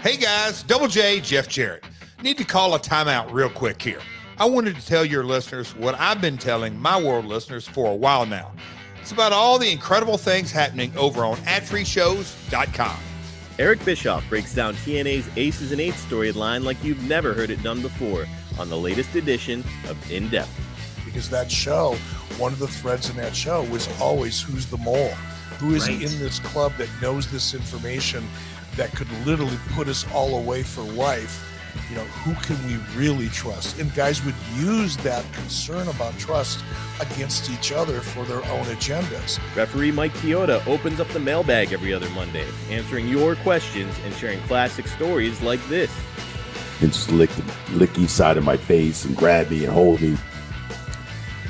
Hey guys, Double J, Jeff Jarrett. Need to call a timeout real quick here. I wanted to tell your listeners what I've been telling my world listeners for a while now. It's about all the incredible things happening over on adfreeshows.com. Eric Bischoff breaks down TNA's Aces and Eights storyline like you've never heard it done before on the latest edition of In Depth. Because that show, one of the threads in that show was always who's the mole? Who is in this club that knows this information that could literally put us all away for life? You know, who can we really trust? And guys would use that concern about trust against each other for their own agendas. Referee Mike Chioda opens up the mailbag every other Monday, answering your questions and sharing classic stories like this. And just lick each side of my face and grab me and hold me.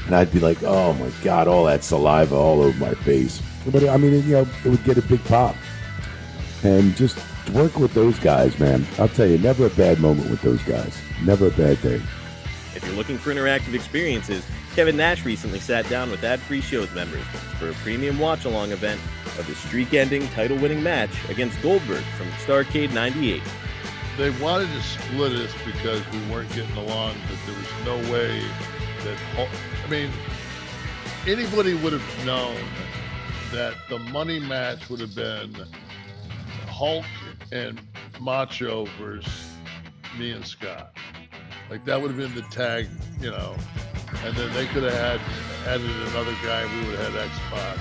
And I'd be like, oh my God, all that saliva all over my face. But I mean, you know, it would get a big pop. And just work with those guys, man. I'll tell you, never a bad moment with those guys. Never a bad day. If you're looking for interactive experiences, Kevin Nash recently sat down with Ad-Free Shows members for a premium watch-along event of his streak-ending, title-winning match against Goldberg from Starrcade 98. They wanted to split us because we weren't getting along, but there was no way that... I mean, anybody would have known that the money match would have been Hulk and Macho versus me and Scott. Like, that would have been the tag, you know, and then they could have added another guy. We would have had X-Pac.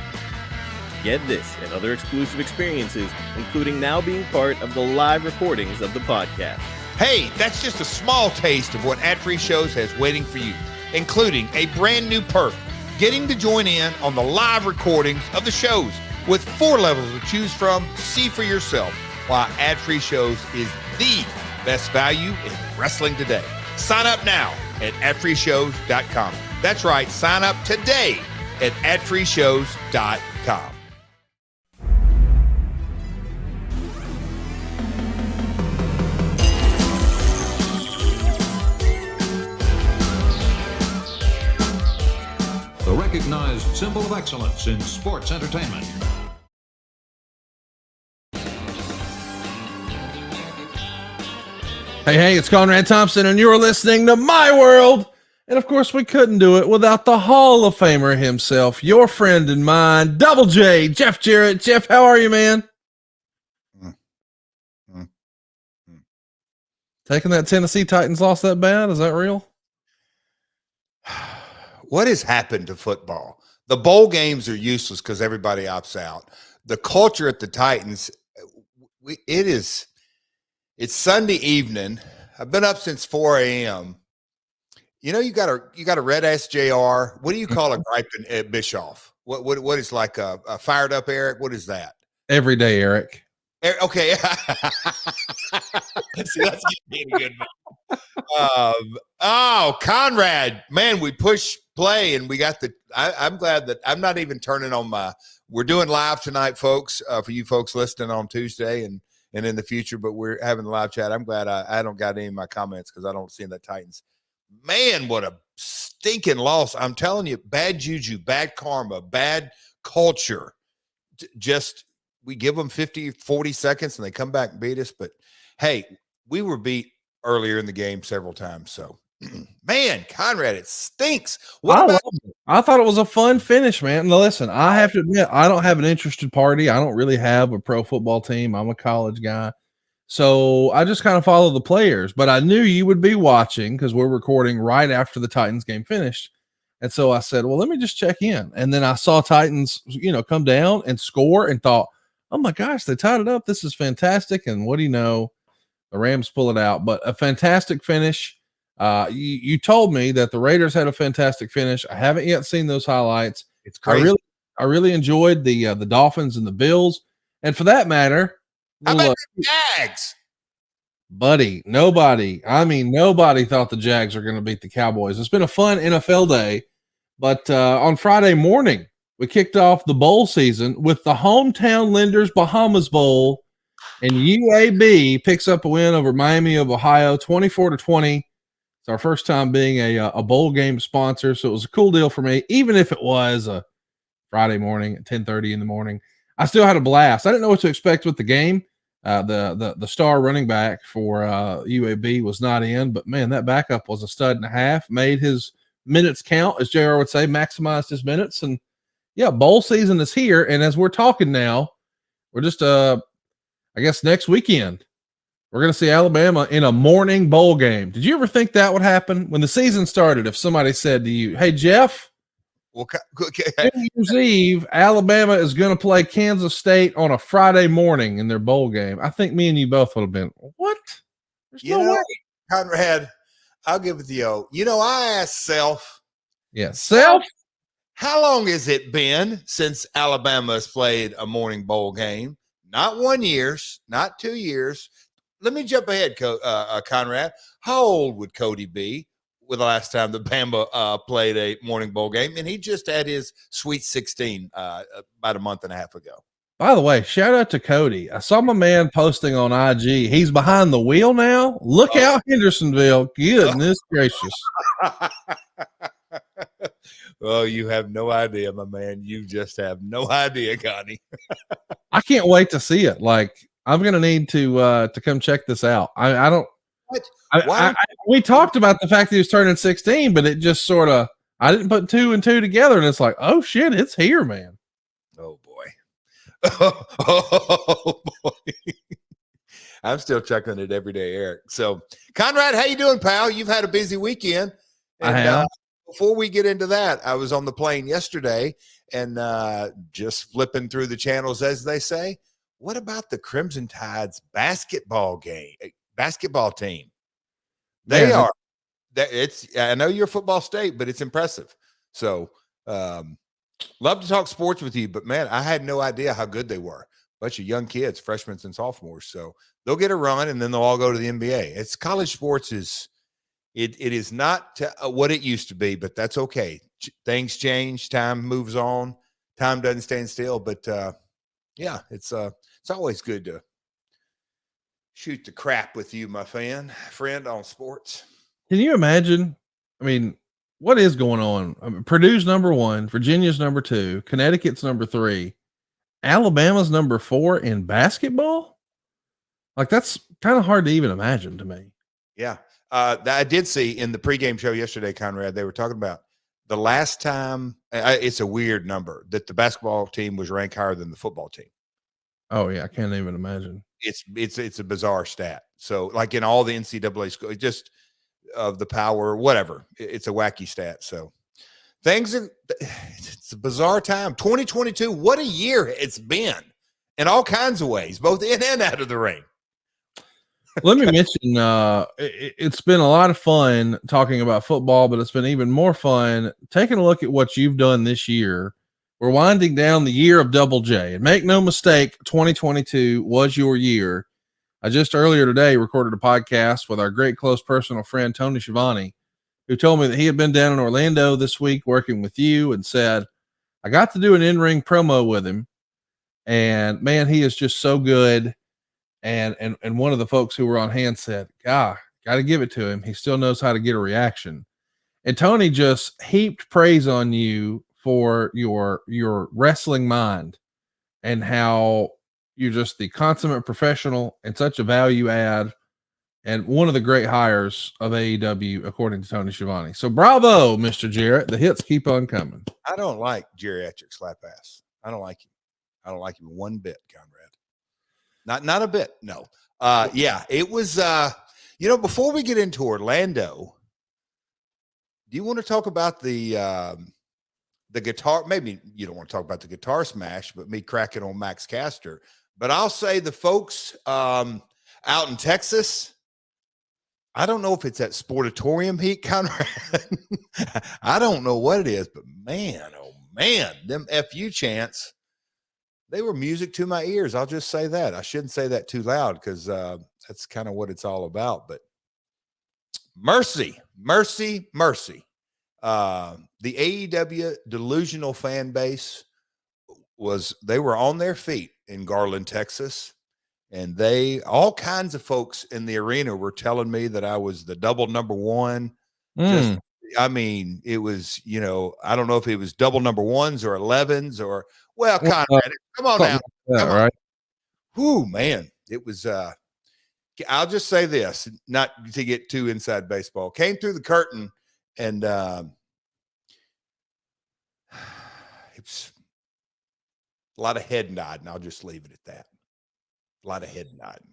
Get this and other exclusive experiences, including now being part of the live recordings of the podcast. Hey, that's just a small taste of what Ad-Free Shows has waiting for you, including a brand new perk, getting to join in on the live recordings of the shows with 4 levels to choose from. See for yourself why Ad-Free Shows is the best value in wrestling today. Sign up now at adfreeshows.com. That's right, sign up today at adfreeshows.com. The recognized symbol of excellence in sports entertainment. Hey, it's Conrad Thompson, and you're listening to My World. And of course, we couldn't do it without the Hall of Famer himself, your friend and mine, Double J, Jeff Jarrett. Jeff, how are you, man? Taking that Tennessee Titans loss that bad? Is that real? What has happened to football? The bowl games are useless because everybody opts out. The culture at the Titans, it's Sunday evening. I've been up since 4 a.m. You know, you got a red ass JR. What do you call a gripe at Bischoff? What is like a fired up Eric? What is that? Every day, Eric. Okay. See, that's getting good. Conrad, man, we push play and we got I'm glad that I'm not even turning on we're doing live tonight, folks, for you folks listening on Tuesday and in the future, but we're having a live chat. I'm glad I don't got any of my comments because I don't see the Titans. Man, what a stinking loss. I'm telling you, bad juju, bad karma, bad culture. Just we give them 50, 40 seconds and they come back and beat us. But hey, we were beat earlier in the game several times. So, man, Conrad, it stinks. I thought it was a fun finish, man. Now, listen, I have to admit, I don't have an interested party. I don't really have a pro football team. I'm a college guy. So I just kind of follow the players. But I knew you would be watching because we're recording right after the Titans game finished. And so I said, well, let me just check in. And then I saw Titans, come down and score and thought, oh, my gosh, they tied it up. This is fantastic. And what do you know? The Rams pull it out. But a fantastic finish. You told me that the Raiders had a fantastic finish. I haven't yet seen those highlights. It's crazy. I really enjoyed the Dolphins and the Bills, and for that matter, how about the Jags, buddy? Nobody thought the Jags are going to beat the Cowboys. It's been a fun NFL day, but on Friday morning we kicked off the bowl season with the Hometown Lenders Bahamas Bowl, and UAB picks up a win over Miami of Ohio, 24-20. It's our first time being a bowl game sponsor, so it was a cool deal for me, even if it was a Friday morning at 10:30 in the morning. I still had a blast. I didn't know what to expect with the game. The star running back for UAB was not in, but man, that backup was a stud and a half. Made his minutes count, as JR would say, maximized his minutes, and yeah, bowl season is here. And as we're talking now, we're just I guess next weekend we're going to see Alabama in a morning bowl game. Did you ever think that would happen when the season started? If somebody said to you, "Hey Jeff, New Year's Eve, Alabama is going to play Kansas State on a Friday morning in their bowl game," I think me and you both would have been, "What? There's no way." Conrad, I'll give it to you. You know, I asked Self. Yeah, Self. How long has it been since Alabama has played a morning bowl game? Not 1 year, not 2 years. Let me jump ahead, Conrad. How old would Cody be with the last time the Bama played a morning bowl game? And he just had his Sweet 16 about a month and a half ago. By the way, shout out to Cody. I saw my man posting on IG. He's behind the wheel now. Look out, Hendersonville. Goodness gracious. Oh, you have no idea, my man. You just have no idea, Connie. I can't wait to see it. Like, I'm gonna need to come check this out. I don't. We talked about the fact that he was turning 16, but it just sort of, I didn't put 2 and 2 together, and it's like, oh shit, it's here, man. Oh boy. Oh boy. I'm still chuckling it every day, Eric. So, Conrad, how you doing, pal? You've had a busy weekend. And, I have. Before we get into that, I was on the plane yesterday and just flipping through the channels, as they say. What about the Crimson Tide's basketball team? They are. I know you're a football state, but it's impressive. So, love to talk sports with you, but man, I had no idea how good they were. Bunch of young kids, freshmen and sophomores. So they'll get a run, and then they'll all go to the NBA. It's college sports is. It is not what it used to be, but that's okay. Things change. Time moves on. Time doesn't stand still. But yeah, it's always good to shoot the crap with you, my friend on sports. Can you imagine? I mean, what is going on? I mean, Purdue's number 1, Virginia's number 2, Connecticut's number 3, Alabama's number 4 in basketball. Like, that's kind of hard to even imagine to me. Yeah. I did see in the pregame show yesterday, Conrad, they were talking about the last time. It's a weird number that the basketball team was ranked higher than the football team. Oh yeah, I can't even imagine. It's a bizarre stat. So like in all the NCAA schools, just of the power, whatever, it's a wacky stat. So it's a bizarre time. 2022, what a year it's been in all kinds of ways, both in and out of the ring. Let me mention, it's been a lot of fun talking about football, but it's been even more fun taking a look at what you've done this year. We're winding down the year of Double J, and make no mistake, 2022 was your year. I just earlier today recorded a podcast with our great close personal friend, Tony Schiavone, who told me that he had been down in Orlando this week working with you and said, I got to do an in-ring promo with him, and man, he is just so good. And one of the folks who were on hand said, got to give it to him. He still knows how to get a reaction. And Tony just heaped praise on you for your wrestling mind and how you're just the consummate professional and such a value add and one of the great hires of AEW, according to Tony Schiavone. So bravo, Mr. Jarrett. The hits keep on coming. I don't like geriatric slap ass. I don't like him. I don't like him one bit, Conrad. Not a bit. No. Yeah, it was, before we get into Orlando, do you want to talk about the guitar? Maybe you don't want to talk about the guitar smash, but me cracking on Max Caster. But I'll say the folks out in Texas, I don't know if it's that Sportatorium heat, Conrad. I don't know what it is, but man, oh man, them FU chants. They were music to my ears. I'll just say that. I shouldn't say that too loud because that's kind of what it's all about. But mercy, mercy, mercy. The AEW delusional fan base they were on their feet in Garland, Texas. And all kinds of folks in the arena were telling me that I was the double number 1. It was, I don't know if it was double number 1s or 11s or, well, Conrad, come on now. Right. Whoo, man. it was. I'll just say this, not to get too inside baseball. Came through the curtain, and it's a lot of head nodding. I'll just leave it at that. A lot of head nodding.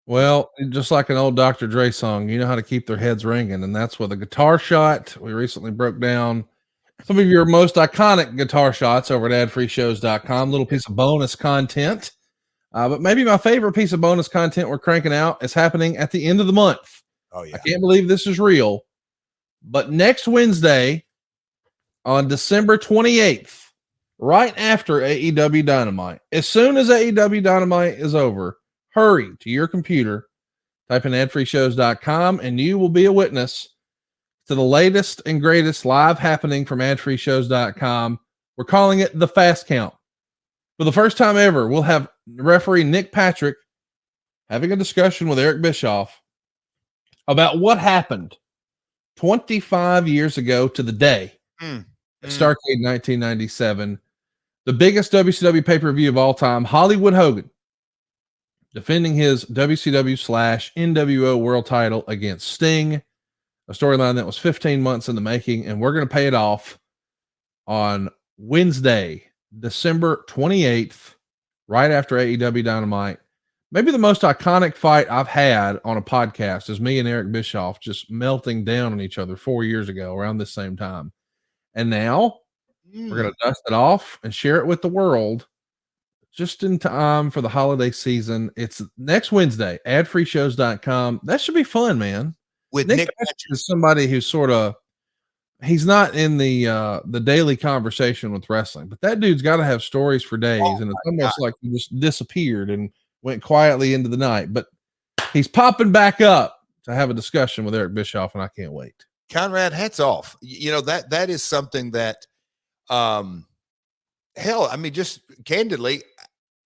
Well, just like an old Dr. Dre song, you know how to keep their heads ringing, and that's with a guitar shot. We recently broke down some of your most iconic guitar shots over at adfreeshows.com. Little piece of bonus content. But maybe my favorite piece of bonus content we're cranking out is happening at the end of the month. Oh, yeah. I can't believe this is real. But next Wednesday, on December 28th, right after AEW Dynamite, as soon as AEW Dynamite is over, hurry to your computer, type in adfreeshows.com, and you will be a witness to the latest and greatest live happening from adfreeshows.com. We're calling it the Fast Count. For the first time ever, we'll have referee Nick Patrick having a discussion with Eric Bischoff about what happened 25 years ago to the day at Starrcade 1997, the biggest WCW pay-per-view of all time. Hollywood Hogan defending his WCW/NWO world title against Sting, a storyline that was 15 months in the making, and we're going to pay it off on Wednesday, December 28th, right after AEW Dynamite. Maybe the most iconic fight I've had on a podcast is me and Eric Bischoff just melting down on each other 4 years ago around this same time. And now we're going to dust it off and share it with the world just in time for the holiday season. It's next Wednesday, adfreeshows.com. That should be fun, man. With Nick Nick Patrick is somebody who's sort of, he's not in the daily conversation with wrestling, but that dude's got to have stories for days. And it's almost like he just disappeared and went quietly into the night, but he's popping back up to have a discussion with Eric Bischoff, and I can't wait. Conrad, hats off. You know, that is something that, hell, I mean, just candidly,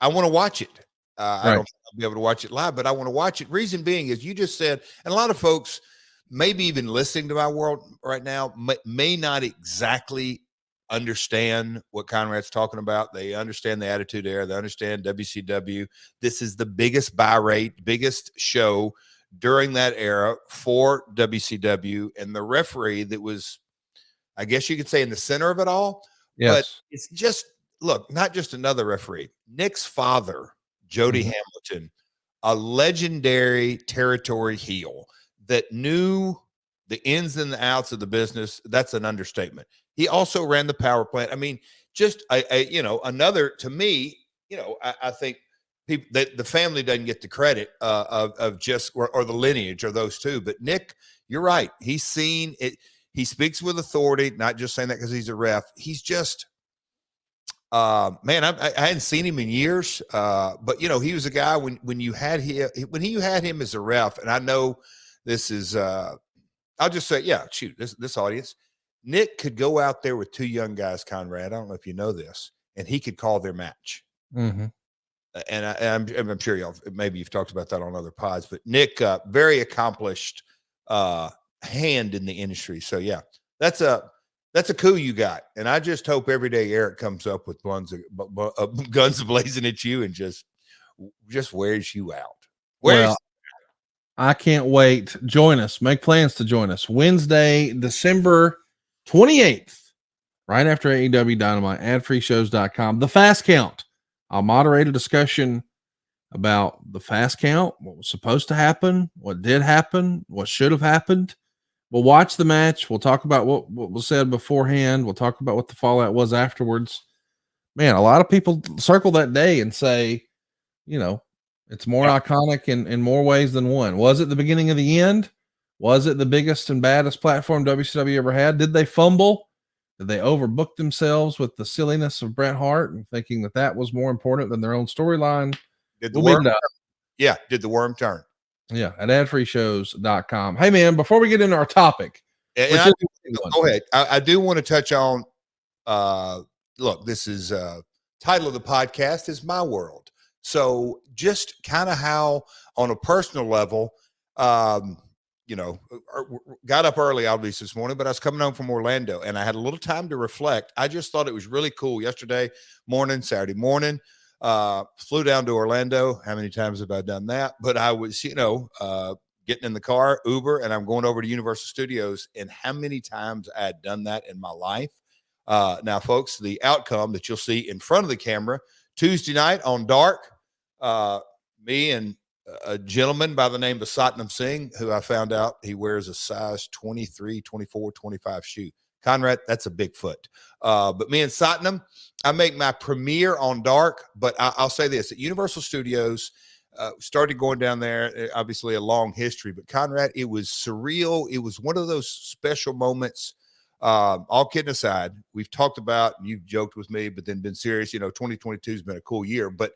I want to watch it. I don't think I'll be able to watch it live, but I want to watch it. Reason being is you just said, and a lot of folks, maybe even listening to my world right now, may not exactly understand what Conrad's talking about. They understand the Attitude Era. They understand WCW. This is the biggest buy rate, biggest show during that era for WCW, and the referee that was, I guess you could say, in the center of it all. Yes. But it's just, look, not just another referee. Nick's father, Jody Hamilton, a legendary territory heel that knew the ins and the outs of the business. That's an understatement. He also ran the power plant. I mean, just another, to me, I think people that the family doesn't get the credit of just or the lineage or those two. But Nick, you're right. He's seen it. He speaks with authority, not just saying that because he's a ref. He's just man, I hadn't seen him in years. But he was a guy when you had him as a ref, and I know this is I'll just say, yeah, shoot, this audience. Nick could go out there with two young guys, Conrad. I don't know if you know this, and he could call their match. Mm-hmm. And I'm sure maybe you've talked about that on other pods, but Nick, very accomplished hand in the industry. So yeah, that's a coup you got. And I just hope every day Eric comes up with guns blazing at you and just wears you out. I can't wait. Join us. Make plans to join us. Wednesday, December 28th, right after AEW Dynamite, adfreeshows.com. The Fast Count. I'll moderate a discussion about the Fast Count, what was supposed to happen, what did happen, what should have happened. We'll watch the match. We'll talk about what was said beforehand. We'll talk about what the fallout was afterwards. Man, a lot of people circle that day and say, it's more iconic in more ways than one. Was it the beginning of the end? Was it the biggest and baddest platform WCW ever had? Did they fumble? Did they overbook themselves with the silliness of Bret Hart and thinking that was more important than their own storyline? Did the worm turn? Yeah, did the worm turn? Yeah, at adfreeshows.com. Hey, man, before we get into our topic, go ahead. I do want to touch on, look, this is title of the podcast is My World. So just kind of how, on a personal level, got up early, obviously, this morning, but I was coming home from Orlando and I had a little time to reflect. I just thought it was really cool yesterday morning, Saturday morning. Flew down to Orlando. How many times have I done that? But I was, getting in the car, Uber, and I'm going over to Universal Studios. And how many times I had done that in my life. Now, folks, the outcome that you'll see in front of the camera Tuesday night on Dark, me and a gentleman by the name of Satnam Singh, who I found out he wears a size 23, 24, 25 shoe. Conrad, that's a big foot. But me and Satnam, I make my premiere on Dark, but I'll say this, at Universal Studios, started going down there, obviously a long history, but Conrad, it was surreal. It was one of those special moments. All kidding aside, we've talked about, you've joked with me, but then been serious, 2022 has been a cool year, but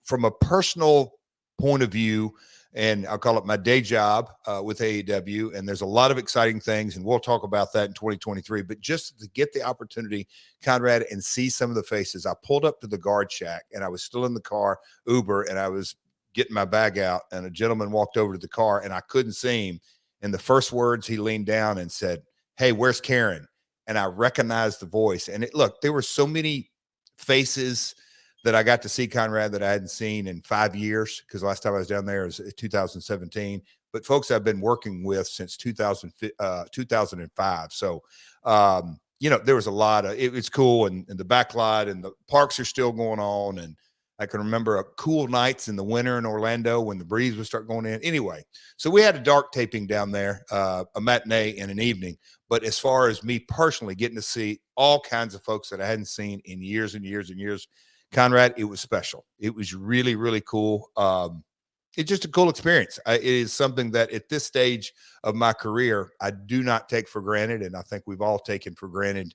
from a personal point of view, and I'll call it my day job with AEW, and there's a lot of exciting things, and we'll talk about that in 2023, but just to get the opportunity, Conrad, and see some of the faces. I pulled up to the guard shack, and I was still in the car, Uber, and I was getting my bag out, and a gentleman walked over to the car, and I couldn't see him, and the first words, he leaned down and said, "Hey, where's Karen?" And I recognized the voice, and look, there were so many faces that I got to see, Conrad, that I hadn't seen in 5 years, because last time I was down there was 2017. But folks I've been working with since 2005. So, there was a lot of, it's cool, and the backlot and the parks are still going on. And I can remember cool nights in the winter in Orlando when the breeze would start going in. Anyway, so we had a dark taping down there, a matinee and an evening. But as far as me personally getting to see all kinds of folks that I hadn't seen in years and years and years, Conrad, it was special. It was really, really cool. It's just a cool experience. It is something that at this stage of my career, I do not take for granted. And I think we've all taken for granted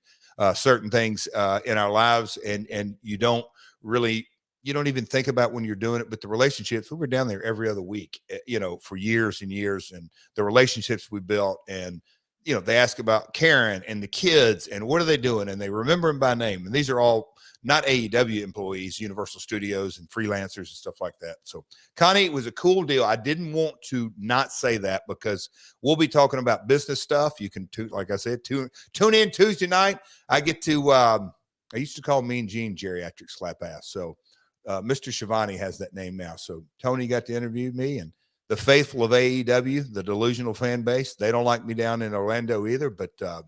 certain things in our lives. And you don't even think about when you're doing it, but the relationships, we were down there every other week, for years and years, and the relationships we built. And, they ask about Karen and the kids and what are they doing? And they remember them by name. And these are all not AEW employees, Universal Studios and freelancers and stuff like that. So, Connie, it was a cool deal. I didn't want to not say that because we'll be talking about business stuff. You can, like I said, tune in Tuesday night. I get to, I used to call Mean Gene Geriatric Slap Ass. So, Mr. Shivani has that name now. So, Tony got to interview me, and the faithful of AEW, the delusional fan base, they don't like me down in Orlando either, but I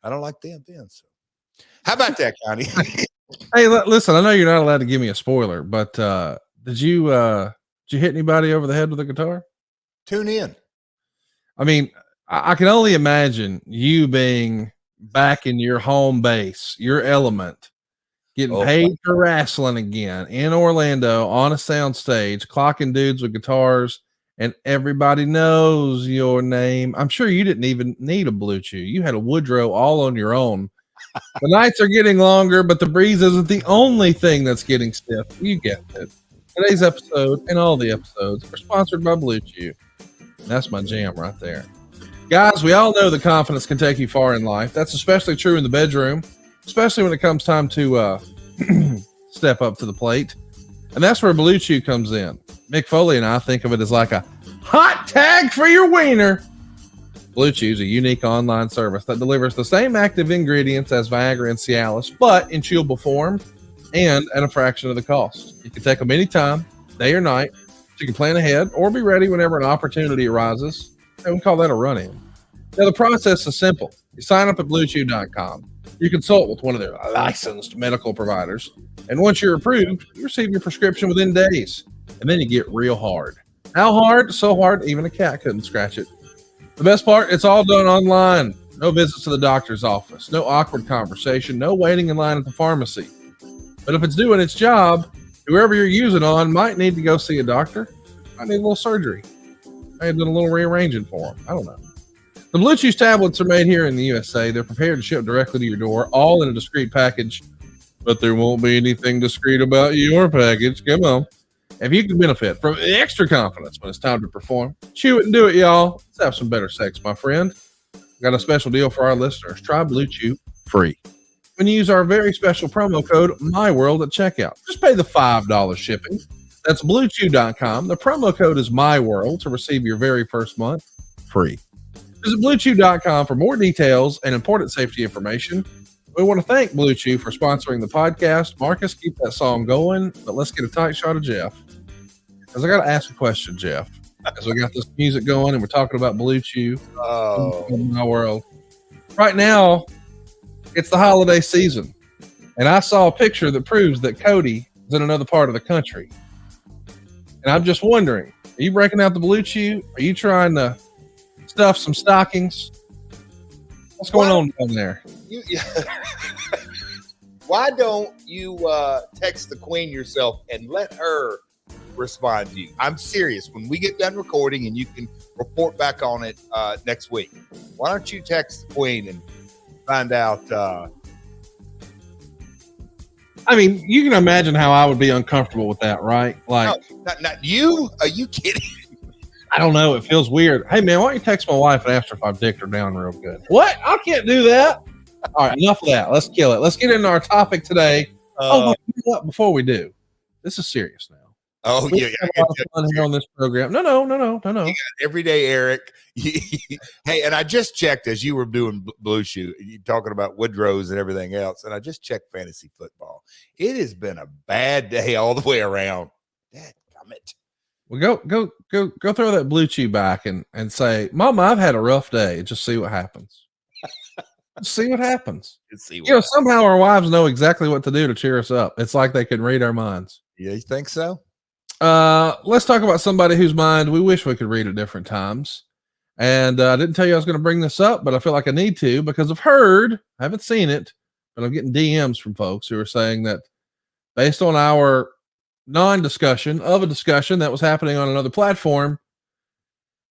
don't like them then. So, how about that, Connie? Hey, listen, I know you're not allowed to give me a spoiler, but did you hit anybody over the head with a guitar? Tune in. I mean, I can only imagine you being back in your home base, your element, getting paid for wrestling again in Orlando on a sound stage, clocking dudes with guitars, and everybody knows your name. I'm sure you didn't even need a Blue Chew. You had a Woodrow all on your own. The nights are getting longer, but the breeze isn't the only thing that's getting stiff. You get it. Today's episode and all the episodes are sponsored by Blue Chew. That's my jam right there. Guys, we all know that confidence can take you far in life. That's especially true in the bedroom, especially when it comes time to step up to the plate. And that's where Blue Chew comes in. Mick Foley and I think of it as like a hot tag for your wiener. Blue Chew is a unique online service that delivers the same active ingredients as Viagra and Cialis, but in chewable form and at a fraction of the cost. You can take them anytime, day or night. So you can plan ahead or be ready whenever an opportunity arises. And we call that a run-in. Now, the process is simple. You sign up at BlueChew.com. You consult with one of their licensed medical providers. And once you're approved, you receive your prescription within days. And then you get real hard. How hard? So hard, even a cat couldn't scratch it. The best part, it's all done online. No visits to the doctor's office, no awkward conversation, no waiting in line at the pharmacy. But if it's doing its job, whoever you're using on might need to go see a doctor. Might need a little surgery. I had done a little rearranging for them. I don't know. The Blue Chew tablets are made here in the USA. They're prepared to ship directly to your door, all in a discreet package. But there won't be anything discreet about your package. Come on. If you can benefit from extra confidence when it's time to perform, chew it and do it, y'all. Let's have some better sex, my friend. Got a special deal for our listeners. Try Blue Chew free when you use our very special promo code MyWorld at checkout. Just pay the $5 shipping. That's BlueChew.com. The promo code is MyWorld to receive your very first month free. Visit BlueChew.com for more details and important safety information. We want to thank Blue Chew for sponsoring the podcast. Marcus, keep that song going, but let's get a tight shot of Jeff. Because I got to ask a question, Jeff. As we got this music going and we're talking about Blue Chew in my world. Right now, it's the holiday season. And I saw a picture that proves that Cody is in another part of the country. And I'm just wondering, are you breaking out the Blue Chew? Are you trying to stuff some stockings? What's going on down there? Why don't you text the queen yourself and let her respond to you? I'm serious. When we get done recording and you can report back on it next week, why don't you text the queen and find out? I mean, you can imagine how I would be uncomfortable with that, right? Like, no, not you. Are you kidding? I don't know. It feels weird. Hey, man, why don't you text my wife and ask her if I've dicked her down real good? What? I can't do that. All right, enough of that. Let's kill it. Let's get into our topic today. Before we do, this is serious now. Oh, We yeah. have a lot of fun here on this program. No. Every day, Eric. Hey, and I just checked as you were doing Blue Chew, you talking about Woodrow's and everything else, and I just checked fantasy football. It has been a bad day all the way around. Dadgummit. Well, go throw that Blue Chew back and say, Mama, I've had a rough day. Just see what happens. See what happens. Somehow our wives know exactly what to do to cheer us up. It's like they can read our minds. Yeah, you think so? Let's talk about somebody whose mind we wish we could read at different times. And I didn't tell you I was going to bring this up, but I feel like I need to because I haven't seen it, but I'm getting DMs from folks who are saying that based on our non-discussion of a discussion that was happening on another platform,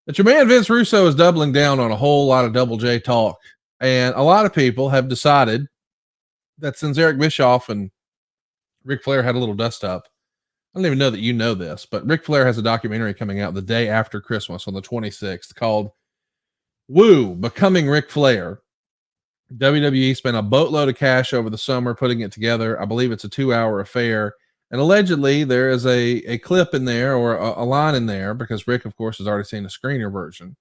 that your man Vince Russo is doubling down on a whole lot of Double J talk. And a lot of people have decided that since Eric Bischoff and Ric Flair had a little dust up, I don't even know that you know this, but Ric Flair has a documentary coming out the day after Christmas on the 26th called Woo, Becoming Ric Flair. WWE spent a boatload of cash over the summer putting it together. I believe it's a 2-hour affair. And allegedly there is a clip in there or a line in there, because Rick, of course, has already seen the screener version,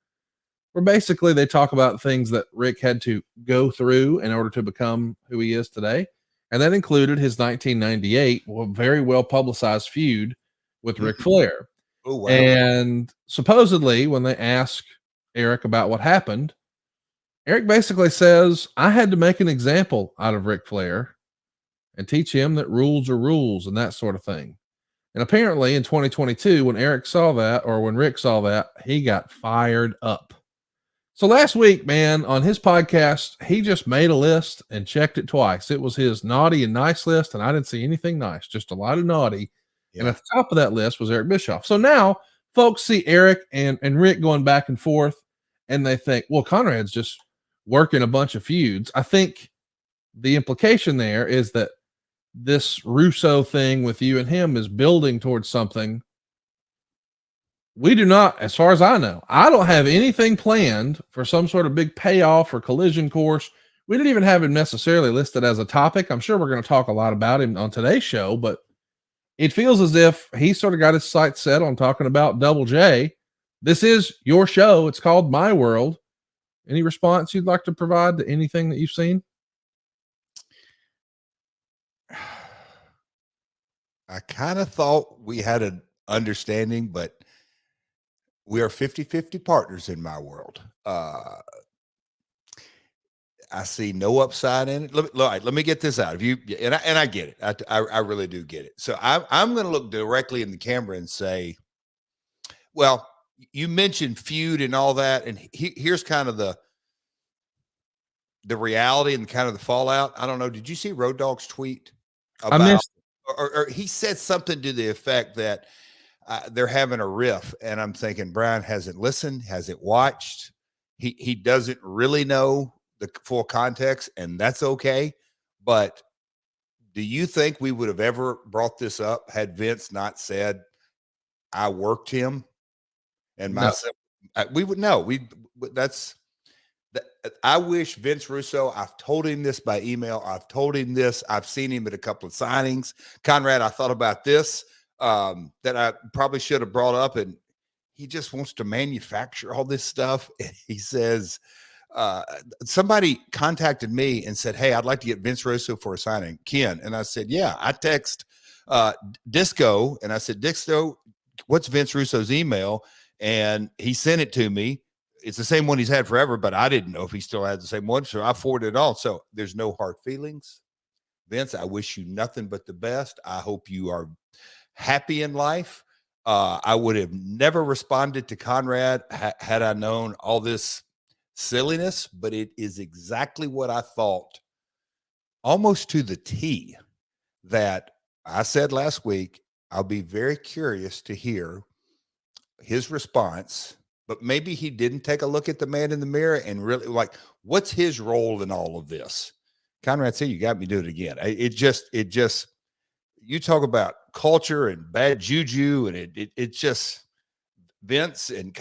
where basically they talk about things that Rick had to go through in order to become who he is today. And that included his 1998 very well publicized feud with Ric Flair. Oh, wow. And supposedly when they ask Eric about what happened, Eric basically says, I had to make an example out of Ric Flair and teach him that rules are rules and that sort of thing. And apparently in 2022, when Rick saw that, he got fired up. So last week, man, on his podcast, he just made a list and checked it twice. It was his naughty and nice list, and I didn't see anything nice, just a lot of naughty. Yeah. And at the top of that list was Eric Bischoff. So now folks see Eric and Rick going back and forth, and they think, well, Conrad's just working a bunch of feuds. I think the implication there is that this Russo thing with you and him is building towards something. We do not, as far as I know, I don't have anything planned for some sort of big payoff or collision course. We didn't even have him necessarily listed as a topic. I'm sure we're going to talk a lot about him on today's show, but it feels as if he sort of got his sights set on talking about Double J. This is your show. It's called My World. Any response you'd like to provide to anything that you've seen? I kind of thought we had an understanding, but we are 50-50 partners in My World. I see no upside in it. Let me get this out of you. And I get it. I really do get it. So I'm going to look directly in the camera and say, well, you mentioned feud and all that. And here's kind of the reality and kind of the fallout. I don't know. Did you see Road Dogg's tweet about, or he said something to the effect that they're having a riff, and I'm thinking Brian hasn't listened, hasn't watched. He doesn't really know the full context, and that's okay. But do you think we would have ever brought this up had Vince not said, I worked him and myself? No. We would know. I wish Vince Russo, I've told him this by email. I've told him this. I've seen him at a couple of signings. Conrad, I thought about this. That I probably should have brought up, and he just wants to manufacture all this stuff. And he says, somebody contacted me and said, "Hey, I'd like to get Vince Russo for a signing, Ken." And I said, "Yeah." I text Disco and I said, "Disco, what's Vince Russo's email?" And he sent it to me. It's the same one he's had forever, but I didn't know if he still had the same one, so I forwarded it on. So there's no hard feelings. Vince, I wish you nothing but the best. I hope you are happy in life. I would have never responded to Conrad had I known all this silliness, but it is exactly what I thought, almost to the T, that I said last week. I'll be very curious to hear his response, but maybe he didn't take a look at the man in the mirror and really like, what's his role in all of this? Conrad said, "You got me doing it again." It just, you talk about culture and bad juju, and it just, Vince and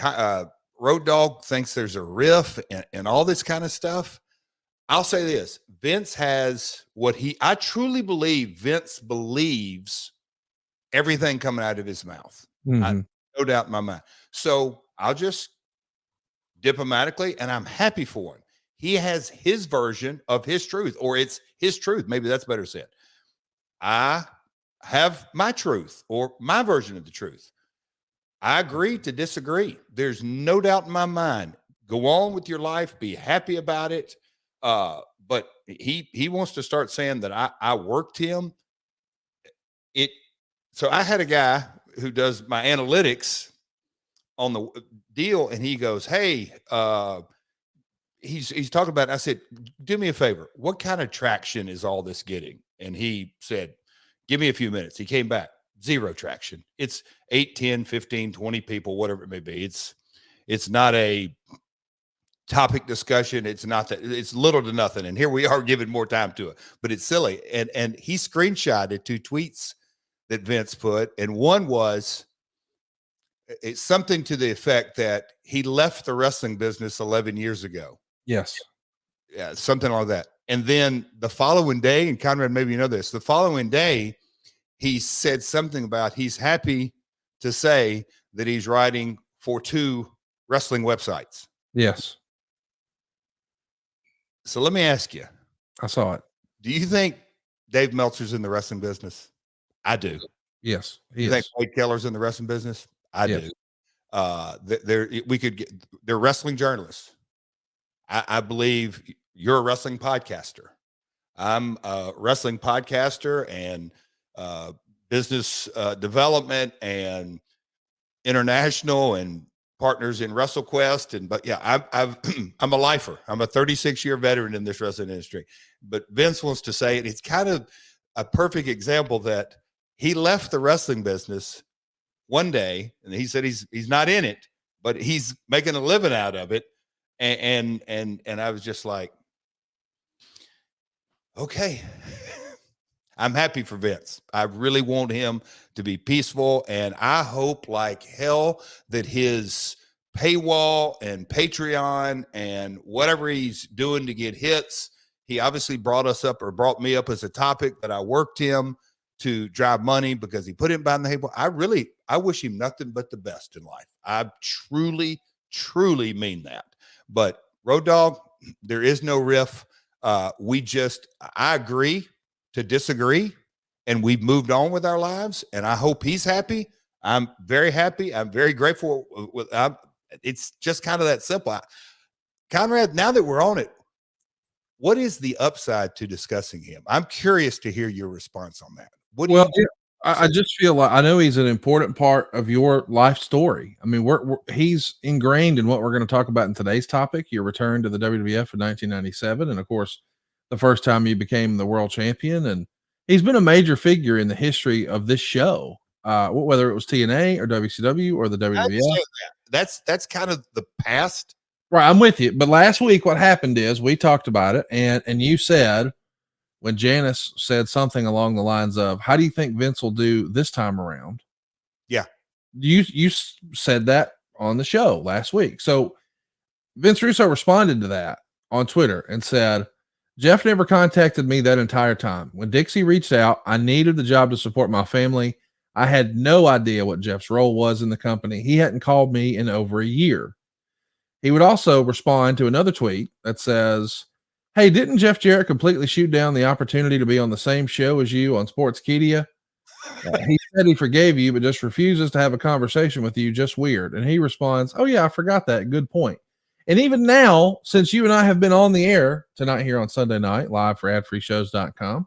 Road Dogg thinks there's a riff and all this kind of stuff. I'll say this: Vince has I truly believe Vince believes everything coming out of his mouth. Mm-hmm. No doubt in my mind. So I'll just diplomatically, and I'm happy for him. He has his version of his truth, or it's his truth. Maybe that's better said. I have my truth or my version of the truth. I agree to disagree. There's no doubt in my mind. Go on with your life. Be happy about it. But he wants to start saying that I worked him. So I had a guy who does my analytics on the deal, and he goes, "Hey, he's talking about," I said, "Do me a favor. What kind of traction is all this getting?" And he said, "Give me a few minutes." He came back, 0 traction. It's 8, 10, 15, 20 people, whatever it may be. It's not a topic discussion. It's not that, it's little to nothing. And here we are giving more time to it, but it's silly. And he screenshotted 2 tweets that Vince put. And one was, it's something to the effect that he left the wrestling business 11 years ago. Yes. Yeah, something like that. And then the following day, and Conrad, maybe you know this, the following day, he said something about he's happy to say that he's writing for 2 wrestling websites. Yes. So let me ask you. I saw it. Do you think Dave Meltzer's in the wrestling business? I do. Yes. You think Wade Keller's in the wrestling business? I do. They're wrestling journalists. I believe you're a wrestling podcaster. I'm a wrestling podcaster and business development and international and partners in WrestleQuest. But yeah, I'm a lifer. I'm a 36-year veteran in this wrestling industry. But Vince wants to say it. It's kind of a perfect example that he left the wrestling business one day, and he said he's not in it, but he's making a living out of it. And I was just like, okay. I'm happy for Vince. I really want him to be peaceful, and I hope like hell that his paywall and Patreon and whatever he's doing to get hits, he obviously brought me up as a topic that I worked him to drive money because he put him behind the table. I wish him nothing but the best in life. I truly, truly mean that. But Road Dogg, there is no riff. I agree to disagree, and we've moved on with our lives, and I hope he's happy. I'm very happy. I'm very grateful. It's just kind of that simple. Conrad, now that we're on it, what is the upside to discussing him? I'm curious to hear your response on that. I just feel like I know he's an important part of your life story. I mean, he's ingrained in what we're going to talk about in today's topic, your return to the WWF in 1997. And of course, the first time you became the world champion. And he's been a major figure in the history of this show, whether it was TNA or WCW or the WWF. That's kind of the past. Right. I'm with you. But last week, what happened is we talked about it. And you said, when Janice said something along the lines of, how do you think Vince will do this time around? Yeah. You said that on the show last week. So Vince Russo responded to that on Twitter and said, Jeff never contacted me that entire time. When Dixie reached out, I needed the job to support my family. I had no idea what Jeff's role was in the company. He hadn't called me in over a year. He would also respond to another tweet that says, "Hey, didn't Jeff Jarrett completely shoot down the opportunity to be on the same show as you on Sportskeeda? He said he forgave you, but just refuses to have a conversation with you. Just weird." And he responds, "Oh yeah, I forgot that. Good point." And even now, since you and I have been on the air tonight here on Sunday night, live for adfreeshows.com,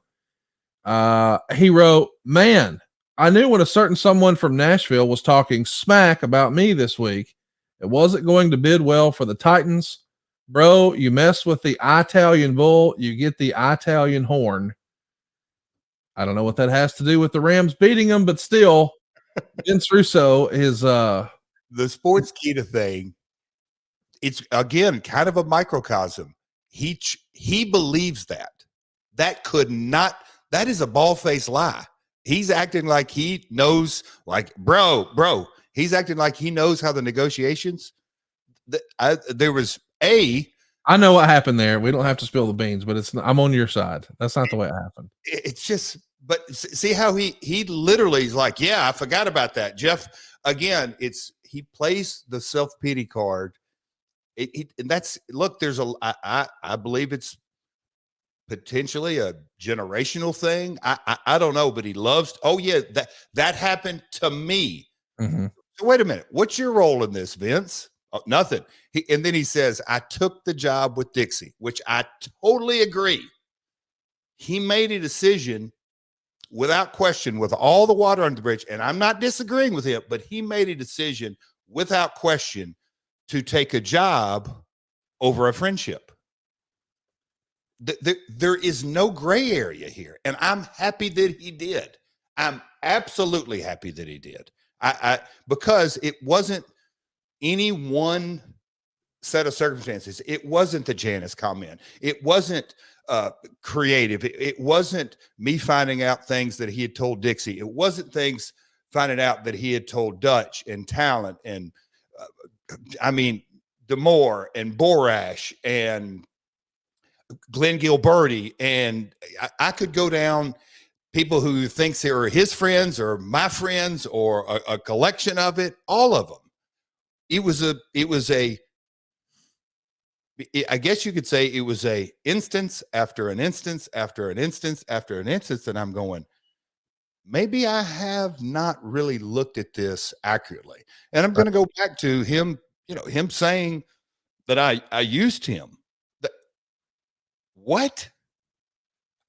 he wrote, "Man, I knew when a certain someone from Nashville was talking smack about me this week, it wasn't going to bid well for the Titans. Bro, you mess with the Italian bull, you get the Italian horn." I don't know what that has to do with the Rams beating them, but still, Vince Russo is The Sportskeeda thing, it's again kind of a microcosm. He believes that. That is a bald-faced lie. He's acting like he knows, like, bro, he's acting like he knows how the negotiations. I know what happened there. We don't have to spill the beans, but I'm on your side. That's not the way it happened. It's just, but see how he literally is like, yeah, I forgot about that. Jeff, again, he plays the self-pity card. And that's, look, I believe it's potentially a generational thing. I don't know, but he loves, oh yeah, that happened to me. Mm-hmm. So wait a minute. What's your role in this, Vince? Oh, nothing. And then he says, I took the job with Dixie, which I totally agree. He made a decision without question, with all the water under the bridge. And I'm not disagreeing with him, but he made a decision without question to take a job over a friendship. There is no gray area here. And I'm happy that he did. I'm absolutely happy that he did. Because it wasn't any one set of circumstances. It wasn't the Janice comment. It wasn't creative. It wasn't me finding out things that he had told Dixie. It wasn't things finding out that he had told Dutch and Talent and DeMore and Borash and Glenn Gilberti, and I could go down people who thinks they are his friends or my friends or a collection of it, all of them. I guess you could say it was a instance after an instance after an instance after an instance. And I'm going, maybe I have not really looked at this accurately. And I'm going to go back to him, him saying that I used him. What?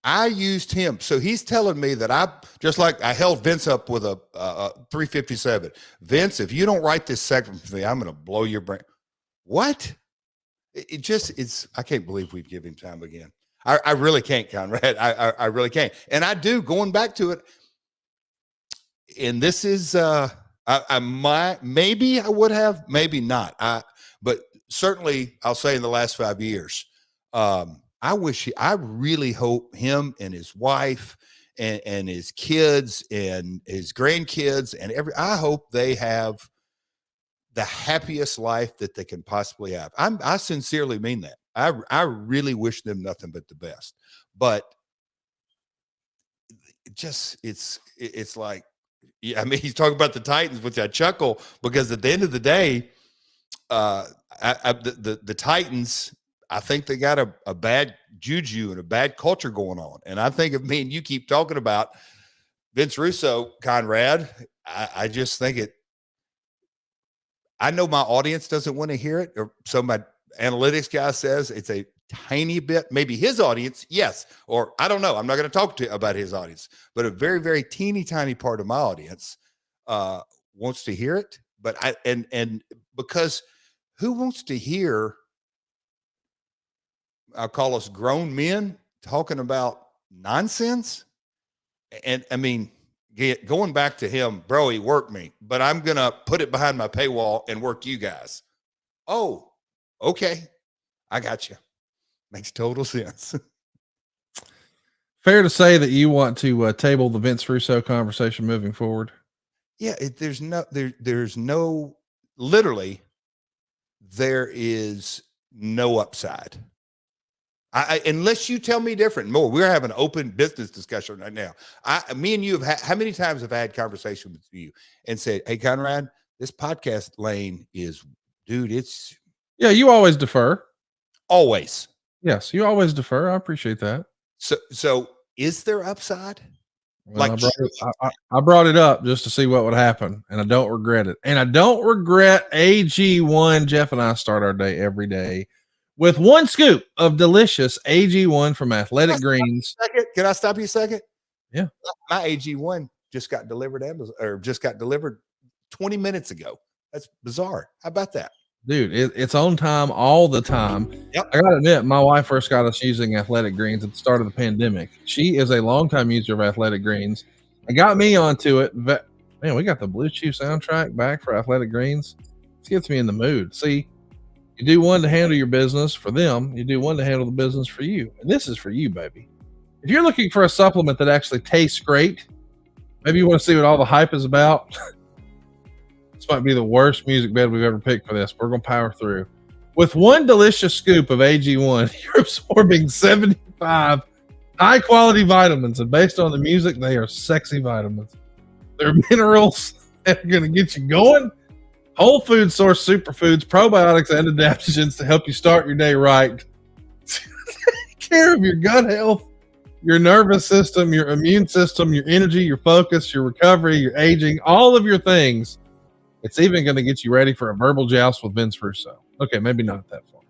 I used him. So he's telling me that just like I held Vince up with a 357. Vince, if you don't write this segment for me, I'm going to blow your brain. What? I can't believe we've given him time again. I really can't, Conrad. I really can't. And I do, going back to it. And this is, maybe I would have, maybe not. But certainly I'll say in the last 5 years, I really hope him and his wife and his kids and his grandkids and I hope they have the happiest life that they can possibly have. I sincerely mean that. I really wish them nothing but the best, but it's like, yeah, I mean, he's talking about the Titans, which I chuckle because at the end of the day, the Titans, I think they got a bad juju and a bad culture going on. And I think if me and you keep talking about Vince Russo, Conrad, I just think I know my audience doesn't want to hear it. Or so my analytics guy says it's a tiny bit, maybe his audience. Yes. Or I don't know. I'm not going to talk about his audience, but a very, very teeny tiny part of my audience wants to hear it. But and because who wants to hear, I'll call us grown men talking about nonsense. And I mean, going back to him, bro, he worked me, but I'm going to put it behind my paywall and work you guys. Oh, okay. I got you. Makes total sense. Fair to say that you want to table the Vince Russo conversation moving forward. Yeah. There's no, literally, there is no upside. Unless you tell me different. More, we're having an open business discussion right now. Me and you how many times have I had conversation with you and said, "Hey, Conrad, this podcast lane is, dude, it's Yeah, you always defer. Always. Yes, you always defer. I appreciate that. So is there upside? Well, I brought it up just to see what would happen, and I don't regret it. And I don't regret AG1. Jeff and I start our day every day with one scoop of delicious AG1 from Athletic Greens. Can I stop you a second? Yeah. My AG1 just got delivered just got delivered 20 minutes ago. That's bizarre. How about that? Dude, it's on time all the time. Yep. I gotta admit, my wife first got us using Athletic Greens at the start of the pandemic. She is a longtime user of Athletic Greens. It got me onto it. But man, we got the Blue Chew soundtrack back for Athletic Greens. This gets me in the mood. See, you do one to handle your business for them. You do one to handle the business for you. And this is for you, baby. If you're looking for a supplement that actually tastes great, maybe you want to see what all the hype is about. This might be the worst music bed we've ever picked for this. We're going to power through. With one delicious scoop of AG1, you're absorbing 75 high-quality vitamins. And based on the music, they are sexy vitamins. They're minerals that are going to get you going. Whole food source superfoods, probiotics, and adaptogens to help you start your day right. Take care of your gut health, your nervous system, your immune system, your energy, your focus, your recovery, your aging, all of your things. It's even going to get you ready for a verbal joust with Vince Russo. Okay, maybe not that far.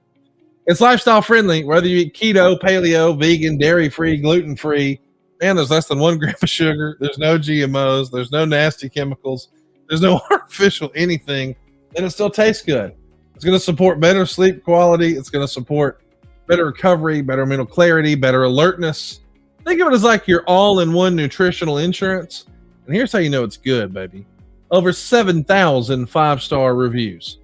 It's lifestyle friendly, whether you eat keto, paleo, vegan, dairy-free, gluten-free. Man, there's less than 1 gram of sugar. There's no GMOs. There's no nasty chemicals. There's no artificial anything. And it still tastes good. It's going to support better sleep quality. It's going to support better recovery, better mental clarity, better alertness. Think of it as like your all-in-one nutritional insurance. And here's how you know it's good, baby. Over 7,000 5-star reviews.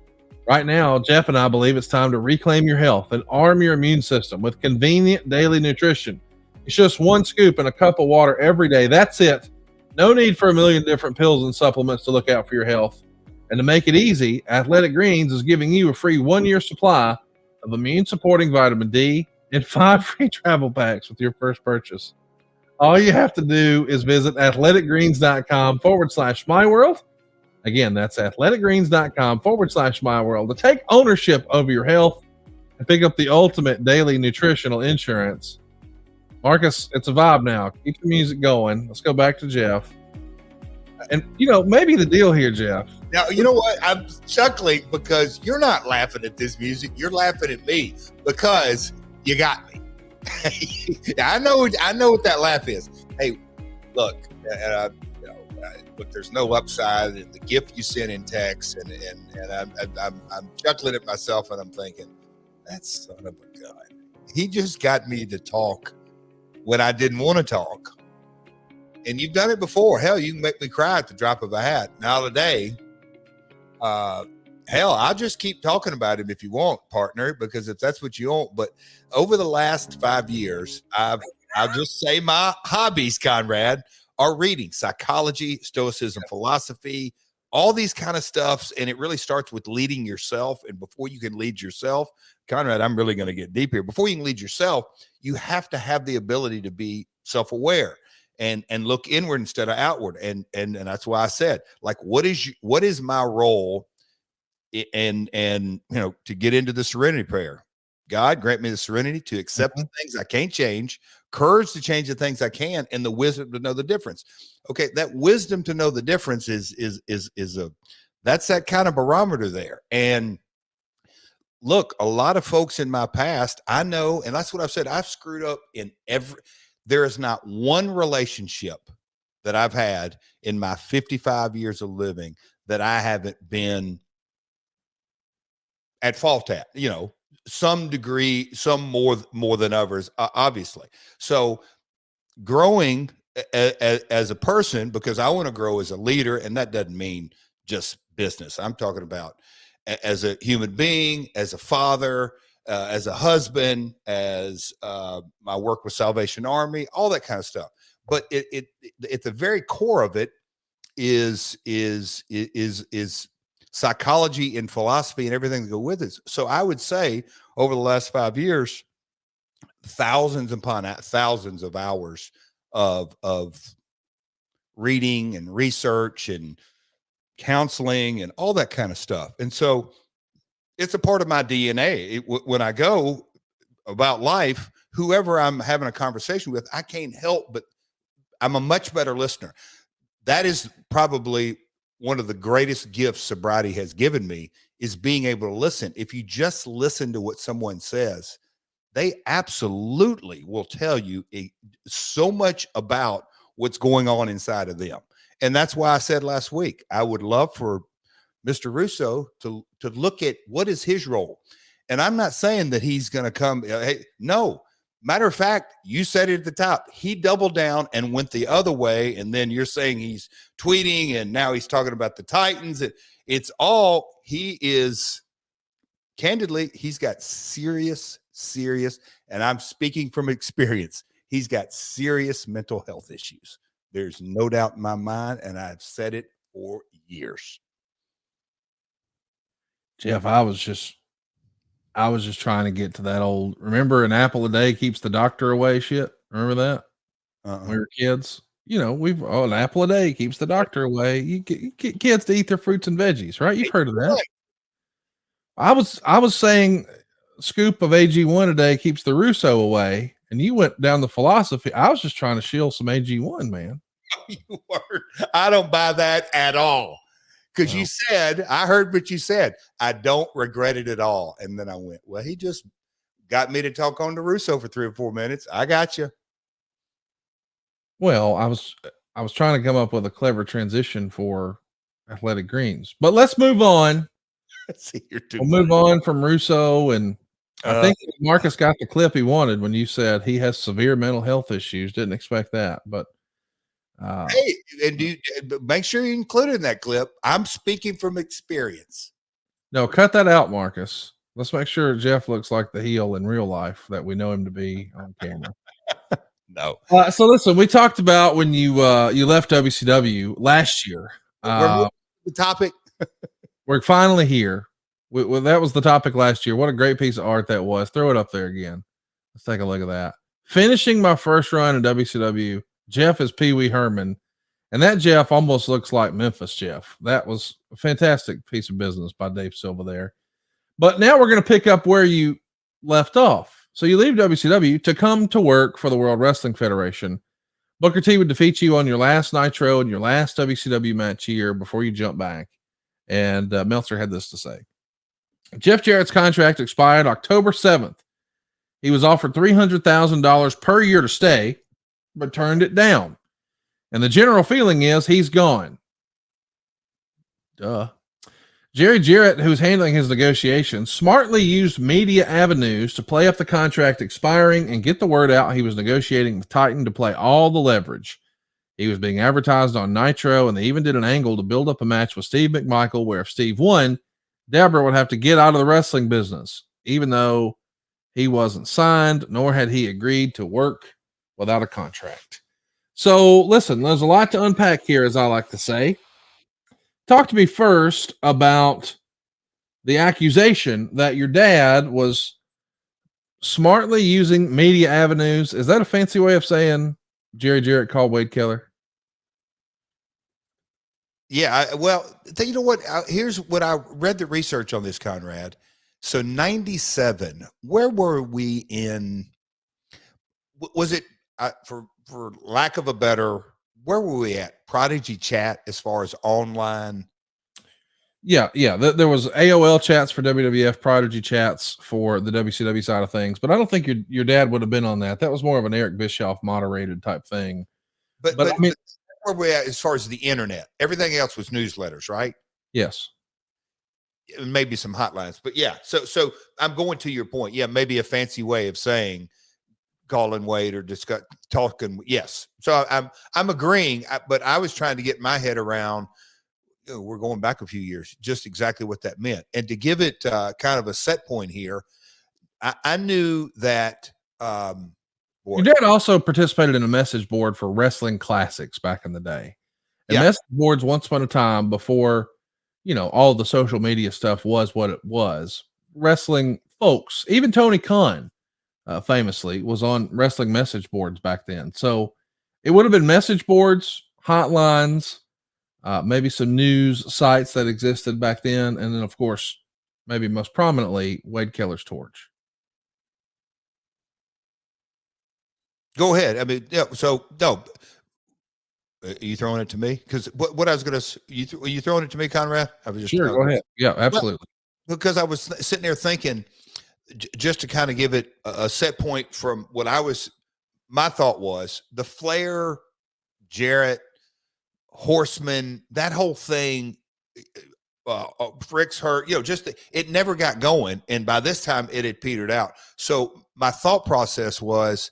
Right now, Jeff and I believe it's time to reclaim your health and arm your immune system with convenient daily nutrition. It's just one scoop in a cup of water every day. That's it. No need for a million different pills and supplements to look out for your health. And to make it easy, Athletic Greens is giving you a free 1-year supply of immune-supporting vitamin D and 5 free travel packs with your first purchase. All you have to do is visit athleticgreens.com/myworld. Again, that's athleticgreens.com/myworld to take ownership over your health and pick up the ultimate daily nutritional insurance. Marcus, it's a vibe now. Keep the music going. Let's go back to Jeff. And, maybe the deal here, Jeff. Now, you know what? I'm chuckling because you're not laughing at this music. You're laughing at me because you got me. I know what that laugh is. Hey, look, look, there's no upside in the gift you sent in text, and I'm chuckling at myself, and I'm thinking, that son of a gun. He just got me to talk when I didn't want to talk. And you've done it before. Hell, you can make me cry at the drop of a hat. Now today, hell, I'll just keep talking about him if you want, partner, because if that's what you want. But over the last 5 years, I'll just say my hobbies, Conrad, are reading psychology, stoicism, philosophy, all these kind of stuffs. And it really starts with leading yourself. And before you can lead yourself, Conrad, I'm really going to get deep here. Before you can lead yourself, you have to have the ability to be self-aware and look inward instead of outward. And that's why I said, like, what is my role? And to get into the serenity prayer. God, grant me the serenity to accept the things I can't change, courage to change the things I can, and the wisdom to know the difference. Okay, that wisdom to know the difference is that's that kind of barometer there. And look, a lot of folks in my past, I know, and that's what I've said, I've screwed up in there is not one relationship that I've had in my 55 years of living that I haven't been at fault at, some degree, some more than others, obviously. So growing as a person, because I want to grow as a leader, and that doesn't mean just business. I'm talking about as a human being, as a father, as a husband, as my work with Salvation Army, all that kind of stuff. But it at the very core of it is psychology and philosophy and everything that go with it. So I would say over the last 5 years, thousands upon thousands of hours of reading and research and counseling and all that kind of stuff. And so It's a part of my DNA. When I go about life, whoever I'm having a conversation with, I can't help but I'm a much better listener. That is probably one of the greatest gifts sobriety has given me, is being able to listen. If you just listen to what someone says, they absolutely will tell you so much about what's going on inside of them. And that's why I said last week, I would love for Mr. Russo to look at what is his role. And I'm not saying that he's going to come. Hey, no, matter of fact, you said it at the top. He doubled down and went the other way. And then you're saying he's tweeting and now he's talking about the Titans. It's all, he is candidly, he's got serious, and I'm speaking from experience, he's got serious mental health issues. There's no doubt in my mind. And I've said it for years. Jeff, I was just trying to get to that old, remember an apple a day keeps the doctor away shit? Remember that? When we were kids? You know, an apple a day keeps the doctor away. You get kids to eat their fruits and veggies, right? You've heard of that. I was saying scoop of AG1 a day keeps the Russo away, and you went down the philosophy. I was just trying to shield some AG1, man. You were. I don't buy that at all. Because you said, I heard what you said, I don't regret it at all. And then I went, well, he just got me to talk on to Russo for 3 or 4 minutes. I got you. Well, I was trying to come up with a clever transition for Athletic Greens, but let's move on. We'll move on from Russo. And I think Marcus got the clip he wanted when you said he has severe mental health issues. Didn't expect that, but hey, and make sure you include it in that clip. I'm speaking from experience. No, cut that out, Marcus. Let's make sure Jeff looks like the heel in real life that we know him to be on camera. No. So listen, we talked about when you left WCW last year. The topic. We're finally here. Well, that was the topic last year. What a great piece of art that was. Throw it up there again. Let's take a look at that. Finishing my first run in WCW. Jeff is Pee Wee Herman, and that Jeff almost looks like Memphis Jeff. That was a fantastic piece of business by Dave Silva there. But now we're going to pick up where you left off. So you leave WCW to come to work for the World Wrestling Federation. Booker T would defeat you on your last Nitro and your last WCW match here before you jump back. And Meltzer had this to say. Jeff Jarrett's contract expired October 7th. He was offered $300,000 per year to stay, but turned it down. And the general feeling is he's gone. Duh. Jerry Jarrett, who's handling his negotiations, smartly used media avenues to play up the contract expiring and get the word out he was negotiating with Titan to play all the leverage. He was being advertised on Nitro, and they even did an angle to build up a match with Steve McMichael where if Steve won, Deborah would have to get out of the wrestling business, even though he wasn't signed, nor had he agreed to work without a contract. So listen, there's a lot to unpack here, as I like to say. Talk to me first about the accusation that your dad was smartly using media avenues. Is that a fancy way of saying Jerry Jarrett called Wade Keller? Yeah, well, you know what? Here's what I read the research on this, Conrad. So 97, where were we in? Was it, for lack of a better, where were we at? Prodigy Chat as far as online? Yeah. There was AOL chats for WWF, Prodigy chats for the WCW side of things, but I don't think your dad would have been on that. That was more of an Eric Bischoff moderated type thing. But I mean, where were we at as far as the internet? Everything else was newsletters, right? Yes. Maybe some hotlines, but yeah. So I'm going to your point. Yeah, maybe a fancy way of saying calling Wade or discuss talking. Yes. So I'm agreeing, but I was trying to get my head around. We're going back a few years, just exactly what that meant, and to give it kind of a set point here. I knew that. Your dad also participated in a message board for wrestling classics back in the day. And message boards once upon a time before, all the social media stuff was what it was. Wrestling folks, even Tony Khan, famously was on wrestling message boards back then. So it would have been message boards, hotlines, maybe some news sites that existed back then. And then of course, maybe most prominently Wade Keller's torch. Go ahead. I mean, yeah. So no, are you throwing it to me? Because what I was going to, are you throwing it to me, Conrad? I was just Sure, go ahead. Yeah, absolutely. Well, because I was sitting there thinking, just to kind of give it a set point from what my thought was the Flair, Jarrett, Horseman, that whole thing, Frick's hurt, it never got going. And by this time it had petered out. So my thought process was,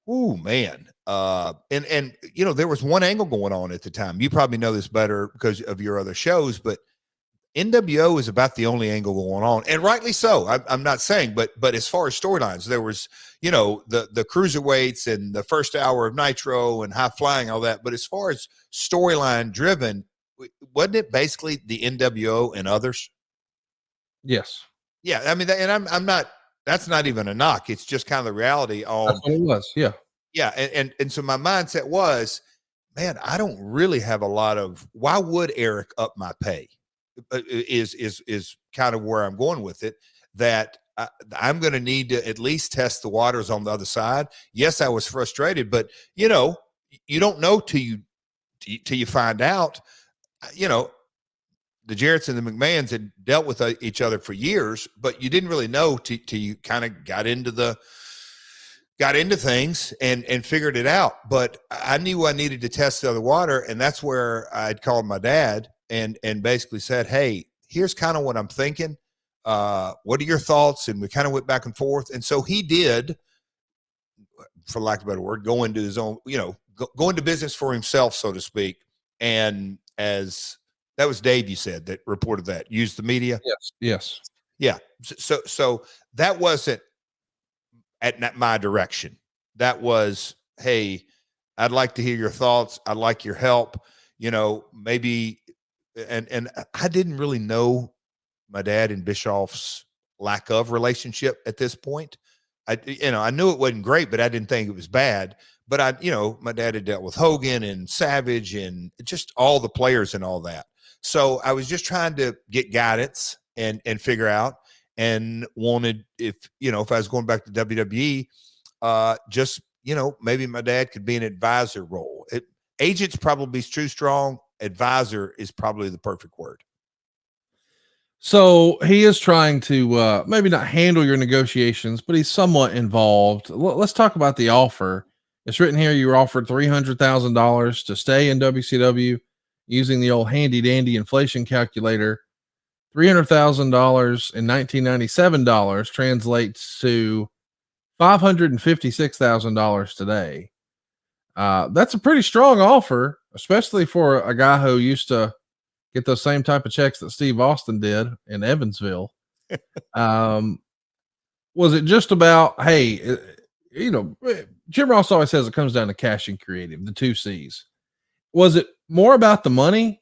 oh man. And there was one angle going on at the time. You probably know this better because of your other shows, but NWO is about the only angle going on, and rightly so. I'm not saying, but as far as storylines, there was, the cruiserweights and the first hour of Nitro and high flying, all that. But as far as storyline driven, wasn't it basically the NWO and others? Yes. Yeah. I mean, and I'm not, that's not even a knock. It's just kind of the reality on. That's what it was. Yeah. Yeah. And so my mindset was, man, I don't really have a lot of, why would Eric up my pay? Is kind of where I'm going with it, that I'm going to need to at least test the waters on the other side. Yes, I was frustrated, but you don't know till you find out. The Jarretts and the McMahons had dealt with each other for years, but you didn't really know till you kind of got into things and figured it out. But I knew I needed to test the other water, and that's where I'd called my dad and basically said, hey, here's kind of what I'm thinking. What are your thoughts? And we kind of went back and forth. And so he did, for lack of a better word, go into his own, go into business for himself, so to speak. And as that was Dave, you said, that reported that, used the media. Yes. Yeah. So that wasn't at my direction. That was, hey, I'd like to hear your thoughts. I'd like your help. Maybe, and I didn't really know my dad and Bischoff's lack of relationship at this point. I knew it wasn't great, but I didn't think it was bad. But my dad had dealt with Hogan and Savage and just all the players and all that. So I was just trying to get guidance and figure out, and wanted, if I was going back to WWE, maybe my dad could be an advisor role. Agent's probably too strong. Advisor is probably the perfect word. So he is trying to maybe not handle your negotiations, but he's somewhat involved. Let's talk about the offer. It's written here you were offered $300,000 to stay in WCW using the old handy dandy inflation calculator. $300,000 in 1997 dollars translates to $556,000 today. That's a pretty strong offer, especially for a guy who used to get those same type of checks that Steve Austin did in Evansville. Was it just about, hey, Jim Ross always says it comes down to cash and creative, the 2 C's. Was it more about the money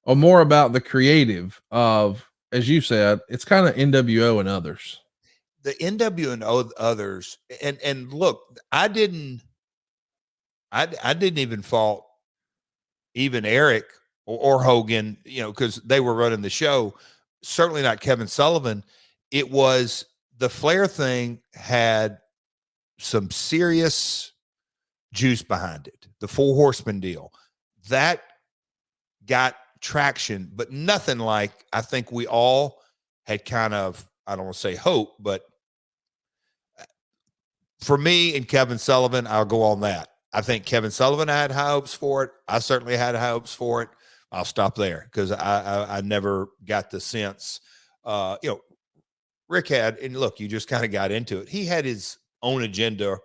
or more about the creative of, as you said, it's kind of NWO and others? The NWO and others. And look, I didn't even fault even Eric or Hogan, because they were running the show. Certainly not Kevin Sullivan. It was the Flair thing had some serious juice behind it. The 4 Horsemen deal that got traction, but nothing like I think we all had kind of, I don't want to say hope, but for me and Kevin Sullivan, I'll go on that. I think Kevin Sullivan had high hopes for it. I certainly had high hopes for it. I'll stop there because I never got the sense, Rick had, and look, you just kind of got into it. He had his own agenda,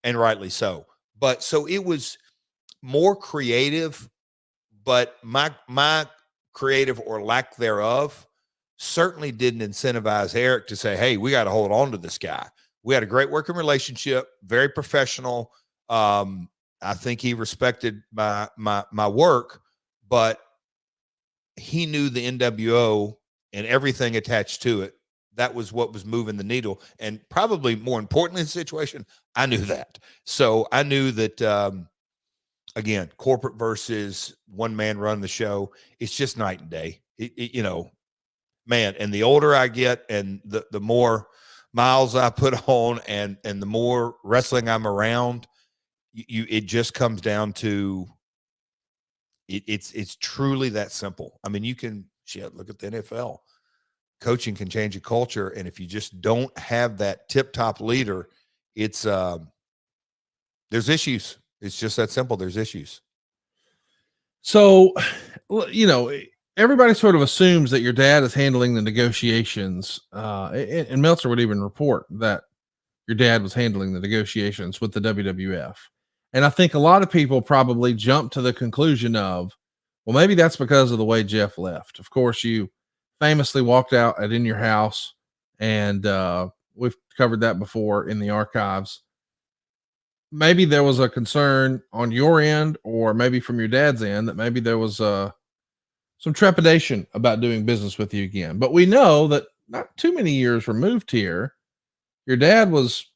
and rightly so. But so it was more creative, but my creative or lack thereof certainly didn't incentivize Eric to say, hey, we got to hold on to this guy. We had a great working relationship, very professional. I think he respected my work, but he knew the NWO and everything attached to it. That was what was moving the needle. And probably more importantly in the situation, I knew that. So I knew that, again, corporate versus one man run the show, it's just night and day. man, and the older I get and the more miles I put on and the more wrestling I'm around, it just comes down to it's truly that simple. I mean, you can look at the NFL. Coaching can change a culture, and if you just don't have that tip-top leader, it's there's issues. It's just that simple. There's issues. So, everybody sort of assumes that your dad is handling the negotiations, and Meltzer would even report that your dad was handling the negotiations with the WWF. And I think a lot of people probably jump to the conclusion of, well, maybe that's because of the way Jeff left. Of course, you famously walked out at In Your House, and we've covered that before in the archives. Maybe there was a concern on your end, or maybe from your dad's end, that maybe there was some trepidation about doing business with you again. But we know that not too many years removed here, your dad was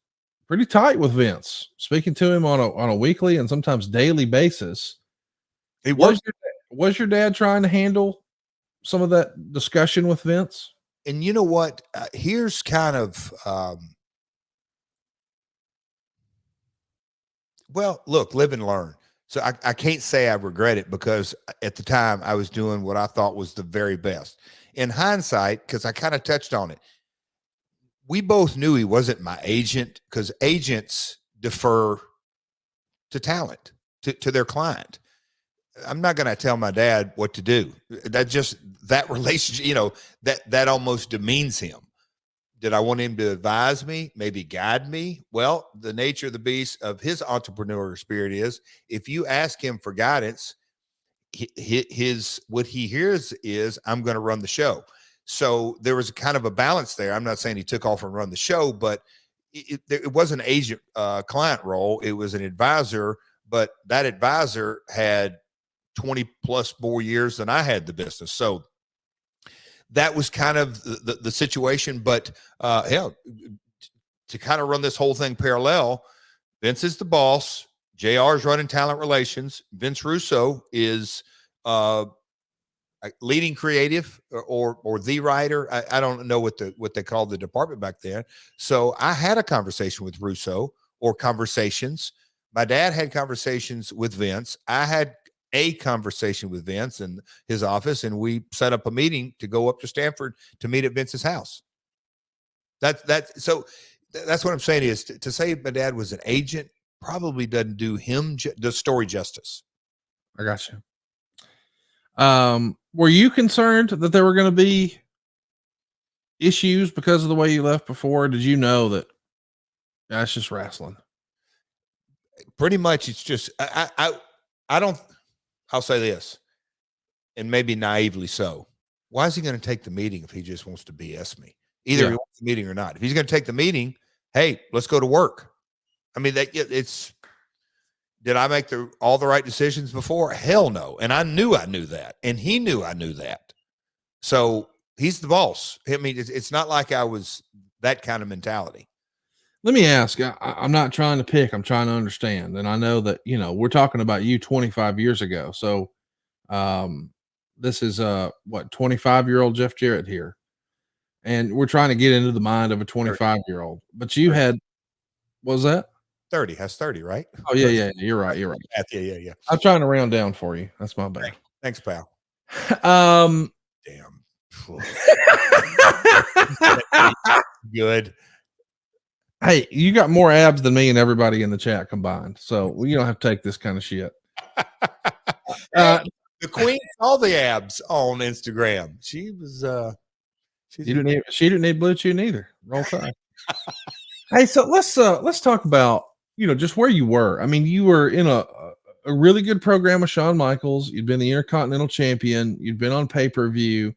pretty tight with Vince, speaking to him on a weekly and sometimes daily basis. Was your dad trying to handle some of that discussion with Vince? And you know what? Here's kind of well, look, live and learn. So I can't say I regret it, because at the time I was doing what I thought was the very best. In hindsight, because I kind of touched on it, we both knew he wasn't my agent, because agents defer to talent, to their client. I'm not going to tell my dad what to do. That relationship, that almost demeans him. Did I want him to advise me, maybe guide me? Well, the nature of the beast of his entrepreneurial spirit is, if you ask him for guidance, what he hears is, I'm going to run the show. So there was a kind of a balance there. I'm not saying he took off and run the show, but it wasn't an agent client role. It was an advisor, but that advisor had 20 plus more years than I had the business. So that was kind of the situation. But to kind of run this whole thing parallel, Vince is the boss. JR is running talent relations. Vince Russo is leading creative or the writer. I don't know what they called the department back then. So I had a conversation with Russo, or conversations. My dad had conversations with Vince. I had a conversation with Vince in his office, and we set up a meeting to go up to Stanford to meet at Vince's house. So that's what I'm saying is, to say my dad was an agent probably doesn't do him the story justice. I got you. Were you concerned that there were going to be issues because of the way you left before? Did you know that that's just wrestling? Pretty much. It's just, I'll say this, and maybe naively so. Why is he going to take the meeting if he just wants to BS me? Either he wants the meeting or not. If he's going to take the meeting, hey, let's go to work. I mean, did I make all the right decisions before? Hell no. And I knew that. And he knew I knew that. So he's the boss. I mean, it's not like I was that kind of mentality. Let me ask, I'm not trying to pick, I'm trying to understand. And I know that, we're talking about you 25 years ago. So this is 25-year-old Jeff Jarrett here. And we're trying to get into the mind of a 25-year-old. But you had, what was that? 30. That's 30, right? Oh, yeah. You're right. Yeah. I'm trying to round down for you. That's my bad. Thanks, pal. Damn. Good. Hey, you got more abs than me and everybody in the chat combined. So you don't have to take this kind of shit. The queen saw the abs on Instagram. She was she didn't need Blue Chew neither. Roll Tide. Hey, so let's talk about, just where you were. I mean, you were in a really good program with Shawn Michaels. You'd been the Intercontinental Champion. You'd been on pay-per-view,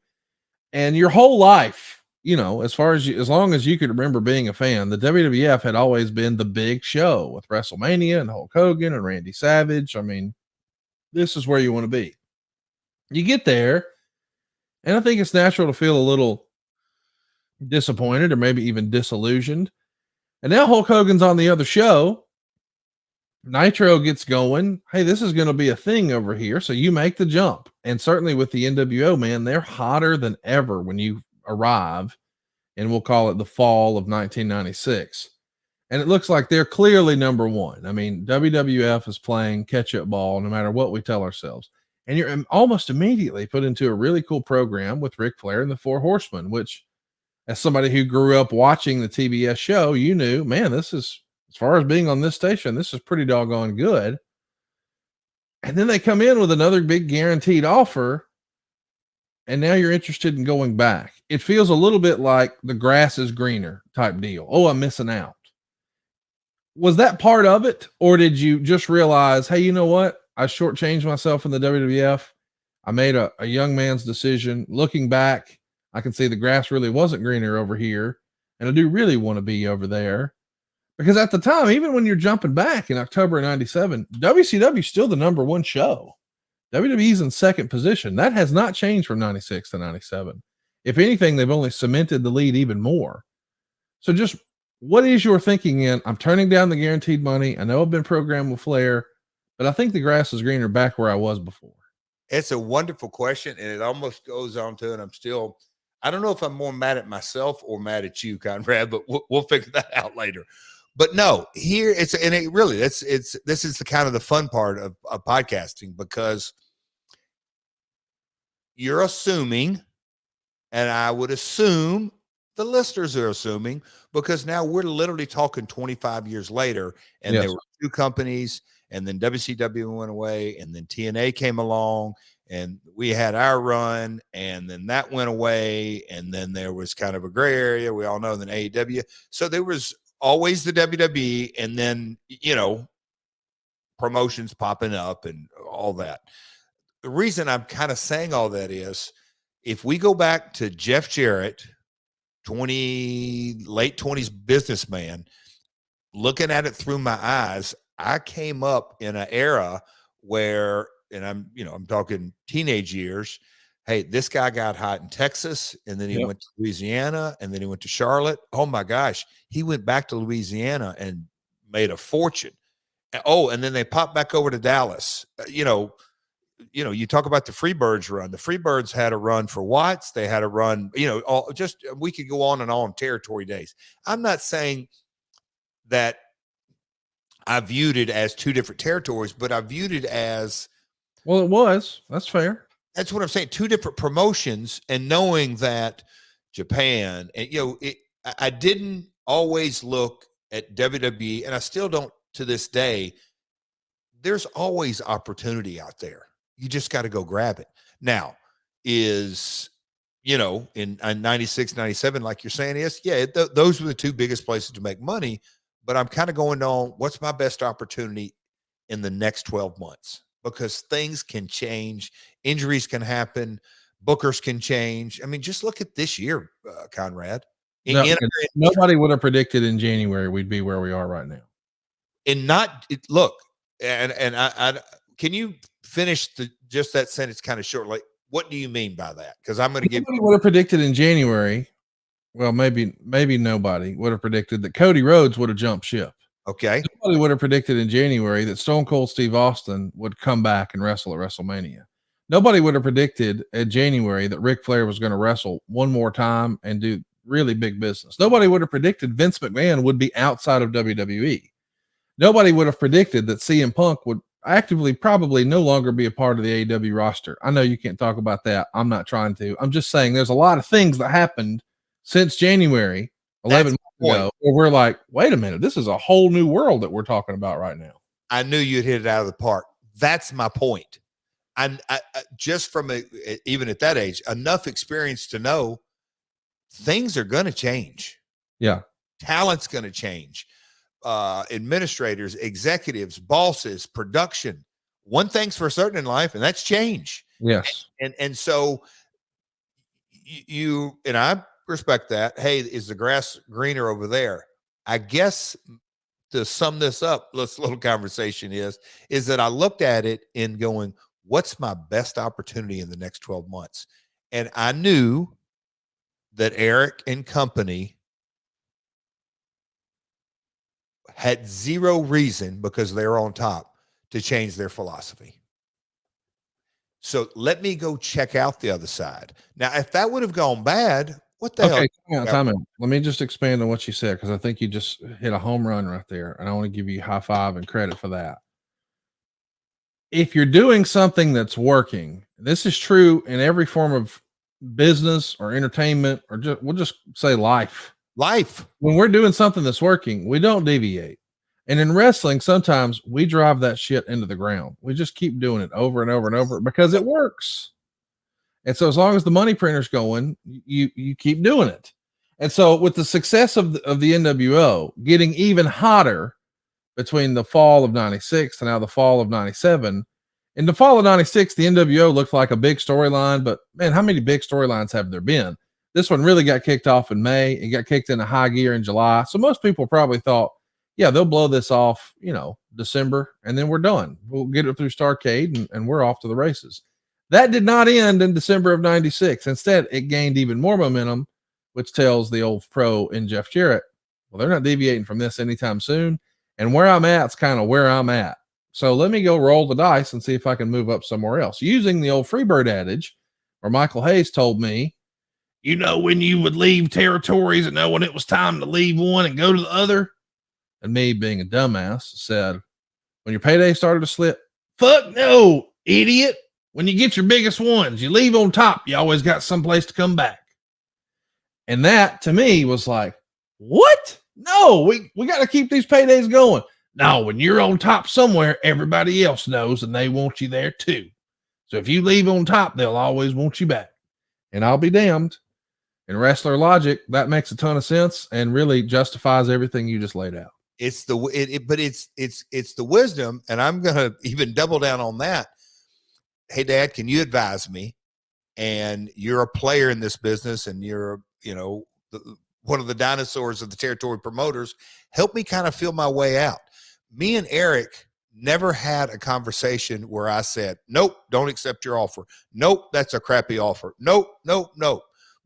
and your whole life, as long as you could remember being a fan, the WWF had always been the big show with WrestleMania and Hulk Hogan and Randy Savage. I mean, this is where you want to be. You get there, and I think it's natural to feel a little disappointed or maybe even disillusioned. And now Hulk Hogan's on the other show. Nitro gets going. Hey, this is going to be a thing over here. So you make the jump. And certainly with the NWO, man, they're hotter than ever when you arrive, and we'll call it the fall of 1996. And it looks like they're clearly number one. I mean, WWF is playing catch-up ball no matter what we tell ourselves. And you're almost immediately put into a really cool program with Ric Flair and the Four Horsemen, which, as somebody who grew up watching the TBS show, you knew, man, this is, as far as being on this station, this is pretty doggone good. And then they come in with another big guaranteed offer, and now you're interested in going back. It feels a little bit like the grass is greener type deal. Oh, I'm missing out. Was that part of it? Or did you just realize, hey, you know what? I shortchanged myself in the WWF. I made a young man's decision. Looking back, I can see the grass really wasn't greener over here. And I do really want to be over there. Because at the time, even when you're jumping back in October of 97, WCW is still the number one show. WWE's in second position. That has not changed from 96 to 97. If anything, they've only cemented the lead even more. So just what is your thinking in, I'm turning down the guaranteed money. I know I've been programmed with Flair, but I think the grass is greener back where I was before. It's a wonderful question, and it almost goes on to, and I don't know if I'm more mad at myself or mad at you, Conrad, but we'll figure that out later. But no, here this is the kind of the fun part of podcasting, because you're assuming, and I would assume the listeners are assuming, because now we're literally talking 25 years later, and there were two companies, and then WCW went away, and then TNA came along, and we had our run, and then that went away, and then there was kind of a gray area. We all know, then AEW. So there was always the WWE, and then, promotions popping up and all that. The reason I'm kind of saying all that is, if we go back to Jeff Jarrett, late 20s businessman, looking at it through my eyes, I came up in an era where, and I'm talking teenage years. Hey, this guy got hot in Texas, and then he went to Louisiana, and then he went to Charlotte. Oh my gosh. He went back to Louisiana and made a fortune. Oh, and then they popped back over to Dallas. You talk about the Freebirds run. The Freebirds had a run for Watts. They had a run, we could go on territory days. I'm not saying that I viewed it as two different territories, but I viewed it as, well, it was. That's fair. That's what I'm saying. Two different promotions, and knowing that Japan, and I didn't always look at WWE, and I still don't to this day. There's always opportunity out there. You just got to go grab it. Now, in 96, 97, like you're saying, those were the two biggest places to make money. But I'm kind of going on, what's my best opportunity in the next 12 months? Because things can change, injuries can happen, bookers can change. I mean, just look at this year, Conrad. Nobody would have predicted in January we'd be where we are right now. And look, and I can you finish just that sentence kind of short? Like, what do you mean by that? Because I'm going to give. Nobody would have predicted in January. Well, maybe nobody would have predicted that Cody Rhodes would have jumped ship. Okay. Nobody would have predicted in January that Stone Cold Steve Austin would come back and wrestle at WrestleMania. Nobody would have predicted in January that Ric Flair was going to wrestle one more time and do really big business. Nobody would have predicted Vince McMahon would be outside of WWE. Nobody would have predicted that CM Punk would actively probably no longer be a part of the AEW roster. I know you can't talk about that. I'm not trying to. I'm just saying there's a lot of things that happened since January 11 months ago, where we're like, wait a minute, this is a whole new world that we're talking about right now. I knew you'd hit it out of the park. That's my point. I just from even at that age, enough experience to know things are going to change. Yeah. Talent's going to change. Administrators, executives, bosses, production. One thing's for certain in life, and that's change. Yes. And so you and I respect that. Hey, is the grass greener over there? I guess to sum this up, this little conversation is that I looked at it in going, what's my best opportunity in the next 12 months? And I knew that Eric and company had zero reason, because they're on top, to change their philosophy. So let me go check out the other side. Now, if that would have gone bad, What the hell? Time out. Let me just expand on what you said, because I think you just hit a home run right there, and I want to give you a high five and credit for that. If you're doing something that's working, this is true in every form of business or entertainment, or we'll just say life. When we're doing something that's working, we don't deviate. And in wrestling, sometimes we drive that shit into the ground. We just keep doing it over and over and over because it works. And so as long as the money printer's going, you keep doing it. And so with the success of the NWO getting even hotter between the fall of 96 and now the fall of 97, in the fall of 96, the NWO looked like a big storyline, but man, how many big storylines have there been? This one really got kicked off in May. It got kicked into high gear in July. So most people probably thought, yeah, they'll blow this off, December, and then we're done. We'll get it through Starrcade and we're off to the races. That did not end in December of 96. Instead, it gained even more momentum, which tells the old pro in Jeff Jarrett, well, they're not deviating from this anytime soon. And where I'm at is kind of where I'm at. So let me go roll the dice and see if I can move up somewhere else. Using the old Freebird adage, where Michael Hayes told me, when you would leave territories and know when it was time to leave one and go to the other. And me, being a dumbass, said, when your payday started to slip, fuck no, idiot. When you get your biggest ones, you leave on top. You always got someplace to come back. And that to me was like, what? No, we got to keep these paydays going. No, when you're on top somewhere, everybody else knows and they want you there too. So if you leave on top, they'll always want you back. And I'll be damned. In wrestler logic, that makes a ton of sense and really justifies everything you just laid out. It's it's the wisdom, and I'm gonna even double down on that. Hey, Dad, can you advise me? And you're a player in this business, and you're one of the dinosaurs of the territory promoters. Help me kind of feel my way out. Me and Eric never had a conversation where I said, nope, don't accept your offer. Nope, that's a crappy offer. Nope.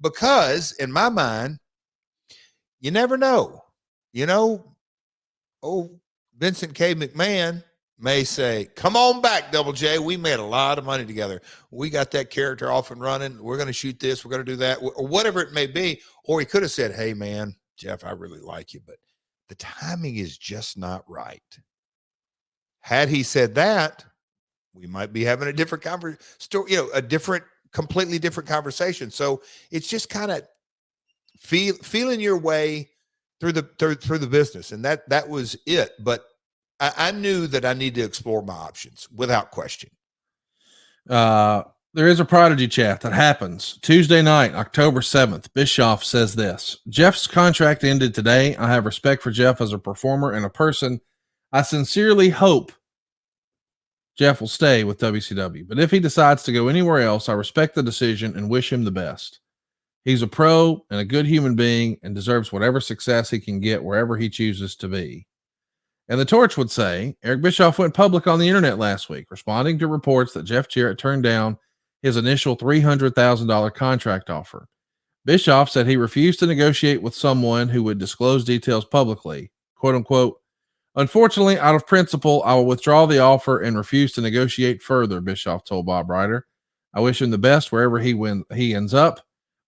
Because in my mind, you never know. Vincent K. McMahon may say, come on back, Double J. We made a lot of money together. We got that character off and running. We're going to shoot this. We're going to do that, or whatever it may be. Or he could have said, hey, man, Jeff, I really like you, but the timing is just not right. Had he said that, we might be having a different completely different conversation. So it's just kind of feeling your way through the business. And that was it. But I knew that I need to explore my options without question. There is a Prodigy chat that happens Tuesday night, October 7th. Bischoff says this: Jeff's contract ended today. I have respect for Jeff as a performer and a person. I sincerely hope Jeff will stay with WCW, but if he decides to go anywhere else, I respect the decision and wish him the best. He's a pro and a good human being and deserves whatever success he can get wherever he chooses to be. And the Torch would say, Eric Bischoff went public on the internet last week, responding to reports that Jeff Jarrett turned down his initial $300,000 contract offer. Bischoff said he refused to negotiate with someone who would disclose details publicly. Quote unquote, unfortunately, out of principle, I will withdraw the offer and refuse to negotiate further, Bischoff told Bob Ryder. I wish him the best wherever he ends up.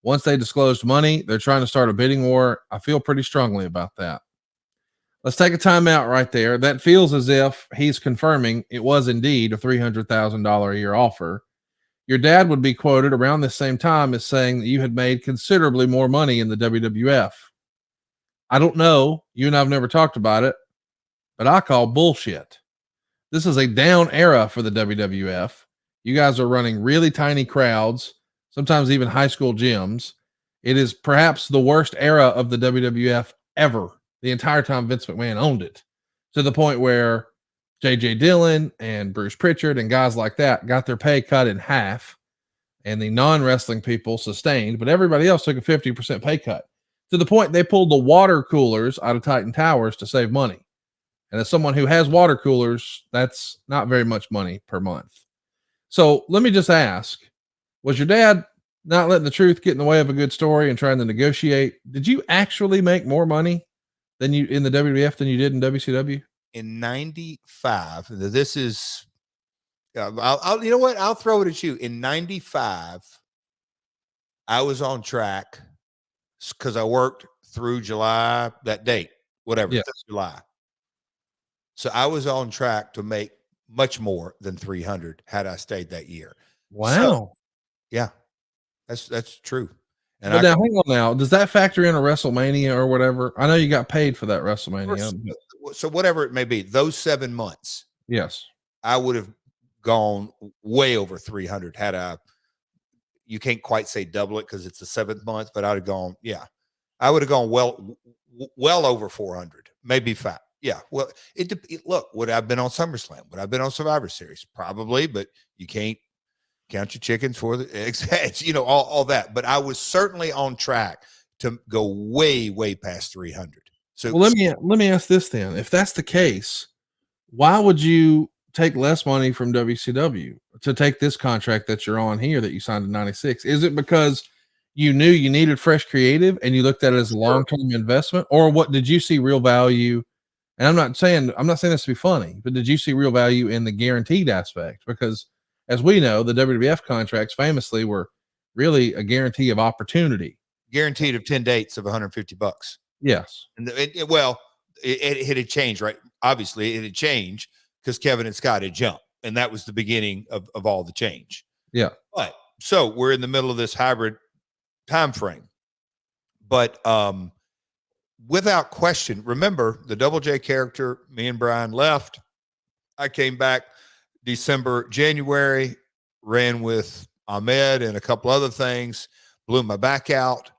Once they disclosed money, they're trying to start a bidding war. I feel pretty strongly about that. Let's take a time out right there. That feels as if he's confirming it was indeed a $300,000 a year offer. Your dad would be quoted around the same time as saying that you had made considerably more money in the WWF. I don't know. You and I've never talked about it, but I call bullshit. This is a down era for the WWF. You guys are running really tiny crowds, sometimes even high school gyms. It is perhaps the worst era of the WWF ever. The entire time Vince McMahon owned it, to the point where J.J. Dillon and Bruce Pritchard and guys like that got their pay cut in half, and the non-wrestling people sustained, but everybody else took a 50% pay cut, to the point they pulled the water coolers out of Titan Towers to save money. And as someone who has water coolers, that's not very much money per month. So let me just ask, was your dad not letting the truth get in the way of a good story and trying to negotiate? Did you actually make more money than you in the WWF than you did in WCW? In 95, this is, I'll you know what? I'll throw it at you. In 95, I was on track because I worked through July, that date, whatever, Yeah. through July. So I was on track to make much more than 300 had I stayed that year. Wow. So, yeah, that's true. And But now, hang on now. Does that factor in a WrestleMania or whatever? I know you got paid for that WrestleMania. But so whatever it may be, those 7 months, yes. I would have gone way over 300 had I. You can't quite say double it because it's the 7th month, but I'd have gone. Yeah, I would have gone well over 400, maybe 5. Yeah. Well, look, would I have been on SummerSlam? Would I have been on Survivor Series? Probably, but you can't count your chickens for the eggs, all that. But I was certainly on track to go way past 300. So well, let me ask this then. If that's the case, why would you take less money from WCW to take this contract that you're on here that you signed in 96? Is it because you knew you needed fresh creative and you looked at it as a long-term investment, or what? Did you see real value? And I'm not saying this to be funny, but did you see real value in the guaranteed aspect? Because as we know, the WWF contracts famously were really a guarantee of opportunity. Guaranteed of 10 dates of $150. Yes. And it had changed, right? Obviously it had changed because Kevin and Scott had jumped, and that was the beginning of all the change. Yeah. But so we're in the middle of this hybrid time frame. But without question, remember the Double J character, me and Brian left. I came back January, ran with Ahmed and a couple other things, blew my back out,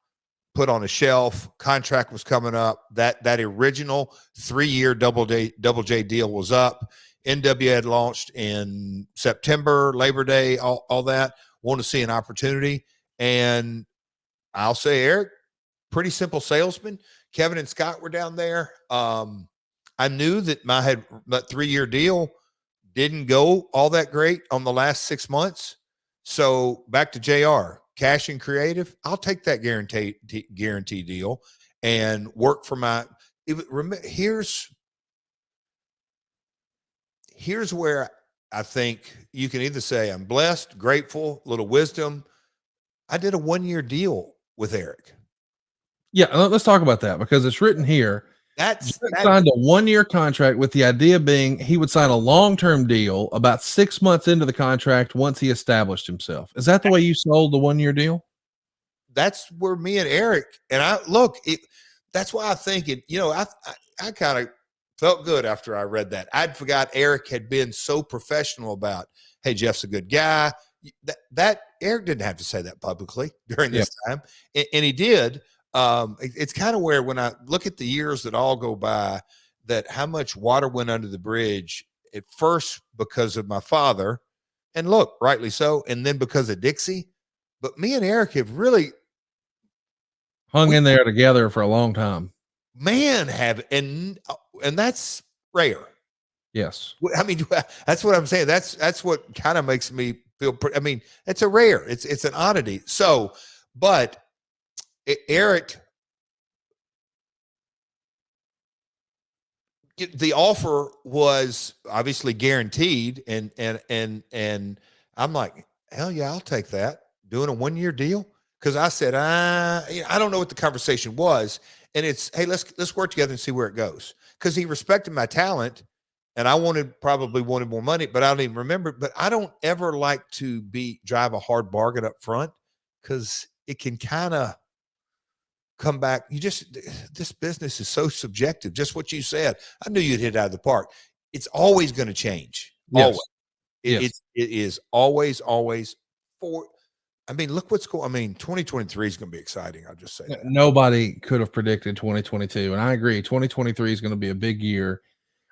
put on a shelf. Contract was coming up. That original 3-year Double J deal was up. NW had launched in September, Labor Day, all that. Want to see an opportunity. And I'll say, Eric, pretty simple salesman. Kevin and Scott were down there. I knew that that 3-year deal didn't go all that great on the last 6 months. So back to JR, cash and creative. I'll take that guarantee deal and work for here's where I think you can either say I'm blessed, grateful, little wisdom. I did a 1-year deal with Eric. Yeah, let's talk about that because it's written here. That's signed a 1-year contract with the idea being he would sign a long-term deal about 6 months into the contract once he established himself. Is that the way you sold the 1-year deal? That's where me and Eric that's why I think I kind of felt good after I read that. I'd forgot Eric had been so professional about, hey, Jeff's a good guy. That Eric didn't have to say that publicly during this time, and he did. It's kind of where when I look at the years that all go by, that how much water went under the bridge at first because of my father, and look, rightly so, and then because of Dixie. But me and Eric have really hung in there together for a long time. And that's rare. Yes. I mean, that's what I'm saying. That's what kind of makes me feel. I mean, it's a rare. It's an oddity. So, but Eric, the offer was obviously guaranteed, and I'm like, hell yeah, I'll take that. Doing a 1-year deal, because I said I don't know what the conversation was, and it's, hey, let's work together and see where it goes, because he respected my talent, and I probably wanted more money, but I don't even remember. But I don't ever like to drive a hard bargain up front, because it can kind of come back. This business is so subjective. Just what you said. I knew you'd hit it out of the park. It's always going to change. Yes. Always. Yes. It is always for. I mean, look what's going. I mean, 2023 is going to be exciting. I'll just say that. Nobody could have predicted 2022, and I agree. 2023 is going to be a big year.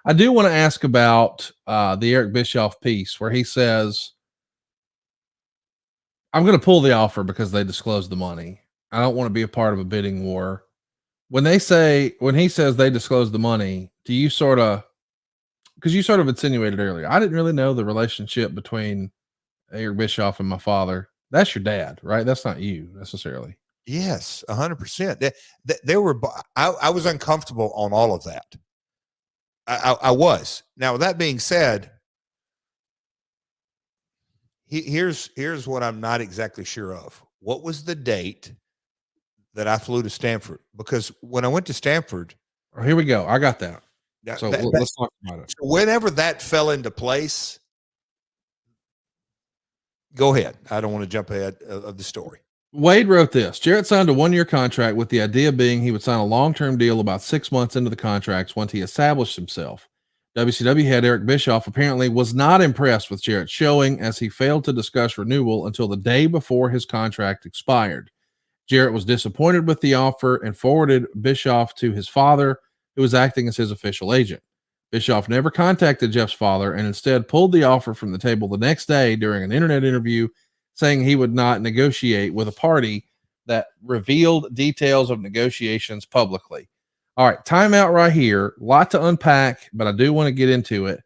I do want to ask about the Eric Bischoff piece where he says, "I'm going to pull the offer because they disclosed the money. I don't want to be a part of a bidding war." When he says they disclosed the money, do you because you sort of insinuated earlier, I didn't really know the relationship between Eric Bischoff and my father. That's your dad, right? That's not you necessarily. Yes, 100%. I was uncomfortable on all of that. I was. Now, with that being said, here's what I'm not exactly sure of. What was the date that I flew to Stanford, because when I went to Stanford, Oh, here we go. I got that. that- So that- let's talk about it. whenever that fell into place, go ahead. I don't want to jump ahead of the story. Wade wrote this. Jarrett signed a 1-year contract with the idea being he would sign a long-term deal about 6 months into the contracts once he established himself. WCW head Eric Bischoff apparently was not impressed with Jarrett's showing, as he failed to discuss renewal until the day before his contract expired. Jarrett was disappointed with the offer and forwarded Bischoff to his father, who was acting as his official agent. Bischoff never contacted Jeff's father and instead pulled the offer from the table the next day during an internet interview, saying he would not negotiate with a party that revealed details of negotiations publicly. All right, timeout right here. A lot to unpack, but I do want to get into it.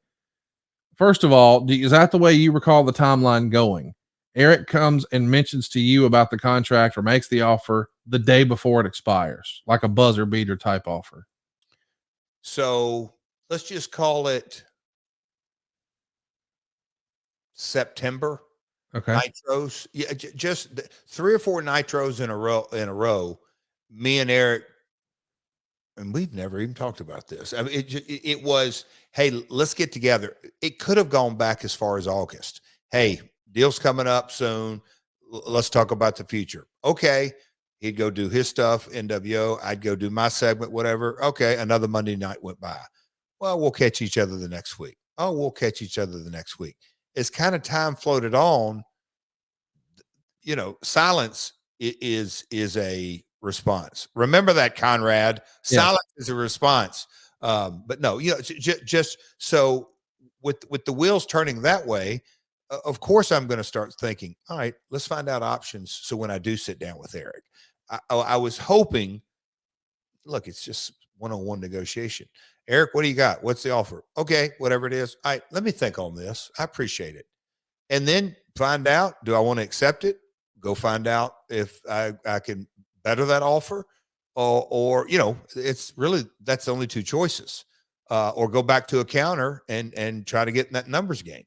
First of all, is that the way you recall the timeline going? Eric comes and mentions to you about the contract or makes the offer the day before it expires, like a buzzer beater type offer. So let's just call it September. Okay. Nitros. Yeah, just 3 or 4 nitros in a row. Me and Eric, and we've never even talked about this. I mean, it was, hey, let's get together. It could have gone back as far as August. Hey, deal's coming up soon. Let's talk about the future. Okay. He'd go do his stuff, NWO. I'd go do my segment, whatever. Okay. Another Monday night went by. Well, we'll catch each other the next week. Oh, we'll catch each other the next week. As kind of time floated on, silence is a response. Remember that, Conrad. Silence is a response. But no, just so with the wheels turning that way, of course I'm going to start thinking, all right, let's find out options. So when I do sit down with Eric, I was hoping, look, it's just one-on-one negotiation. Eric, what do you got? What's the offer? Okay, whatever it is. All right, let me think on this. I appreciate it. And then find out, do I want to accept it? Go find out if I can better that offer, or it's really, that's only 2 choices, or go back to a counter and try to get in that numbers game.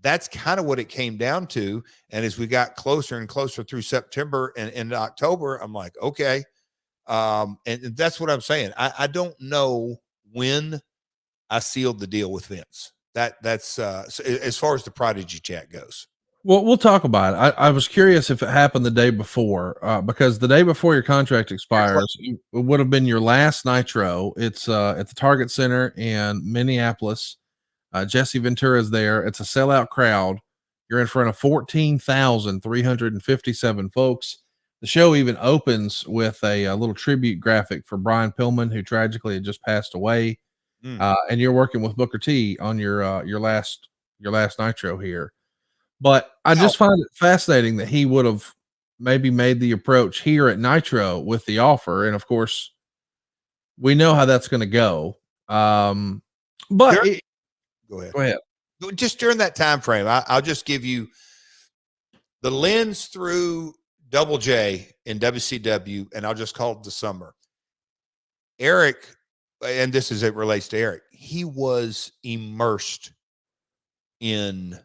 That's kind of what it came down to. And as we got closer and closer through September and into October, I'm like, okay. And that's what I'm saying. I don't know when I sealed the deal with Vince. That's so as far as the Prodigy chat goes. Well, we'll talk about it. I was curious if it happened the day before, because the day before your contract expires, it would have been your last Nitro. It's at the Target Center in Minneapolis. Jesse Ventura's there. It's a sellout crowd. You're in front of 14,357 folks. The show even opens with a little tribute graphic for Brian Pillman, who tragically had just passed away. And you're working with Booker T on your last Nitro here. But I just find it fascinating that he would have maybe made the approach here at Nitro with the offer. And of course, we know how that's going to go. But Go ahead. Go ahead. Just during that time frame, I'll just give you the lens through Double J in WCW, and I'll just call it the summer. Eric, and this is it relates to Eric, he was immersed in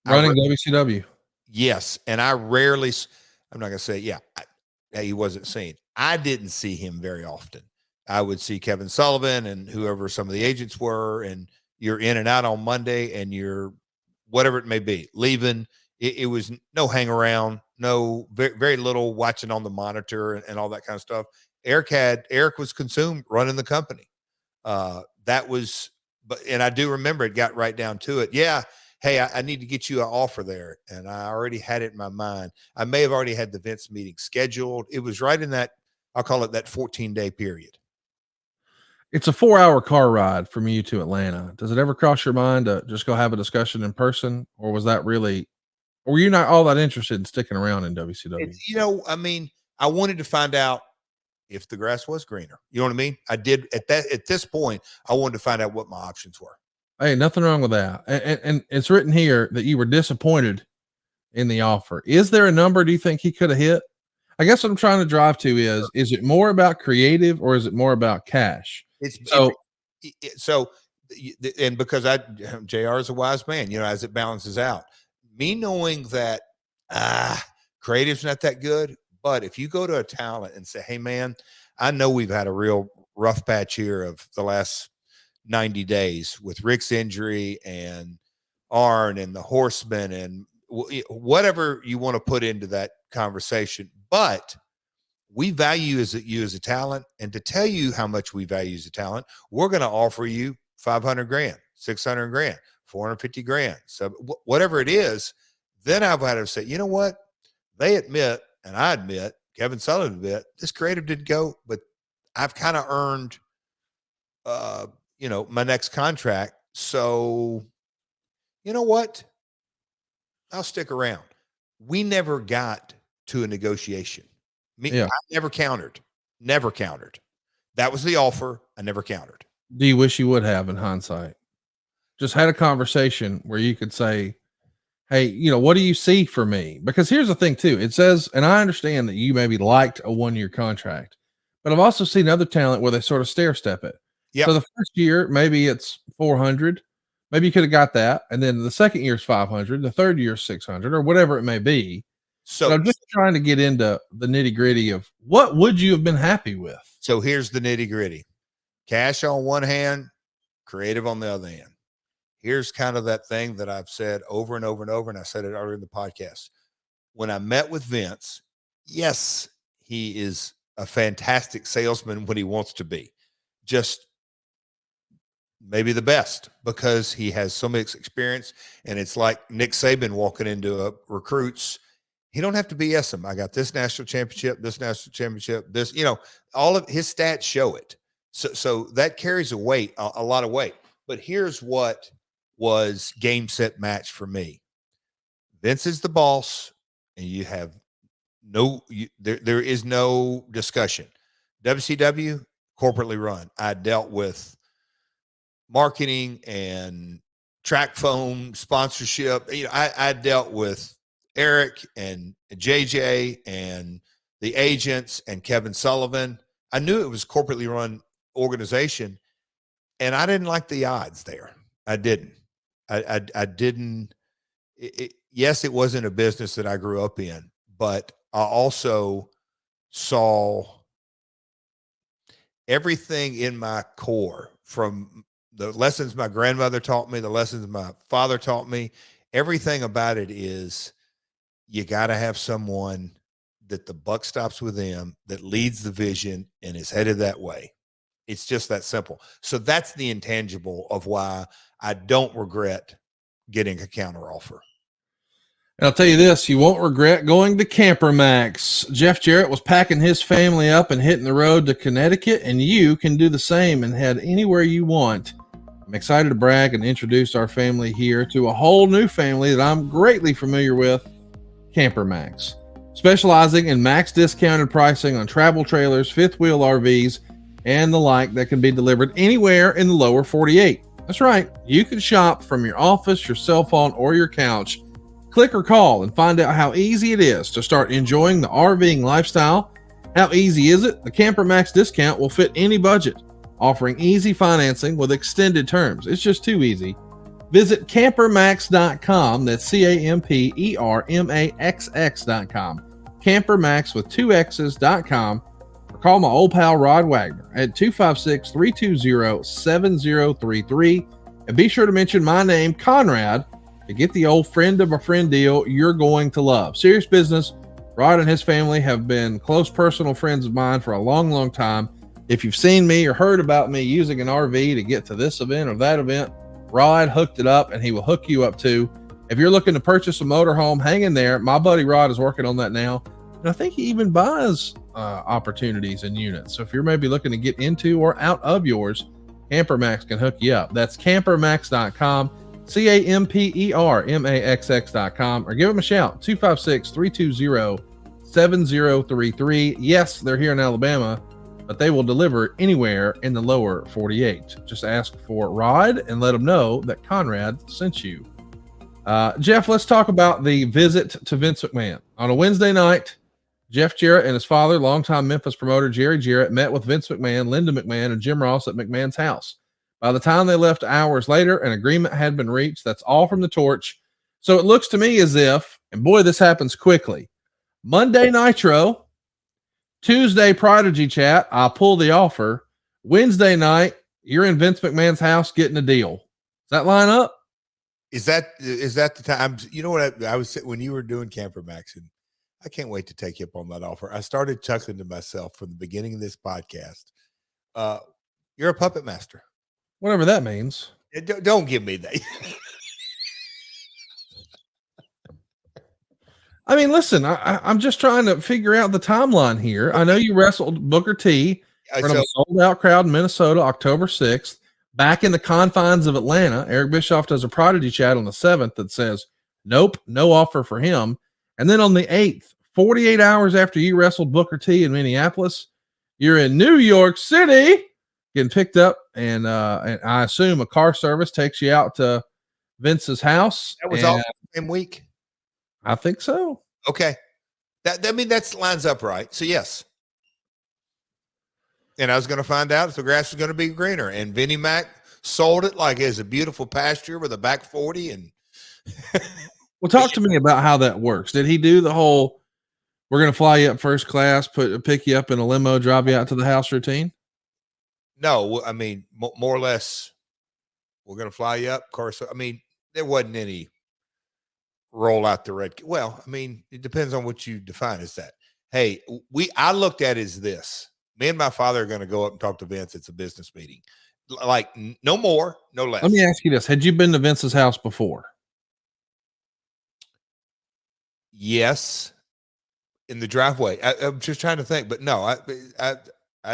Running WCW. Yes. And I rarely, I'm not going to say, he wasn't seen. I didn't see him very often. I would see Kevin Sullivan and whoever some of the agents were, and you're in and out on Monday, and you're whatever it may be, leaving. It was no hang around, no, very, very little watching on the monitor and all that kind of stuff. Eric was consumed running the company. That was, and I do remember it got right down to it. Yeah. Hey, I need to get you an offer there. And I already had it in my mind. I may have already had the Vince meeting scheduled. It was right in that, I'll call it that 14-day period. It's a 4-hour car ride from you to Atlanta. Does it ever cross your mind to just go have a discussion in person? Or was that really, or were you not all that interested in sticking around in WCW? I mean, I wanted to find out if the grass was greener. You know what I mean? I did at this point, I wanted to find out what my options were. Hey, nothing wrong with that. And it's written here that you were disappointed in the offer. Is there a number do you think he could have hit? I guess what I'm trying to drive to is it more about creative or is it more about cash? And because JR is a wise man, as it balances out, me knowing that creative's not that good, But if you go to a talent and say, hey, man, I know we've had a real rough patch here of the last 90 days with Rick's injury and Arn and the Horsemen and whatever you want to put into that conversation. But we value you as a talent. And to tell you how much we value as a talent, we're going to offer you 500 grand, 600 grand, 450 grand. So whatever it is, then I've had to say, you know what? They admit, and I admit, Kevin Sullivan admit, this creative didn't go, but I've kind of earned, my next contract. So you know what? I'll stick around. We never got to a negotiation. I never countered. That was the offer. I never countered. Do you wish you would have in hindsight? Just had a conversation where you could say, hey, what do you see for me? Because here's the thing too. It says, and I understand that you maybe liked a 1-year contract, but I've also seen other talent where they sort of stair step it. Yeah. So the first year, maybe it's 400. Maybe you could have got that. And then the second year is 500. The third year is 600 or whatever it may be. So I'm just trying to get into the nitty gritty of what would you have been happy with? So here's the nitty gritty. Cash on one hand, creative on the other hand. Here's kind of that thing that I've said over and over and over, and I said it earlier in the podcast. When I met with Vince, yes, he is a fantastic salesman when he wants to be. Just maybe the best because he has so much experience, and it's like Nick Saban walking into recruits. He don't have to BS them. I got this national championship, this, all of his stats show it. So that carries a weight, a lot of weight. But here's what was game, set, match for me. Vince is the boss, and you have there is no discussion. WCW, corporately run. I dealt with marketing and track foam sponsorship. I dealt with Eric and JJ and the agents and Kevin Sullivan. I knew it was corporately run organization, and I didn't like the odds there. I didn't. I didn't. Yes, it wasn't a business that I grew up in, but I also saw everything in my core, from the lessons my grandmother taught me, the lessons my father taught me. Everything about it is you got to have someone that the buck stops with them, that leads the vision and is headed that way. It's just that simple. So that's the intangible of why I don't regret getting a counter offer. And I'll tell you this, you won't regret going to Camper Max. Jeff Jarrett was packing his family up and hitting the road to Connecticut, and you can do the same and head anywhere you want. I'm excited to brag and introduce our family here to a whole new family that I'm greatly familiar with, Camper Max. Specializing in max discounted pricing on travel trailers, fifth wheel RVs, and the like that can be delivered anywhere in the lower 48. That's right. You can shop from your office, your cell phone, or your couch. Click or call and find out how easy it is to start enjoying the RVing lifestyle. How easy is it? The Camper Max discount will fit any budget, offering easy financing with extended terms. It's just too easy. Visit campermax.com. That's CAMPERMAXX.com. Campermax with 2 X's.com. Or call my old pal Rod Wagner at 256-320-7033. And be sure to mention my name, Conrad, to get the old friend of a friend deal you're going to love. Serious business. Rod and his family have been close personal friends of mine for a long, long time. If you've seen me or heard about me using an RV to get to this event or that event, Rod hooked it up, and he will hook you up too. If you're looking to purchase a motorhome, hang in there. My buddy Rod is working on that now. And I think he even buys opportunities and units. So if you're maybe looking to get into or out of yours, Camper Max can hook you up. That's campermax.com. CAMPERMAXX.com, or give them a shout, 256-320-7033. Yes, they're here in Alabama, but they will deliver anywhere in the lower 48. Just ask for Rod and let them know that Conrad sent you. Jeff, let's talk about the visit to Vince McMahon. On a Wednesday night, Jeff Jarrett and his father, longtime Memphis promoter Jerry Jarrett, met with Vince McMahon, Linda McMahon, and Jim Ross at McMahon's house. By the time they left hours later, an agreement had been reached. That's all from the torch. So it looks to me as if, and boy, this happens quickly, Monday Nitro, Tuesday, Prodigy chat. I pull the offer. Wednesday night, you're in Vince McMahon's house getting a deal. Does that line up? Is that the time? You know what I was when you were doing Camper Max, and I can't wait to take you up on that offer. I started chuckling to myself from the beginning of this podcast. You're a puppet master. Whatever that means. Don't give me that. I mean, listen, I'm just trying to figure out the timeline here. I know you wrestled Booker T in front of a sold-out crowd in Minnesota, October 6th. Back in the confines of Atlanta, Eric Bischoff does a Prodigy chat on the 7th that says, nope, no offer for him. And then on the 8th, 48 hours after you wrestled Booker T in Minneapolis, you're in New York City getting picked up, and I assume a car service takes you out to Vince's house. That was all the same week. I think so. Okay. That lines up right. So yes. And I was going to find out if the grass was going to be greener. And Vinnie Mac sold it like it's a beautiful pasture with a back 40. And well, talk to me about how that works. Did he do the whole, we're going to fly you up first class, pick you up in a limo, drive you out to the house routine? No, I mean, more or less, we're going to fly you up. Of course, I mean, there wasn't any roll out the red. Well, I mean, it depends on what you define as that. Hey, I looked at it as this. Me and my father are going to go up and talk to Vince. It's a business meeting. Like, no more, no less. Let me ask you this. Had you been to Vince's house before? Yes. In the driveway. I'm just trying to think, but no, I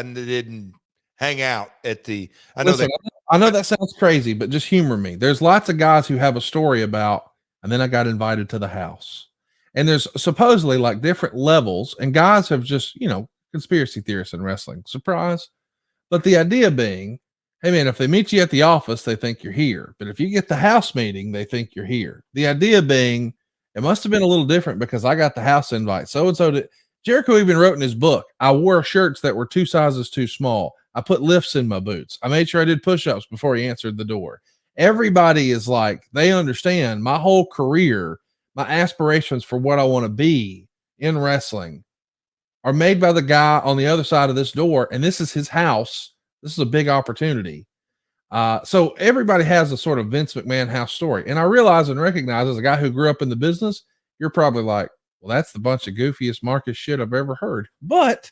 didn't hang out at the, I know that sounds crazy, but just humor me. There's lots of guys who have a story about, and then I got invited to the house. And there's supposedly like different levels, and guys have just, conspiracy theorists in wrestling. Surprise. But the idea being, hey man, if they meet you at the office, they think you're here. But if you get the house meeting, they think you're here. The idea being, it must have been a little different because I got the house invite. So-and-so did. Jericho even wrote in his book, I wore shirts that were 2 sizes too small. I put lifts in my boots. I made sure I did push-ups before he answered the door. Everybody is like, they understand my whole career, my aspirations for what I want to be in wrestling are made by the guy on the other side of this door. And this is his house. This is a big opportunity. So everybody has a sort of Vince McMahon house story. And I realize and recognize as a guy who grew up in the business, you're probably like, well, that's the bunch of goofiest Marcus shit I've ever heard. But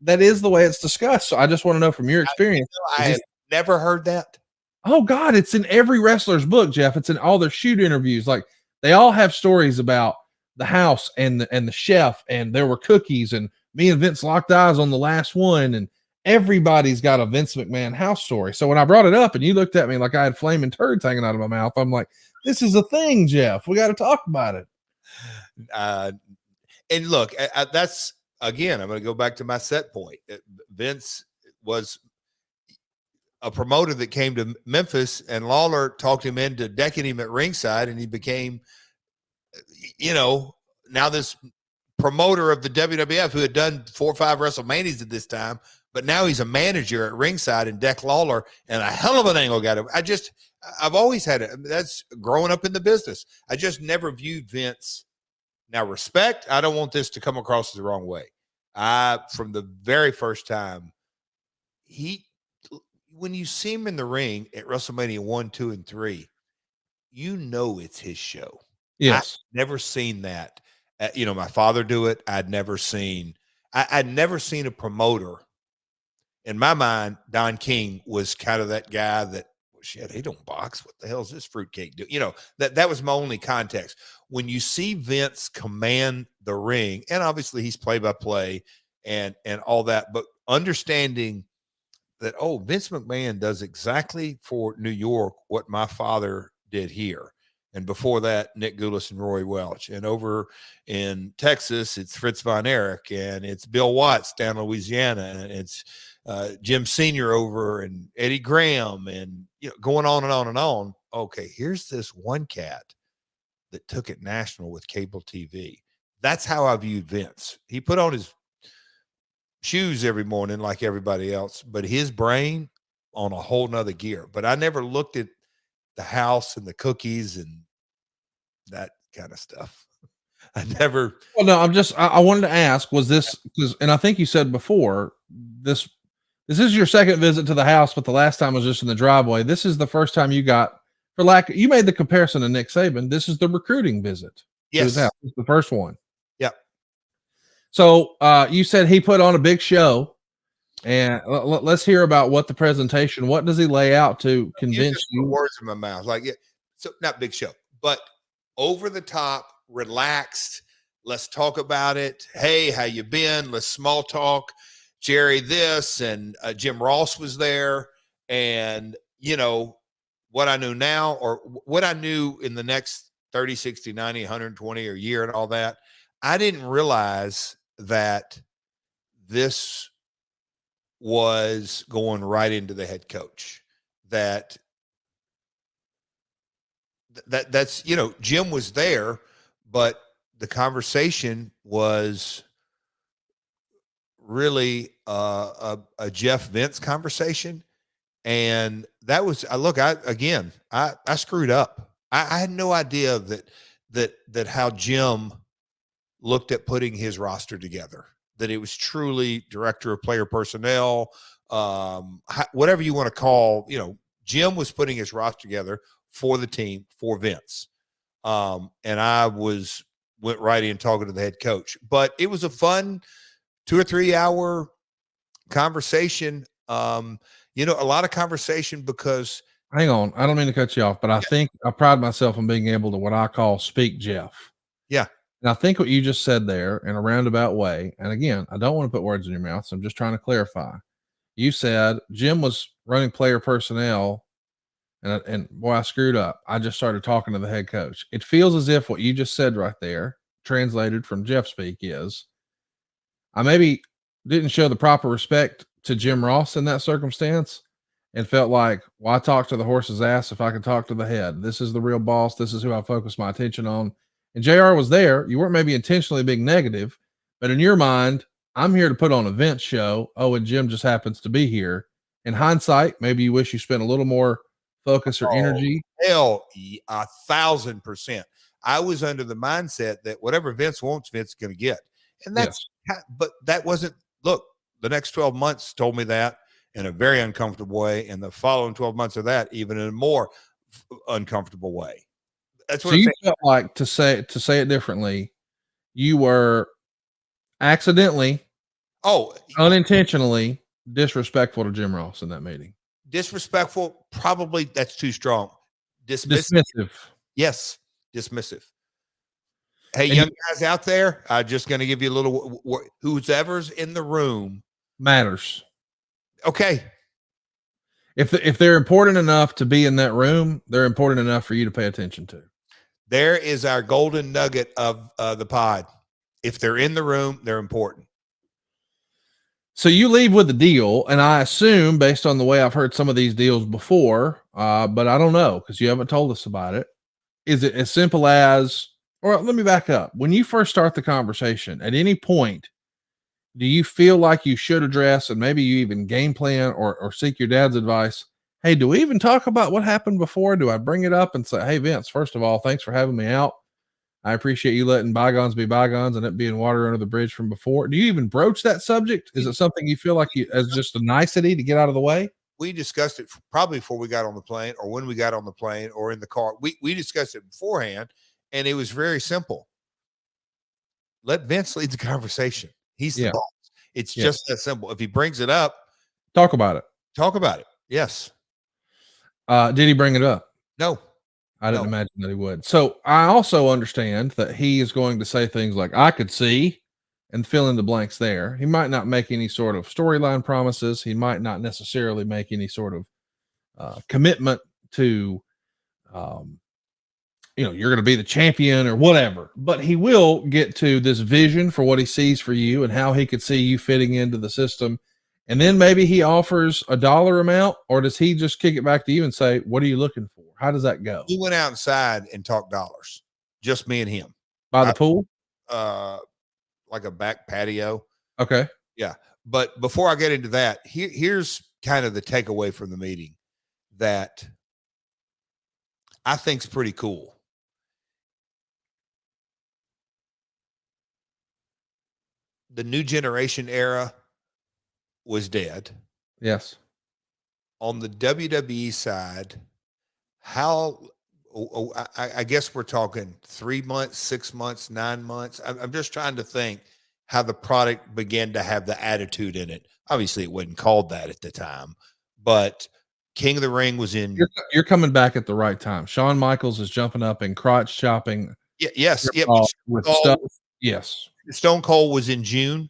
that is the way it's discussed. So I just want to know from your experience. I have never heard that. Oh God, it's in every wrestler's book, Jeff. It's in all their shoot interviews. Like they all have stories about the house and the chef, and there were cookies, and me and Vince locked eyes on the last one, and everybody's got a Vince McMahon house story. So when I brought it up and you looked at me like I had flaming turds hanging out of my mouth, I'm like, this is a thing, Jeff. We got to talk about it. And look, that's, again, I'm going to go back to my set point. Vince was a promoter that came to Memphis, and Lawler talked him into decking him at ringside, and he became, now this promoter of the WWF who had done 4 or 5 WrestleManias at this time, but now he's a manager at ringside and Deck Lawler, and a hell of an angle got him. I've always had it. That's growing up in the business. I just never viewed Vince. Now, respect, I don't want this to come across the wrong way. From the very first time, when you see him in the ring at WrestleMania 1, 2, and 3, it's his show. Yes. I've never seen that. My father do it. I'd never seen a promoter. In my mind, Don King was kind of that guy that, well, shit, he don't box. What the hell is this fruitcake do? That was my only context. When you see Vince command the ring, and obviously he's play-by-play and all that, but understanding that, Vince McMahon does exactly for New York what my father did here. And before that, Nick Gulas and Roy Welch. And over in Texas, it's Fritz Von Erich, and it's Bill Watts down in Louisiana, and it's Jim Sr. over, and Eddie Graham, and going on and on and on. Okay, here's this one cat that took it national with cable TV. That's how I viewed Vince. He put on his shoes every morning like everybody else, but his brain on a whole nother gear. But I never looked at the house and the cookies and that kind of stuff. I never. Well, no, I wanted to ask, was this, and I think you said before, this is your second visit to the house, but the last time was just in the driveway. This is the first time you got, you made the comparison to Nick Saban. This is the recruiting visit to his Yes. house. It's the first one. Yep. So you said he put on a big show, and let's hear about what the presentation, what does he lay out to convince you? Words in my mouth. Like, yeah, so not big show, but over the top, relaxed. Let's talk about it. Hey, how you been? Let's small talk. Jerry this, and Jim Ross was there. And, you know, what I knew now, or what I knew in the next 30, 60, 90, 120 or year and all that, I didn't realize that this was going right into the head coach. That's, you know, Jim was there, but the conversation was really a Jeff Vince conversation. And that was, I screwed up. I had no idea that how Jim looked at putting his roster together, that it was truly director of player personnel, whatever you want to call, you know, Jim was putting his roster together for the team, for Vince. And I went right in talking to the head coach, but it was a fun 2 or 3 hour conversation. You know, a lot of conversation because. Hang on. I don't mean to cut you off, but I think I pride myself on being able to, what I call, speak Jeff. Yeah. And I think what you just said there in a roundabout way, and again, I don't want to put words in your mouth, so I'm just trying to clarify. You said Jim was running player personnel, and boy, I screwed up. I just started talking to the head coach. It feels as if what you just said right there, translated from Jeff speak, is I maybe didn't show the proper respect to Jim Ross in that circumstance, and felt like, well, I talked to the horse's ass if I could talk to the head. This is the real boss. This is who I focus my attention on. And JR was there. You weren't maybe intentionally being negative, but in your mind, I'm here to put on a Vince show. Oh, and Jim just happens to be here. In hindsight, maybe you wish you spent a little more focus or energy. Hell, 1,000%. I was under the mindset that whatever Vince wants, Vince is going to get. And that's, but that wasn't, look, the next 12 months told me that in a very uncomfortable way. And the following 12 months of that, even in a more uncomfortable way. That's what so you felt like, to say it differently, you were accidentally, unintentionally disrespectful to Jim Ross in that meeting. Disrespectful, probably that's too strong. Dismissive. Yes, dismissive. Hey, and young guys out there, I'm just going to give you a little, whoever's in the room matters. Okay. If they're important enough to be in that room, they're important enough for you to pay attention to. There is our golden nugget of the pod. If they're in the room, they're important. So you leave with the deal, and I assume, based on the way I've heard some of these deals before, but I don't know because you haven't told us about it. Is it as simple as, or let me back up. When you first start the conversation, at any point, do you feel like you should address, and maybe you even game plan or seek your dad's advice? Hey, do we even talk about what happened before? Do I bring it up and say, hey, Vince, first of all, thanks for having me out. I appreciate you letting bygones be bygones and it being water under the bridge from before. Do you even broach that subject? Is it something you feel like as just a nicety to get out of the way? We discussed it probably before we got on the plane, or when we got on the plane, or in the car. We discussed it beforehand, and it was very simple. Let Vince lead the conversation. He's the boss. It's just that simple. If he brings it up, talk about it. Talk about it. Yes. Did he bring it up? No. I didn't imagine that he would. So I also understand that he is going to say things like, I could see, and fill in the blanks there. He might not make any sort of storyline promises. He might not necessarily make any sort of commitment to, you're going to be the champion or whatever, but he will get to this vision for what he sees for you and how he could see you fitting into the system. And then maybe he offers a dollar amount, or does he just kick it back to you and say, what are you looking for? How does that go? We went outside and talked dollars, just me and him. By the pool? Like a back patio. Okay. Yeah. But before I get into that, here's kind of the takeaway from the meeting that I think's pretty cool. the new generation era was dead. Yes. On the WWE side, I guess we're talking 3 months, 6 months, 9 months. I'm just trying to think how the product began to have the attitude in it. Obviously, it wasn't called that at the time, but King of the Ring was in. You're coming back at the right time. Shawn Michaels is jumping up and crotch chopping. Yes. With stuff. Yes. Stone Cold was in June.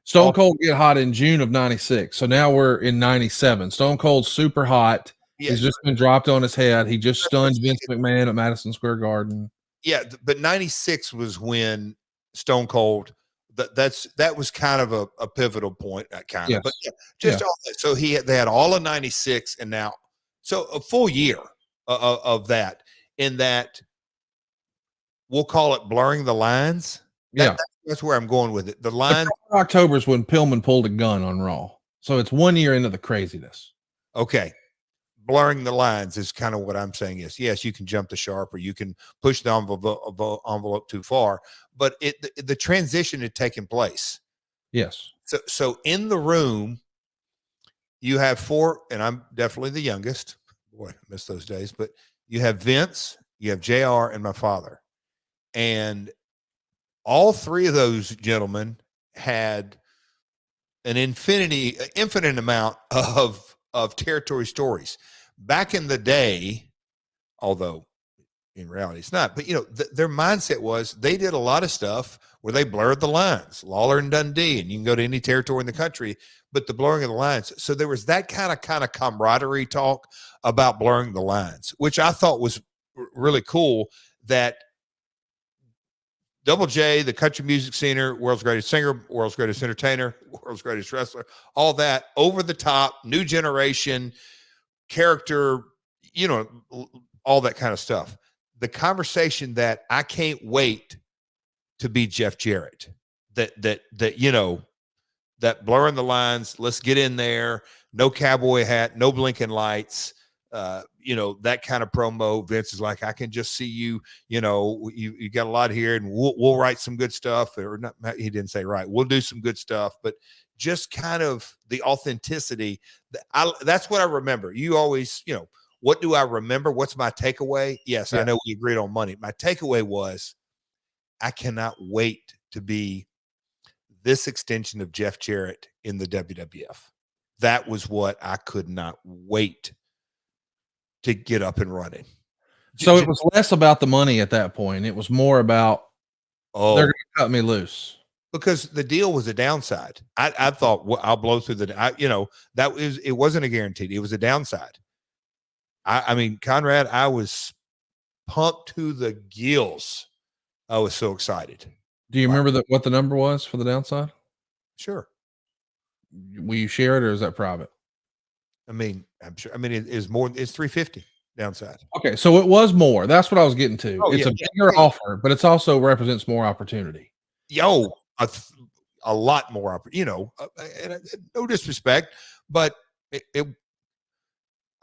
Stone Cold get hot in June of 96. So now we're in 97. Stone Cold's super hot. Yeah. He's just been dropped on his head. He just stunned Vince McMahon at Madison Square Garden. Yeah, but 96 was when Stone Cold, that was kind of a pivotal point, kind of. But all that. So they had all of 96 and now, so a full year of that, in that we'll call it blurring the lines. That's where I'm going with it. The line. October is when Pillman pulled a gun on Raw. So it's 1 year into the craziness. Okay. Blurring the lines is kind of what I'm saying is, yes, you can jump the sharp or you can push the envelope too far, but the transition had taken place. Yes. So in the room, you have four, and I'm definitely the youngest. Boy, I miss those days. But you have Vince, you have JR, and my father. And all three of those gentlemen had an infinite amount of territory stories. Back in the day, although in reality it's not, but their mindset was they did a lot of stuff where they blurred the lines, Lawler and Dundee, and you can go to any territory in the country, but the blurring of the lines. So there was that kind of camaraderie talk about blurring the lines, which I thought was really cool, that Double J, the country music singer, world's greatest singer, world's greatest entertainer, world's greatest wrestler, all that over the top, new generation, character, all that kind of stuff. The conversation that I can't wait to be Jeff Jarrett, that blurring the lines, let's get in there, no cowboy hat, no blinking lights, that kind of promo. Vince is like, I can just see you, you got a lot here, and we'll write some good stuff, or not. He didn't say right. We'll do some good stuff, but just kind of the authenticity. That's what I remember. You always, what do I remember? What's my takeaway? Yes, I know we agreed on money. My takeaway was, I cannot wait to be this extension of Jeff Jarrett in the WWF. That was what I could not wait to get up and running. So it was less about the money at that point. It was more about, they're going to cut me loose. Because the deal was a downside. I thought, well, I'll blow through it wasn't a guaranteed. It was a downside. I mean, Conrad, I was pumped to the gills. I was so excited. Do you remember what the number was for the downside? Sure. Will you share it, or is that private? I mean, I'm sure. I mean, it's more. It's 350 downside. Okay, so it was more. That's what I was getting to. It's a bigger offer, but it's also represents more opportunity. A lot more. And no disrespect, but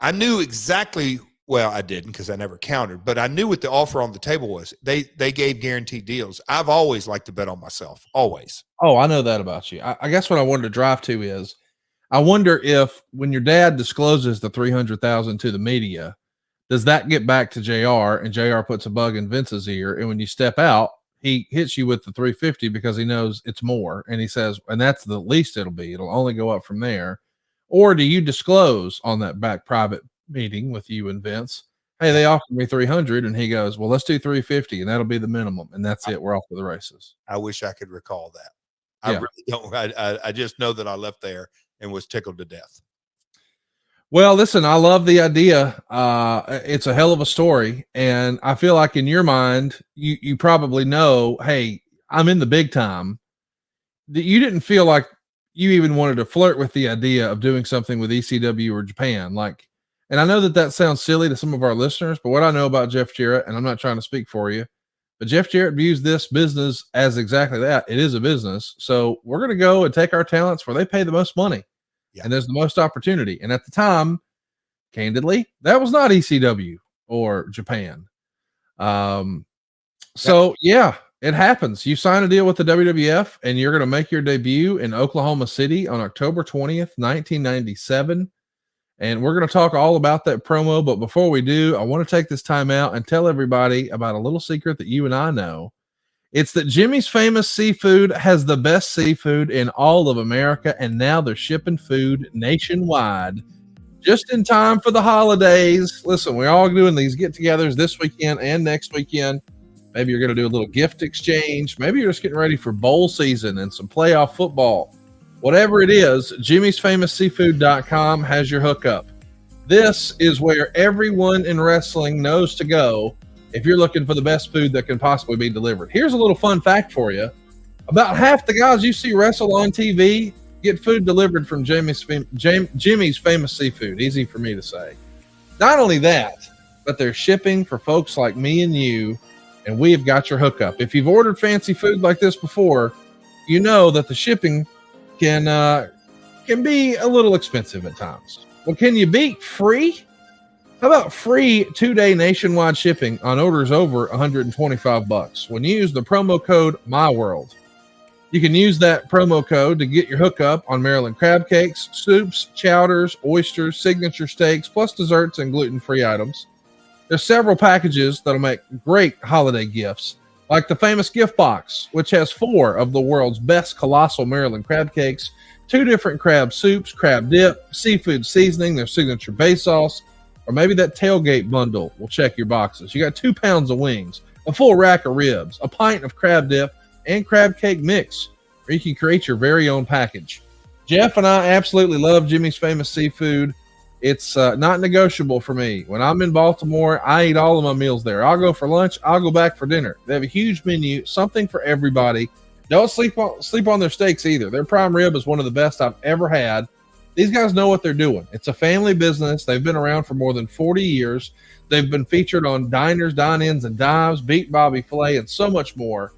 I knew exactly. Well, I didn't, because I never countered, but I knew what the offer on the table was. They gave guaranteed deals. I've always liked to bet on myself. Always. Oh, I know that about you. I guess what I wanted to drive to is, I wonder if when your dad discloses the 300,000 to the media, does that get back to JR, and JR puts a bug in Vince's ear, and when you step out, he hits you with the 350 because he knows it's more, and he says, and that's the least it'll be. It'll only go up from there. Or do you disclose on that back private meeting with you and Vince, hey, they offered me 300, and he goes, well, let's do 350, and that'll be the minimum, and that's it. We're off to the races. I wish I could recall that. I really don't. I just know that I left there and was tickled to death. Well, listen, I love the idea. It's a hell of a story, and I feel like in your mind, you probably know, hey, I'm in the big time. That you didn't feel like you even wanted to flirt with the idea of doing something with ECW or Japan, and I know that sounds silly to some of our listeners, but what I know about Jeff Jarrett, and I'm not trying to speak for you, but Jeff Jarrett views this business as exactly that. It is a business. So we're going to go and take our talents where they pay the most money, and there's the most opportunity. And at the time, candidly, that was not ECW or Japan. it happens. You sign a deal with the WWF and you're going to make your debut in Oklahoma City on October 20th, 1997. And we're going to talk all about that promo. But before we do, I want to take this time out and tell everybody about a little secret that you and I know. It's that Jimmy's Famous Seafood has the best seafood in all of America. And now they're shipping food nationwide just in time for the holidays. Listen, we're all doing these get-togethers this weekend and next weekend. Maybe you're going to do a little gift exchange. Maybe you're just getting ready for bowl season and some playoff football. Whatever it is, jimmysfamousseafood.com has your hookup. This is where everyone in wrestling knows to go if you're looking for the best food that can possibly be delivered. Here's a little fun fact for you. About half the guys you see wrestle on TV get food delivered from Jimmy's Famous Seafood. Easy for me to say. Not only that, but they're shipping for folks like me and you, and we have got your hookup. If you've ordered fancy food like this before, you know that the shipping can be a little expensive at times. Well, can you beat free? How about free 2-day nationwide shipping on orders over $125 when you use the promo code MyWorld? You can use that promo code to get your hookup on Maryland crab cakes, soups, chowders, oysters, signature steaks, plus desserts and gluten-free items. There's several packages that'll make great holiday gifts, like the famous gift box, which has 4 of the world's best colossal Maryland crab cakes, 2 different crab soups, crab dip, seafood seasoning, their signature base sauce, or maybe that tailgate bundle will check your boxes. You got 2 pounds of wings, a full rack of ribs, a pint of crab dip, and crab cake mix, or you can create your very own package. Jeff and I absolutely love Jimmy's Famous Seafood. It's not negotiable for me. When I'm in Baltimore, I eat all of my meals there. I'll go for lunch. I'll go back for dinner. They have a huge menu, something for everybody. Don't sleep on their steaks either. Their prime rib is one of the best I've ever had. These guys know what they're doing. It's a family business. They've been around for more than 40 years. They've been featured on diners, dine-ins, and dives, Beat Bobby Flay, and so much more.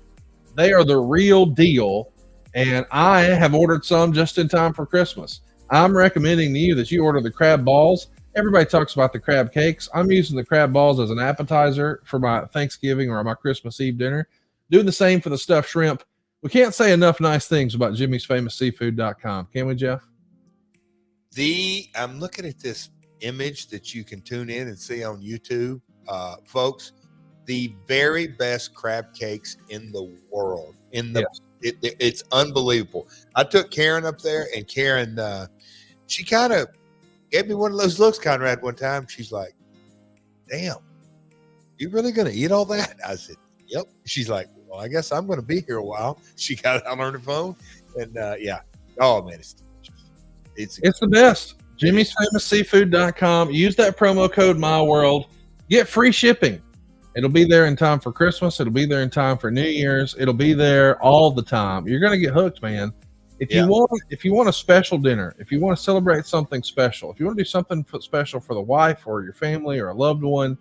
They are the real deal, and I have ordered some just in time for Christmas. I'm recommending to you that you order the crab balls. Everybody talks about the crab cakes. I'm using the crab balls as an appetizer for my Thanksgiving or my Christmas Eve dinner. Doing the same for the stuffed shrimp. We can't say enough nice things about jimmysfamousseafood.com. Can we, Jeff? I'm looking at this image that you can tune in and see on YouTube, folks. The very best crab cakes in the world. It's unbelievable. I took Karen up there, and Karen, she kind of gave me one of those looks, Conrad, one time. She's like, "Damn, you really gonna eat all that?" I said, "Yep." She's like, "Well, I guess I'm gonna be here a while." She got it out on her phone, and yeah. Oh man, it's the best. jimmysfamousseafood.com. Use that promo code MyWorld. Get free shipping. It'll be there in time for Christmas. It'll be there in time for New Year's. It'll be there all the time. You're going to get hooked, man. If you want a special dinner, if you want to celebrate something special, if you want to do something special for the wife or your family or a loved one,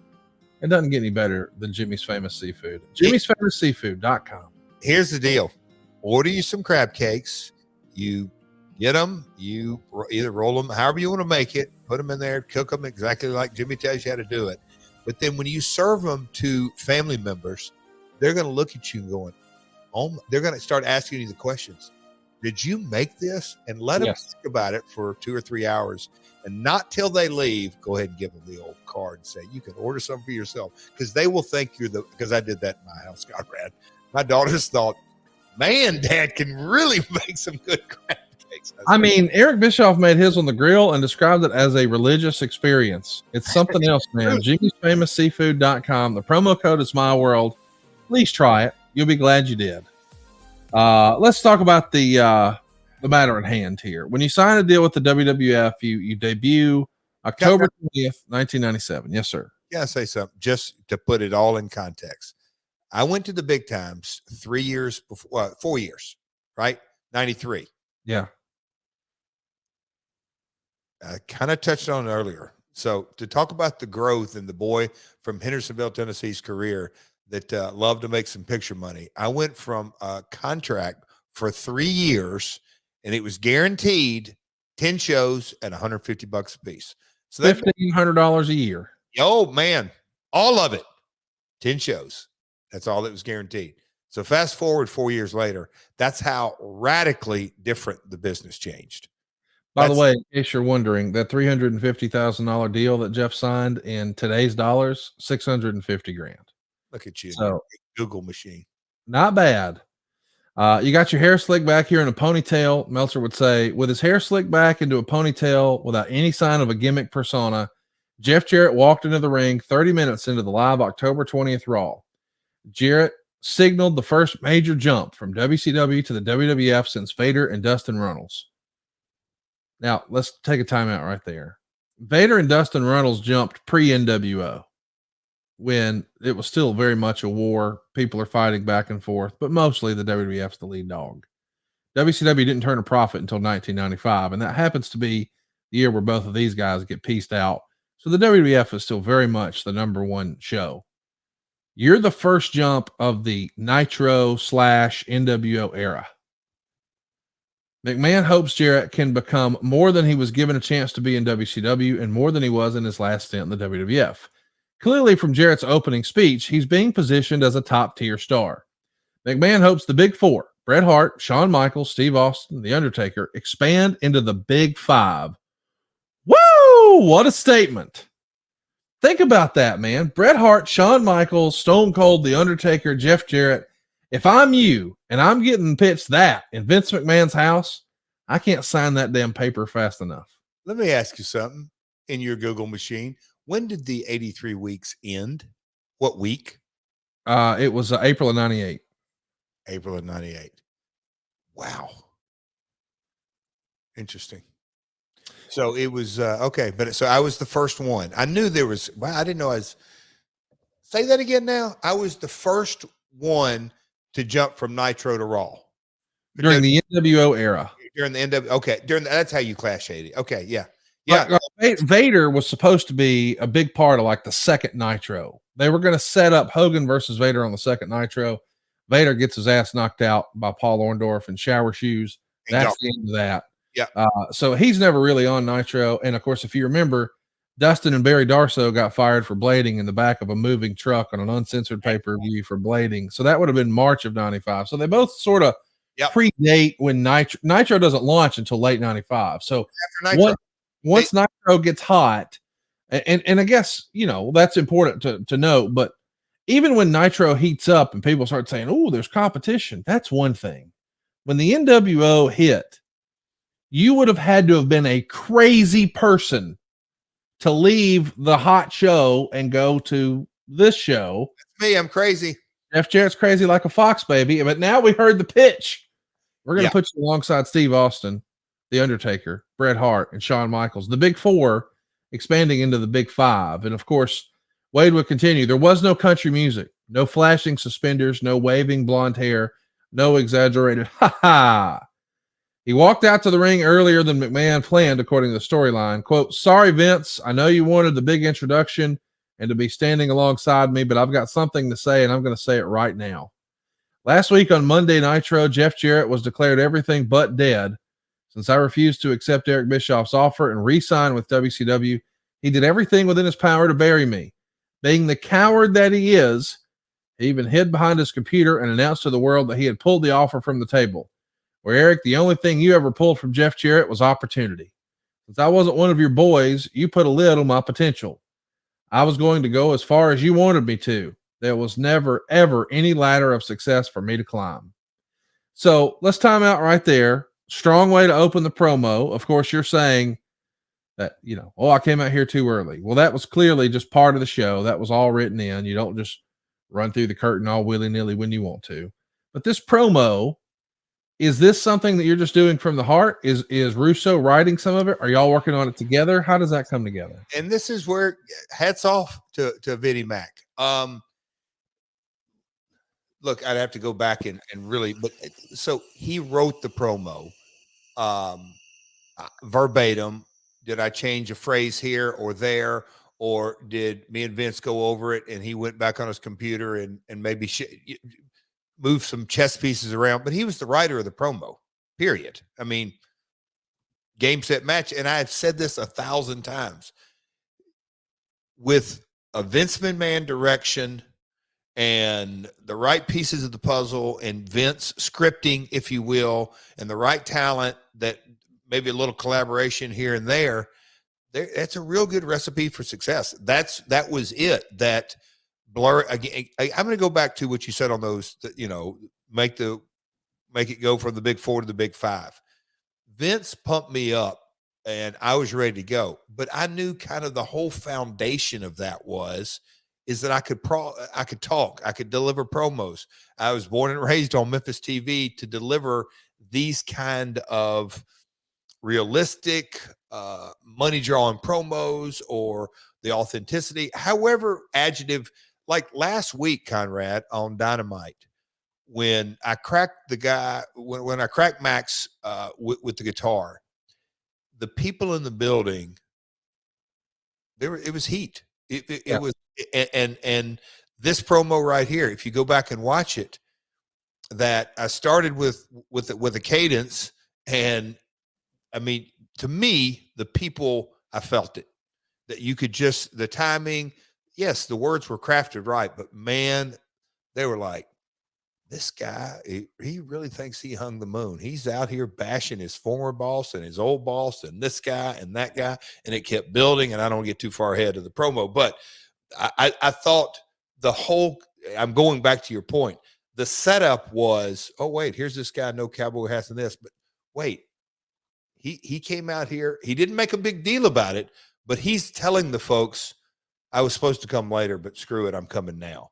it doesn't get any better than Jimmy's Famous Seafood. jimmysfamousseafood.com. Here's the deal. Order you some crab cakes. You get them. You either roll them, however you want to make it, put them in there, cook them exactly like Jimmy tells you how to do it. But then when you serve them to family members, they're going to look at you going, oh, they're going to start asking you the questions. Did you make this? And let them think about it for 2 or 3 hours. And not till they leave, go ahead and give them the old card and say, you can order something for yourself. Because they will think you're because I did that in my house, Conrad. My daughters thought, man, Dad can really make some good crab cakes. I mean, Eric Bischoff made his on the grill and described it as a religious experience. It's something else, man. jimmysfamousseafood.com. The promo code is MyWorld. Please try it. You'll be glad you did. Let's talk about the matter at hand here. When you sign a deal with the WWF, you debut October 20th, 1997. Yes, sir. Yeah, say something just to put it all in context. I went to the big times 3 years before, 4 years, right? 93. Yeah. I kind of touched on it earlier. So to talk about the growth in the boy from Hendersonville, Tennessee's career that loved to make some picture money, I went from a contract for 3 years, and it was guaranteed 10 shows at $150 a piece. So that's $1,500 a year. Oh man, all of it, 10 shows. That's all that was guaranteed. So fast forward 4 years later, that's how radically different the business changed. By the way, in case you're wondering, that $350,000 deal that Jeff signed in today's dollars, $650,000. Look at you, So Google machine. Not bad. You got your hair slicked back here in a ponytail. Meltzer would say, with his hair slicked back into a ponytail without any sign of a gimmick persona, Jeff Jarrett walked into the ring 30 minutes into the live October 20th Raw. Jarrett signaled the first major jump from WCW to the WWF since Vader and Dustin Runnels. Now, let's take a timeout right there. Vader and Dustin Runnels jumped pre-NWO when it was still very much a war. People are fighting back and forth, but mostly the WWF's the lead dog. WCW didn't turn a profit until 1995, and that happens to be the year where both of these guys get pieced out. So the WWF is still very much the number one show. You're the first jump of the Nitro/NWO era. McMahon hopes Jarrett can become more than he was given a chance to be in WCW and more than he was in his last stint in the WWF. Clearly, from Jarrett's opening speech, he's being positioned as a top-tier star. McMahon hopes the Big Four, Bret Hart, Shawn Michaels, Steve Austin, The Undertaker, expand into the Big Five. Woo! What a statement. Think about that, man. Bret Hart, Shawn Michaels, Stone Cold, The Undertaker, Jeff Jarrett. If I'm you and I'm getting pitched that in Vince McMahon's house, I can't sign that damn paper fast enough. Let me ask you something in your Google machine. When did the 83 weeks end? What week? It was April of 98. April of 98. Wow. Interesting. So it was, okay. But so I was the first one. I knew there was, well, I didn't know I was, say that again now. I was the first one to jump from Nitro to Raw. During the NWO era. During the NWO, okay. That's how you class shaded. Okay, yeah. Yeah. Vader was supposed to be a big part of like the second Nitro. They were going to set up Hogan versus Vader on the second Nitro. Vader gets his ass knocked out by Paul Orndorff in shower shoes. That's the end of that. Yeah. So he's never really on Nitro. And of course, if you remember, Dustin and Barry Darsow got fired for blading in the back of a moving truck on an uncensored pay-per-view for blading. So that would have been March of 95. So they both sort of predate when Nitro doesn't launch until late 95. So after Nitro. Once Nitro gets hot, and I guess, you know, that's important to know, but even when Nitro heats up and people start saying, oh, there's competition, that's one thing. When the NWO hit, you would have had to have been a crazy person to leave the hot show and go to this show. That's me. I'm crazy. Jeff Jarrett's crazy like a fox, baby. But now we heard the pitch. We're going to put you alongside Steve Austin, The Undertaker, Bret Hart, and Shawn Michaels. The Big Four expanding into the Big Five. And of course, Wade would continue. There was no country music, no flashing suspenders, no waving blonde hair, no exaggerated ha-ha. He walked out to the ring earlier than McMahon planned, according to the storyline. Quote, sorry, Vince, I know you wanted the big introduction and to be standing alongside me, but I've got something to say, and I'm going to say it right now. Last week on Monday Nitro, Jeff Jarrett was declared everything but dead. Since I refused to accept Eric Bischoff's offer and re-sign with WCW, he did everything within his power to bury me. Being the coward that he is, he even hid behind his computer and announced to the world that he had pulled the offer from the table. Where, Eric, the only thing you ever pulled from Jeff Jarrett was opportunity. Since I wasn't one of your boys, you put a lid on my potential. I was going to go as far as you wanted me to. There was never, ever any ladder of success for me to climb. So let's time out right there. Strong way to open the promo. Of course, you're saying that, you know, oh, I came out here too early. Well, that was clearly just part of the show. That was all written in. You don't just run through the curtain all willy-nilly when you want to. But this promo, is this something that you're just doing from the heart? Is Russo writing some of it? Are y'all working on it together? How does that come together? And this is where hats off to Vinnie Mac. Look, I'd have to go back and really, but so he wrote the promo verbatim. Did I change a phrase here or there? Or did me and Vince go over it and he went back on his computer and maybe move some chess pieces around? But he was the writer of the promo, period. I mean, game, set, match. And I have said this 1,000 times. With a Vince McMahon direction and the right pieces of the puzzle and Vince scripting, if you will, and the right talent, that maybe a little collaboration here and there, that's a real good recipe for success. That was it. That blur again. I'm going to go back to what you said on those, make it go from the big 4 to the big 5. Vince pumped me up and I was ready to go, but I knew kind of the whole foundation of that is that I could talk, I could deliver promos. I was born and raised on Memphis TV to deliver these kind of realistic, money drawing promos, or the authenticity, however adjective. Like last week, Conrad, on Dynamite, when I cracked the guy, when I cracked Max with the guitar, the people in the building, it was heat. It was, and this promo right here, if you go back and watch it, that I started with a cadence, and I mean, to me, the people, I felt it, that you could just, the timing, yes, the words were crafted right, but man, they were like, this guy, he really thinks he hung the moon. He's out here bashing his former boss and his old boss and this guy and that guy, and it kept building, and I don't get too far ahead of the promo, but I thought the whole, I'm going back to your point, the setup was, oh, wait, here's this guy, no cowboy hats and this, but wait, he came out here, he didn't make a big deal about it, but he's telling the folks, I was supposed to come later, but screw it, I'm coming now.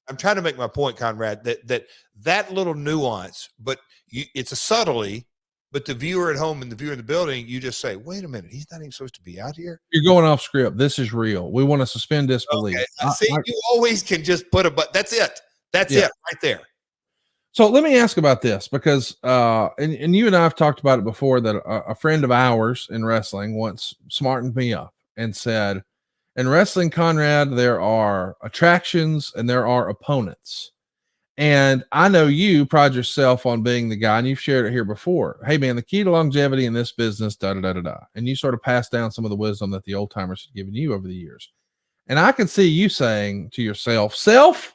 I'm trying to make my point, Conrad, that little nuance, but it's a subtlety, but the viewer at home and the viewer in the building, you just say, wait a minute, he's not even supposed to be out here. You're going off script. This is real. We want to suspend disbelief. Okay. You always can just put that's it. That's it right there. So let me ask about this, because and you and I have talked about it before, that a friend of ours in wrestling once smartened me up and said, in wrestling, Conrad, there are attractions and there are opponents. And I know you pride yourself on being the guy, and you've shared it here before. Hey, man, the key to longevity in this business, da-da-da-da-da. And you sort of passed down some of the wisdom that the old timers had given you over the years. And I can see you saying to yourself,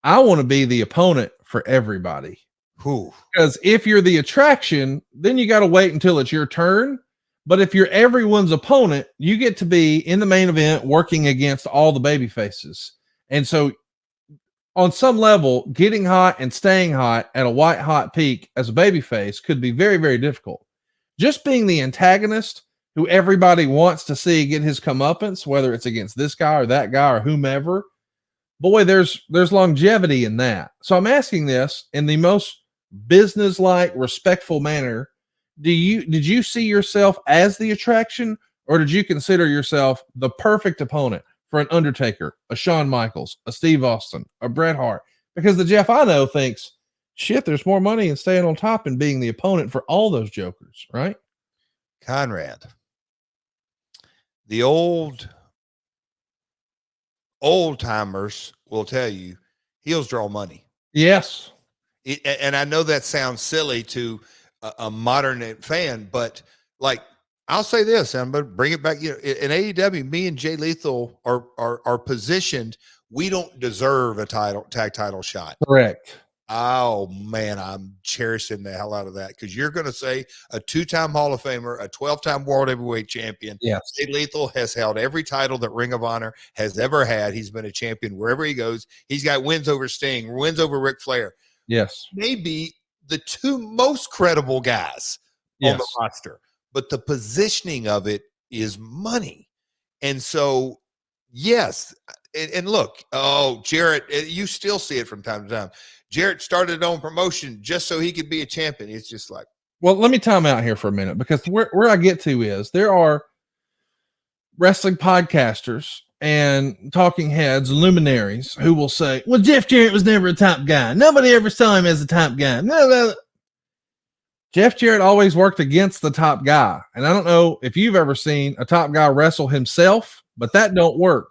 I want to be the opponent for everybody. Because if you're the attraction, then you got to wait until it's your turn. But if you're everyone's opponent, you get to be in the main event working against all the baby faces. And so on some level, getting hot and staying hot at a white hot peak as a baby face could be very, very difficult. Just being the antagonist who everybody wants to see get his comeuppance, whether it's against this guy or that guy or whomever, boy, there's longevity in that. So I'm asking this in the most business-like, respectful manner. Did you see yourself as the attraction, or did you consider yourself the perfect opponent for an Undertaker, a Shawn Michaels, a Steve Austin, a Bret Hart? Because the Jeff I know thinks, shit, there's more money in staying on top and being the opponent for all those jokers, right? Conrad, the old timers will tell you, heels draw money. Yes. And I know that sounds silly to a modern fan, but like, I'll say this, and I'm going to bring it back. In AEW, me and Jay Lethal are positioned. We don't deserve a tag title shot. Correct. Oh man, I'm cherishing the hell out of that, because you're going to say a 2-time Hall of Famer, a 12-time World Heavyweight Champion. Yes. Jay Lethal has held every title that Ring of Honor has ever had. He's been a champion wherever he goes. He's got wins over Sting, wins over Ric Flair. Yes. Maybe the 2 most credible guys on the roster, but the positioning of it is money. And so, yes. And look, Jarrett, you still see it from time to time. Jarrett started his own promotion just so he could be a champion. It's just like, well, let me time out here for a minute, because where I get to is there are wrestling podcasters and talking heads, luminaries, who will say, well, Jeff Jarrett was never a top guy. Nobody ever saw him as a top guy. No. Jeff Jarrett always worked against the top guy. And I don't know if you've ever seen a top guy wrestle himself, but that don't work.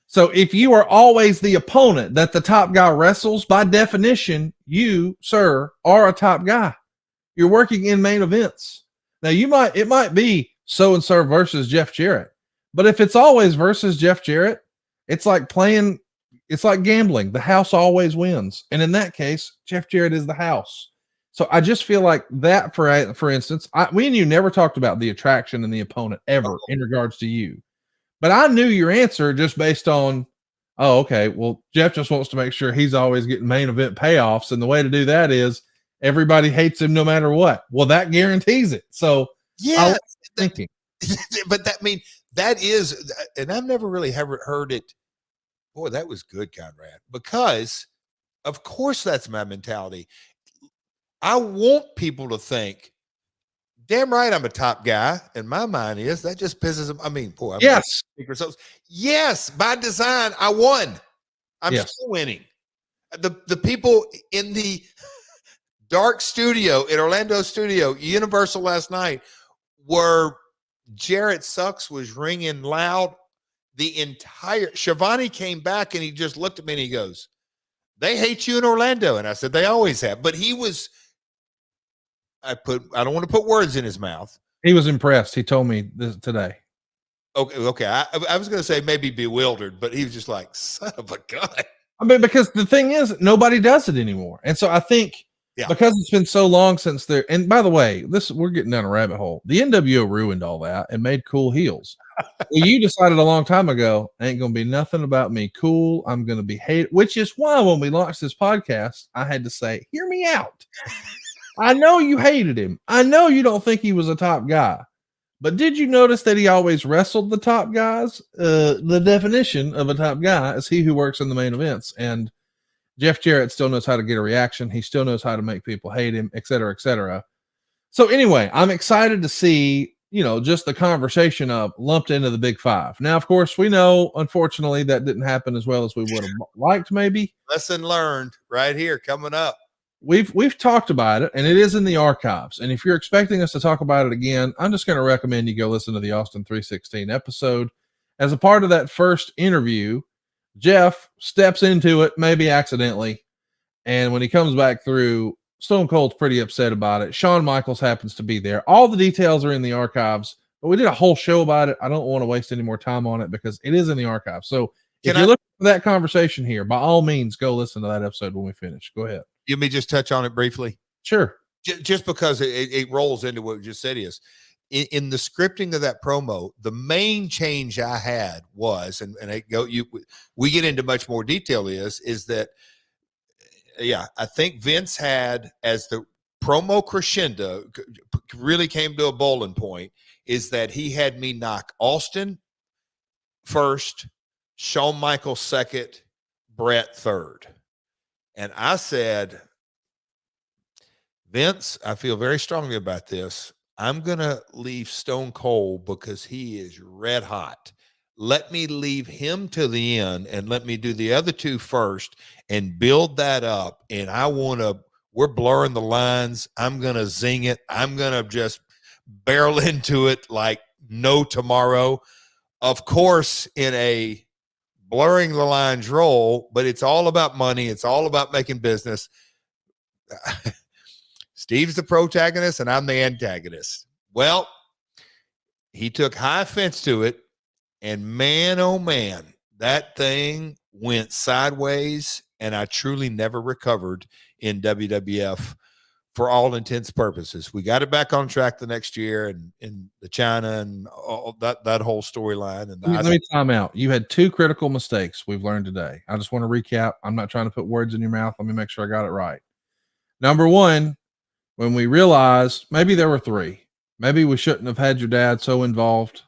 So if you are always the opponent that the top guy wrestles, by definition, you, sir, are a top guy. You're working in main events. Now it might be so-and-so versus Jeff Jarrett, but if it's always versus Jeff Jarrett, it's like playing It's like gambling. The house always wins. And in that case, Jeff Jarrett is the house. So I just feel like that, for instance, we and you never talked about the attraction and the opponent ever in regards to you. But I knew your answer just based on, oh, okay, well, Jeff just wants to make sure he's always getting main event payoffs. And the way to do that is everybody hates him no matter what. Well, that guarantees it. So yeah, thinking. But that is, and I've never really heard it. Boy, that was good, Conrad, because of course that's my mentality. I want people to think, damn right, I'm a top guy. And my mind is that just pisses them. I mean, boy, yes. Yes, by design, I won. I'm still winning. The people in the dark studio in Orlando studio, Universal last night, where Jarrett Sucks was ringing loud. The entire Shivani came back and he just looked at me and he goes, "They hate you in Orlando." And I said, "They always have." But he was. I don't want to put words in his mouth. He was impressed. He told me this today. Okay. I was going to say maybe bewildered, but he was just like, son of a gun. I mean, because the thing is, nobody does it anymore. And so I think because it's been so long since there, and by the way, we're getting down a rabbit hole. The NWO ruined all that and made cool heels. Well, you decided a long time ago, ain't going to be nothing about me cool. I'm going to be hated, which is why when we launched this podcast, I had to say, hear me out. I know you hated him. I know you don't think he was a top guy. But did you notice that he always wrestled the top guys? The definition of a top guy is he who works in the main events. And Jeff Jarrett still knows how to get a reaction. He still knows how to make people hate him, et cetera, et cetera. So anyway, I'm excited to see, just the conversation of lumped into the Big Five. Now, of course, we know, unfortunately, that didn't happen as well as we would have liked, maybe. Lesson learned right here coming up. We've talked about it, and it is in the archives. And if you're expecting us to talk about it again, I'm just going to recommend you go listen to the Austin 316 episode. As a part of that first interview, Jeff steps into it, maybe accidentally. And when he comes back through, Stone Cold's pretty upset about it. Shawn Michaels happens to be there. All the details are in the archives, but we did a whole show about it. I don't want to waste any more time on it because it is in the archives. So if you're looking for that conversation here, by all means, go listen to that episode when we finish. Go ahead. You may just touch on it briefly. Sure. Just because it rolls into what you just said is in the scripting of that promo, the main change I had was, we get into much more detail is that, I think Vince had, as the promo crescendo really came to a bowling point, is that he had me knock Austin first, Shawn Michaels second, Bret third. And I said, Vince, I feel very strongly about this. I'm going to leave Stone Cold because he is red hot. Let me leave him to the end and let me do the other two first and build that up. And we're blurring the lines. I'm going to zing it. I'm going to just barrel into it like no tomorrow. Of course, in a blurring the lines role, but it's all about money. It's all about making business. Steve's the protagonist and I'm the antagonist. Well, he took high offense to it, and man, oh man, that thing went sideways, and I truly never recovered in WWF for all intents and purposes. We got it back on track the next year, and in the China and all that whole storyline. And let me time out. You had two critical mistakes we've learned today. I just want to recap. I'm not trying to put words in your mouth. Let me make sure I got it right. Number one, when we realized, maybe there were three, maybe we shouldn't have had your dad so involved.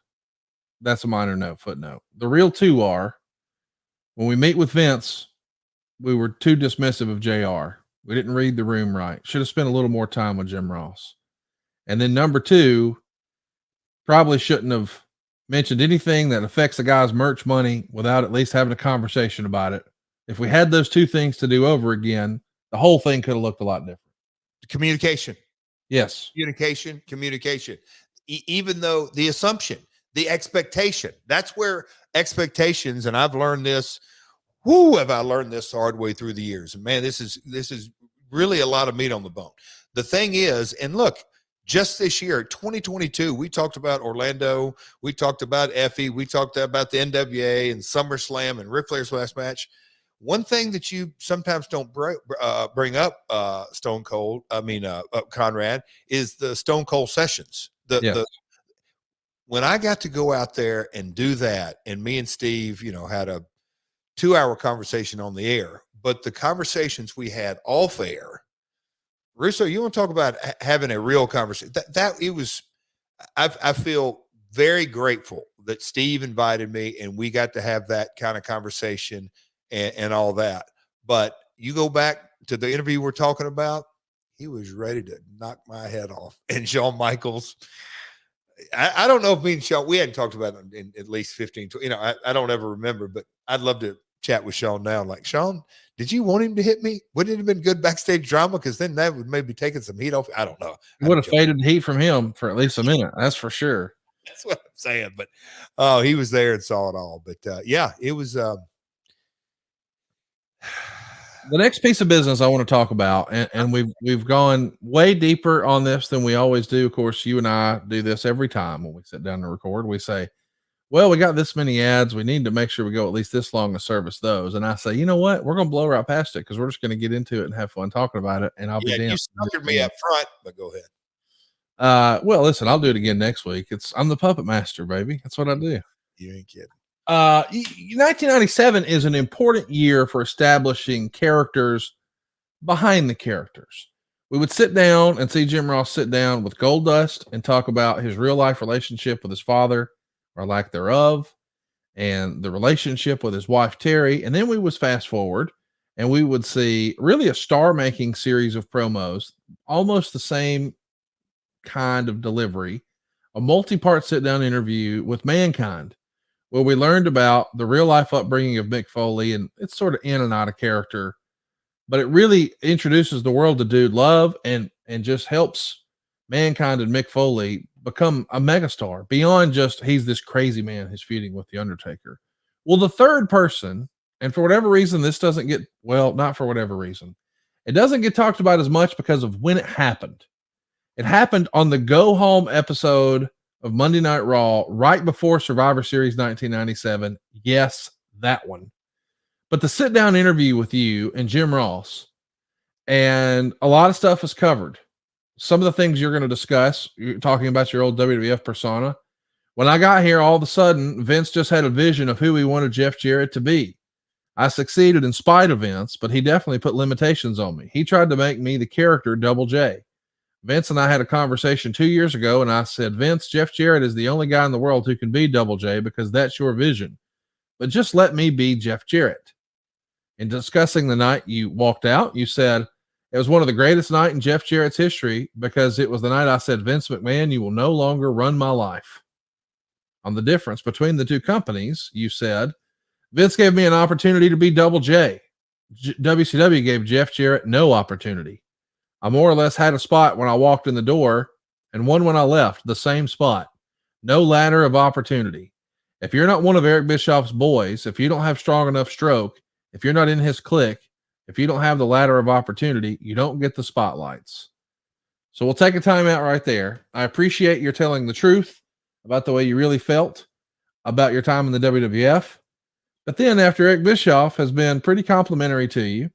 That's a minor footnote. The real two are, when we meet with Vince, we were too dismissive of JR. We didn't read the room right. Should have spent a little more time with Jim Ross. And then number two, probably shouldn't have mentioned anything that affects a guy's merch money without at least having a conversation about it. If we had those two things to do over again, the whole thing could have looked a lot different. Communication. Yes. Communication. Even though the assumption, the expectation, that's where expectations, and I've learned this. Have I learned this the hard way through the years? And man, this is really a lot of meat on the bone. The thing is, and look, just this year, 2022, we talked about Orlando, we talked about Effie, we talked about the NWA and SummerSlam and Ric Flair's last match. one thing that you sometimes don't bring up, Conrad, is the Stone Cold sessions. When I got to go out there and do that, and me and Steve, had a 2-hour conversation on the air, but the conversations we had off air, Russo, you want to talk about having a real conversation? I feel very grateful that Steve invited me and we got to have that kind of conversation and all that. But you go back to the interview we're talking about, he was ready to knock my head off. And Shawn Michaels, I don't know if me and Shawn, we hadn't talked about it in at least 15, 20, I don't ever remember, but I'd love to chat with Shawn now. Like, Shawn, did you want him to hit me? Wouldn't it have been good backstage drama? Because then that would maybe taken some heat off. I don't know. It would have faded the heat from him for at least a minute. That's for sure. That's what I'm saying. But he was there and saw it all. But it was the next piece of business I want to talk about, and we've gone way deeper on this than we always do. Of course, you and I do this every time when we sit down to record. We say, well, we got this many ads. We need to make sure we go at least this long to service those. And I say, you know what? We're going to blow right past it because we're just going to get into it and have fun talking about it. And I'll be damned. You suckered me up front, but go ahead. Well, listen, I'll do it again next week. I'm the puppet master, baby. That's what I do. You ain't kidding. 1997 is an important year for establishing characters behind the characters. We would sit down and see Jim Ross sit down with Goldust and talk about his real life relationship with his father, or lack thereof, and the relationship with his wife, Terry. And then we would fast forward and we would see really a star-making series of promos, almost the same kind of delivery, a multi-part sit-down interview with Mankind, where we learned about the real-life upbringing of Mick Foley, and it's sort of in and out of character, but it really introduces the world to Dude Love and just helps Mankind and Mick Foley become a megastar beyond just he's this crazy man who's feuding with the Undertaker. Well, the third person, and for whatever reason, this doesn't get, well, not for whatever reason, it doesn't get talked about as much because of when it happened. It happened on the go home episode of Monday Night Raw right before Survivor Series 1997. Yes, that one. But the sit down interview with you and Jim Ross, and a lot of stuff is covered. Some of the things you're going to discuss, you're talking about your old WWF persona. When I got here, all of a sudden, Vince just had a vision of who he wanted Jeff Jarrett to be. I succeeded in spite of Vince, but he definitely put limitations on me. He tried to make me the character Double J. Vince and I had a conversation 2 years ago, and I said, Vince, Jeff Jarrett is the only guy in the world who can be Double J because that's your vision. But just let me be Jeff Jarrett. In discussing the night you walked out, you said, it was one of the greatest nights in Jeff Jarrett's history because it was the night I said, Vince McMahon, you will no longer run my life. On the difference between the two companies, you said, Vince gave me an opportunity to be Double J. WCW gave Jeff Jarrett no opportunity. I more or less had a spot when I walked in the door and one when I left, the same spot. No ladder of opportunity. If you're not one of Eric Bischoff's boys, if you don't have strong enough stroke, if you're not in his clique, if you don't have the ladder of opportunity, you don't get the spotlights. So we'll take a time out right there. I appreciate your telling the truth about the way you really felt about your time in the WWF. But then after Eric Bischoff has been pretty complimentary to you,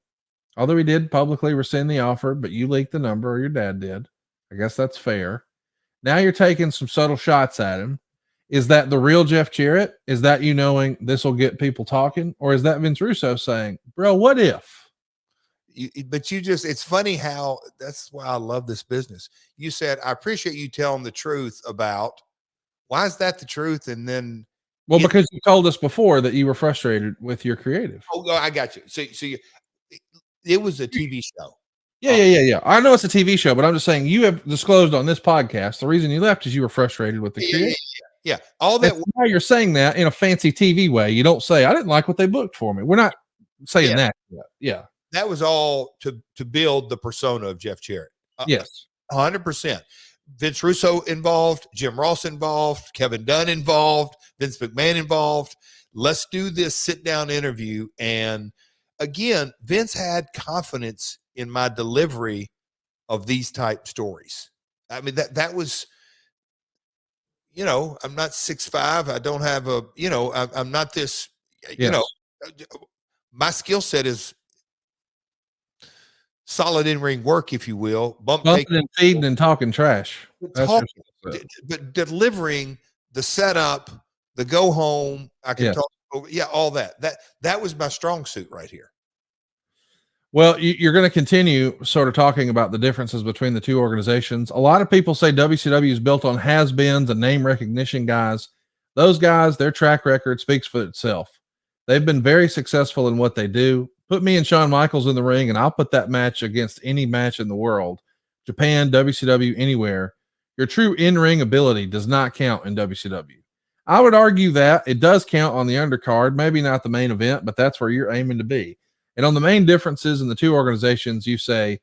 although he did publicly rescind the offer, but you leaked the number, or your dad did. I guess that's fair. Now you're taking some subtle shots at him. Is that the real Jeff Jarrett? Is that you knowing this will get people talking? Or is that Vince Russo saying, bro, what if? It's funny how, that's why I love this business. You said, I appreciate you telling the truth about, why is that the truth? And then, well, because you told us before that you were frustrated with your creative. Oh, I got you. So it was a TV show. Yeah. I know it's a TV show, but I'm just saying you have disclosed on this podcast the reason you left is you were frustrated with the creative. Yeah. All that. Now you're saying that in a fancy TV way. You don't say, I didn't like what they booked for me. We're not saying that yet. Yeah. That was all to build the persona of Jeff Jarrett. Yes. 100%. Vince Russo involved, Jim Ross involved, Kevin Dunn involved, Vince McMahon involved. Let's do this sit-down interview. And again, Vince had confidence in my delivery of these type stories. I mean, that was, I'm not 6'5". I don't have I'm not this, my skill set is solid in-ring work, if you will. Bumping and feeding and talking trash. But delivering the setup, the go home, I can talk over, all that. That was my strong suit right here. Well, you're going to continue sort of talking about the differences between the two organizations. A lot of people say WCW is built on has-beens and name recognition guys. Those guys, their track record speaks for itself. They've been very successful in what they do. Put me and Shawn Michaels in the ring, and I'll put that match against any match in the world. Japan, WCW, anywhere. Your true in-ring ability does not count in WCW. I would argue that it does count on the undercard, maybe not the main event, but that's where you're aiming to be. And on the main differences in the two organizations, you say,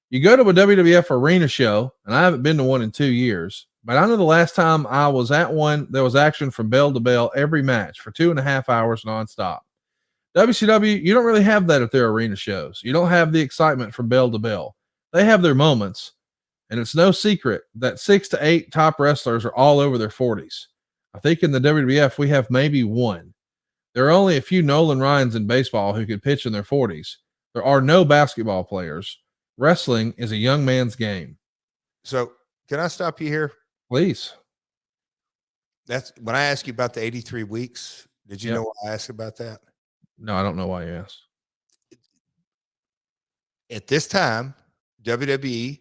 you go to a WWF arena show, and I haven't been to one in 2 years, but I know the last time I was at one, there was action from bell to bell every match for 2.5 hours nonstop. WCW, you don't really have that at their arena shows. You don't have the excitement from bell to bell. They have their moments, and it's no secret that 6 to 8 top wrestlers are all over their 40s. I think in the WWF, we have maybe one. There are only a few Nolan Ryans in baseball who could pitch in their 40s. There are no basketball players. Wrestling is a young man's game. So can I stop you here? Please. That's when I asked you about the 83 weeks. Did you know why I asked about that? No, I don't know why you asked. At this time, WWE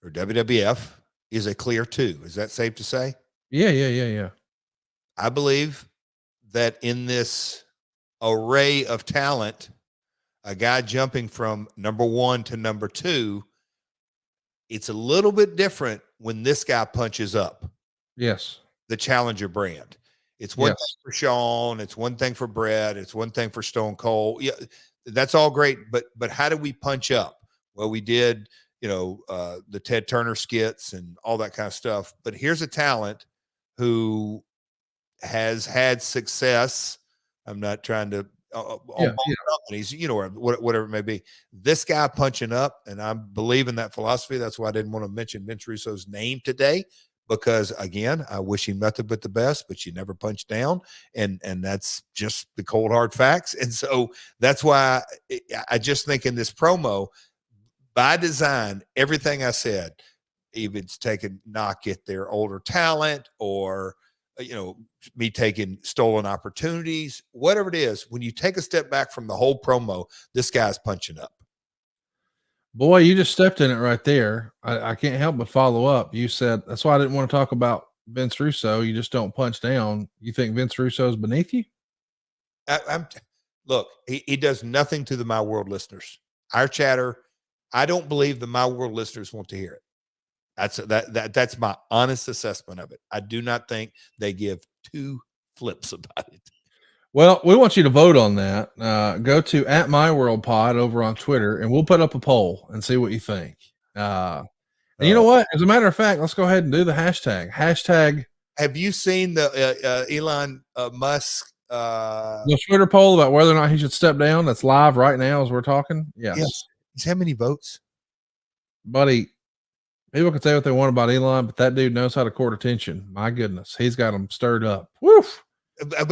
or WWF is a clear 2. Is that safe to say? Yeah. I believe that in this array of talent, a guy jumping from number 1 to number 2, it's a little bit different when this guy punches up. Yes. The challenger brand. It's one thing for Shawn. It's one thing for Bret. It's one thing for Stone Cold. Yeah, that's all great. But how do we punch up? Well, we did, the Ted Turner skits and all that kind of stuff. But here's a talent who has had success. I'm not trying to companies, whatever it may be. This guy punching up, and I believe in that philosophy. That's why I didn't want to mention Vince Russo's name today, because again, I wish him nothing but the best, but you never punch down, and that's just the cold hard facts. And so that's why I just think in this promo, by design, everything I said, even it's taking knock at their older talent or me taking stolen opportunities, whatever it is, when you take a step back from the whole promo, this guy's punching up. Boy, you just stepped in it right there. I can't help but follow up. You said, that's why I didn't want to talk about Vince Russo. You just don't punch down. You think Vince Russo is beneath you? Look, he does nothing to the My World listeners. Our chatter, I don't believe the My World listeners want to hear it. That's my honest assessment of it. I do not think they give 2 flips about it. Well, we want you to vote on that. Go to @MyWorldPod over on Twitter, and we'll put up a poll and see what you think. And you know what? As a matter of fact, let's go ahead and do the hashtag. Hashtag. Have you seen the Elon Musk the Twitter poll about whether or not he should step down? That's live right now as we're talking. Yes. How many votes, buddy? People can say what they want about Elon, but that dude knows how to court attention. My goodness, he's got them stirred up. Woof. But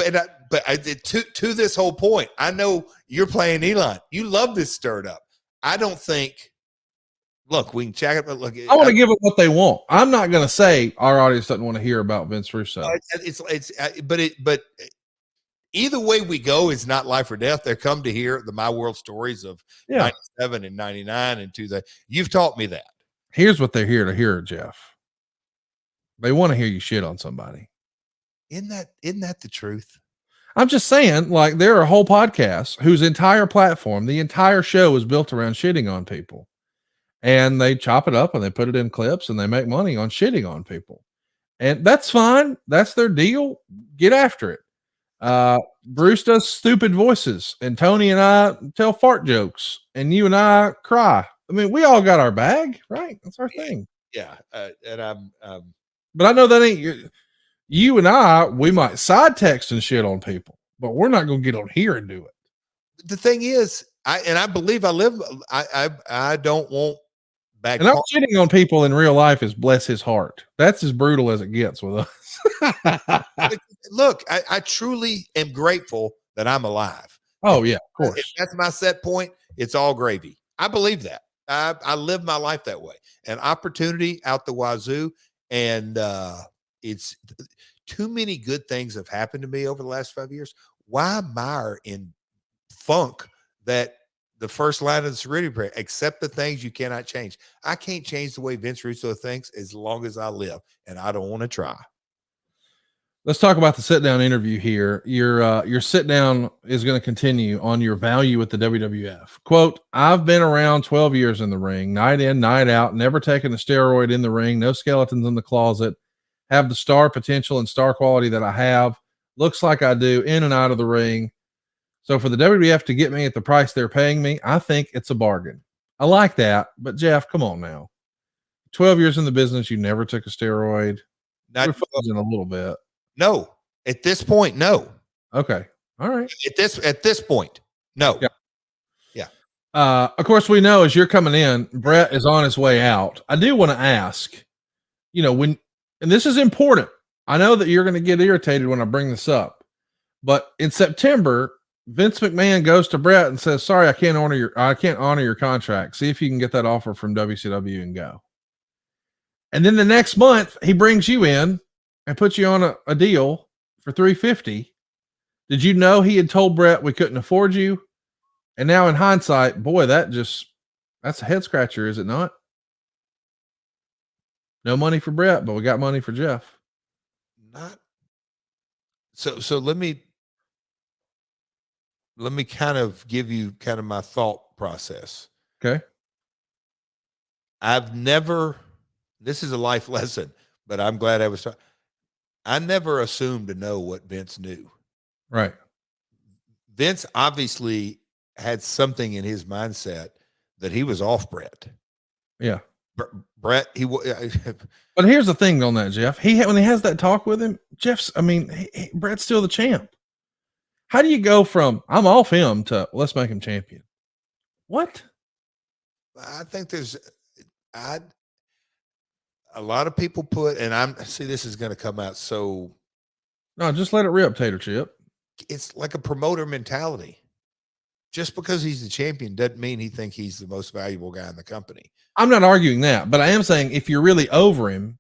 to this whole point, I know you're playing Elon. You love this stirred up. I don't think. Look, we can check it. But look, I want to give it what they want. I'm not going to say our audience doesn't want to hear about Vince Russo. But either way we go is not life or death. They come to hear the My World stories of 97 and 99 and to the. You've taught me that. Here's what they're here to hear, Jeff. They want to hear you shit on somebody. Isn't that the truth? I'm just saying, like, there are whole podcasts whose entire platform, the entire show is built around shitting on people. And they chop it up and they put it in clips and they make money on shitting on people. And that's fine. That's their deal. Get after it. Bruce does stupid voices, and Tony and I tell fart jokes, and you and I cry. I mean, we all got our bag, right? That's our thing. Yeah. And I'm but I know that ain't you and I, we might side text and shit on people, but we're not going to get on here and do it. The thing is, I believe I don't want back. And I'm shitting on people in real life is bless his heart. That's as brutal as it gets with us. Look, I truly am grateful that I'm alive. Oh yeah, of If course. that's my set point, it's all gravy. I believe that. I live my life that way. An opportunity out the wazoo, and it's too many good things have happened to me over the last 5 years. Why am I in funk that the first line of the serenity prayer, accept the things you cannot change? I can't change the way Vince Russo thinks as long as I live, and I don't want to try. Let's talk about the sit down interview here. Your sit down is going to continue on your value with the WWF. Quote, I've been around 12 years in the ring, night in, night out, never taken a steroid in the ring, no skeletons in the closet, have the star potential and star quality that I have. Looks like I do in and out of the ring. So for the WWF to get me at the price they're paying me, I think it's a bargain. I like that, but Jeff, come on now. 12 years in the business, you never took a steroid. Not in a little bit. No, at this point, no. Okay. All right. At this point, no. Yeah. Of course, we know as you're coming in, Bret is on his way out. I do want to ask, and this is important. I know that you're going to get irritated when I bring this up, but in September, Vince McMahon goes to Bret and says, sorry, I can't honor your contract. See if you can get that offer from WCW and go. And then the next month he brings you in and puts you on a deal for $350. Did you know he had told Bret we couldn't afford you? And now in hindsight, boy, that's a head scratcher, is it not? No money for Bret, but we got money for Jeff. Not so let me kind of give you kind of my thought process. Okay. This is a life lesson, but I'm glad I never assumed to know what Vince knew. Right. Vince obviously had something in his mindset that he was off Bret. Yeah. Bret, but here's the thing on that, Jeff. When he has that talk with him, Bret's still the champ. How do you go from I'm off him to let's make him champion? What? I think a lot of people put, and this is going to come out. So no, just let it rip, Tater Chip. It's like a promoter mentality. Just because he's the champion doesn't mean he thinks he's the most valuable guy in the company. I'm not arguing that, but I am saying if you're really over him,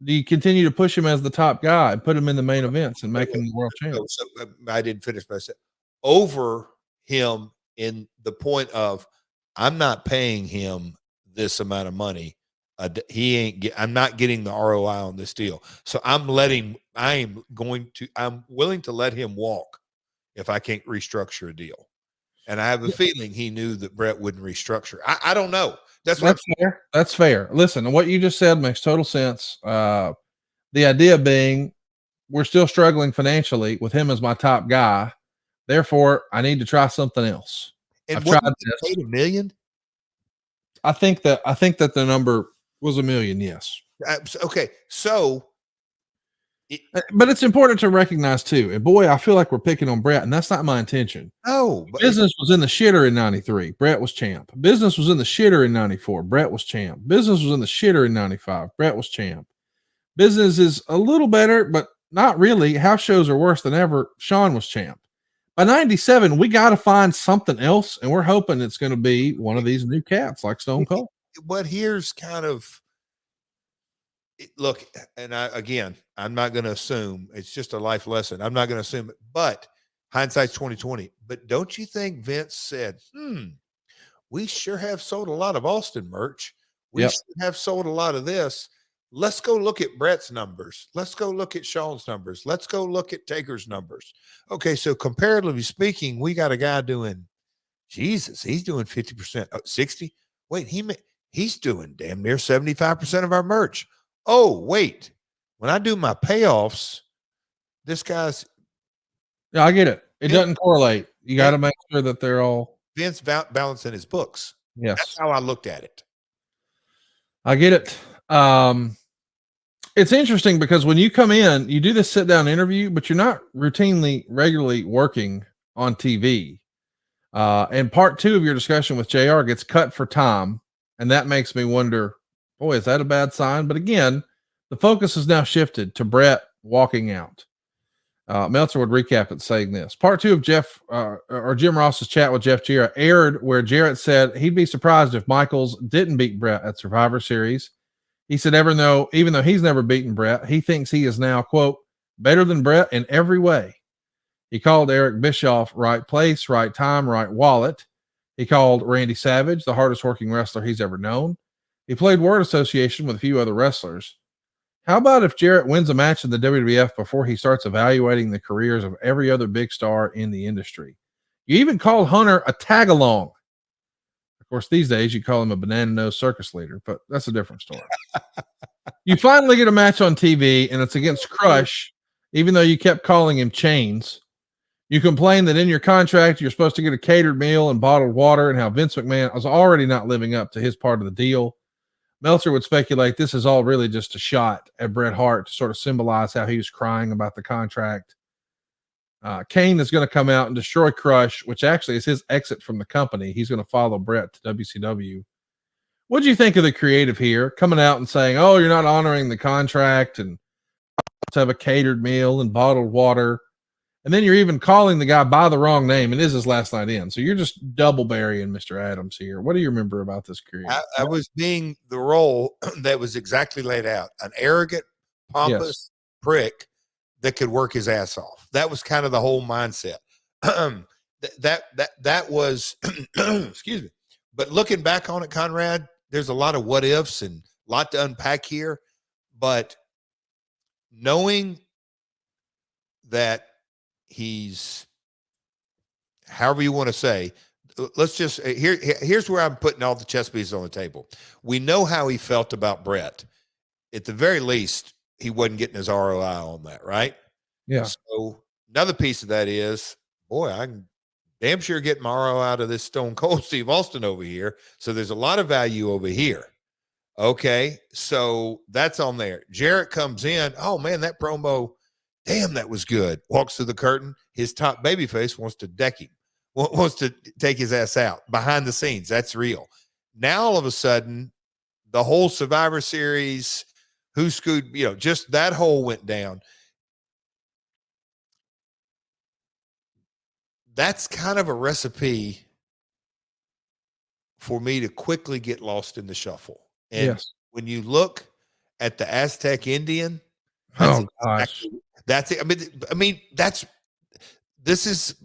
do you continue to push him as the top guy, put him in the main events and make him the world champion? So I didn't finish, but I said over him in the point of I'm not paying him this amount of money. I'm not getting the ROI on this deal. So I'm willing to let him walk if I can't restructure a deal. And I have a feeling he knew that Bret wouldn't restructure. I don't know. That's fair. That's fair. Listen, what you just said makes total sense. The idea being we're still struggling financially with him as my top guy. Therefore, I need to try something else. And I've tried this. $1 million? I think that the number was $1 million. Yes. Okay. So, but it's important to recognize too. And boy, I feel like we're picking on Bret, and that's not my intention. No, business was in the shitter in '93. Bret was champ. Business was in the shitter in '94. Bret was champ. Business was in the shitter in '95. Bret was champ. Business is a little better, but not really. House shows are worse than ever. Shawn was champ. By '97, we got to find something else, and we're hoping it's going to be one of these new cats like Stone Cold. But here's kind of look, and I'm not going to assume. It's just a life lesson. I'm not going to assume it, but hindsight's 2020. But don't you think Vince said, we sure have sold a lot of Austin merch. We sure have sold a lot of this. Let's go look at Bret's numbers. Let's go look at Shawn's numbers. Let's go look at Taker's numbers. Okay, so comparatively speaking, we got a guy doing, Jesus, he's doing 50%, 60. Wait, he's doing damn near 75% of our merch. Oh, wait, when I do my payoffs, this guy's. Yeah, I get it. It doesn't correlate. You got to make sure that they're all. Vince balancing his books. Yes. That's how I looked at it. I get it. It's interesting because when you come in, you do this sit down interview, but you're not regularly working on TV. And part 2 of your discussion with JR gets cut for time. And that makes me wonder, boy, is that a bad sign? But again, the focus has now shifted to Bret walking out. Meltzer would recap it saying this. Part 2 of Jim Ross's chat with Jeff Jarrett aired where Jarrett said he'd be surprised if Michaels didn't beat Bret at Survivor Series. He said, even though he's never beaten Bret, he thinks he is now, quote, better than Bret in every way. He called Eric Bischoff right place, right time, right wallet. He called Randy Savage the hardest working wrestler he's ever known. He played word association with a few other wrestlers. How about if Jarrett wins a match in the WWF before he starts evaluating the careers of every other big star in the industry? You even called Hunter a tag-along. Of course, these days you call him a banana-nosed circus leader, but that's a different story. You finally get a match on TV, and it's against Crush, even though you kept calling him Chains. You complain that in your contract you're supposed to get a catered meal and bottled water, and how Vince McMahon was already not living up to his part of the deal. Meltzer would speculate this is all really just a shot at Bret Hart to sort of symbolize how he was crying about the contract. Kane is going to come out and destroy Crush, which actually is his exit from the company. He's going to follow Bret to WCW. What do you think of the creative here, coming out and saying, oh, you're not honoring the contract and to have a catered meal and bottled water? And then you're even calling the guy by the wrong name. It is his last night in. So you're just double burying Mr. Adams here. What do you remember about this career? I was being the role that was exactly laid out. An arrogant, pompous prick that could work his ass off. That was kind of the whole mindset. That was, excuse me. But looking back on it, Conrad, there's a lot of what ifs and a lot to unpack here. But knowing that he's, however you want to say, let's just here's where I'm putting all the chess pieces on the table. We know how he felt about Bret. At the very least, he wasn't getting his ROI on that, right? Yeah. So another piece of that is, boy, I can damn sure get my ROI out of this Stone Cold Steve Austin over here. So there's a lot of value over here. Okay, so that's on there. Jarrett comes in. Oh man, that promo. Damn, that was good. Walks through the curtain. His top babyface wants to deck him, wants to take his ass out behind the scenes. That's real. Now, all of a sudden, the whole Survivor Series, who screwed, just that whole went down. That's kind of a recipe for me to quickly get lost in the shuffle. And when you look at the Aztec Indian, that's it. I mean, this is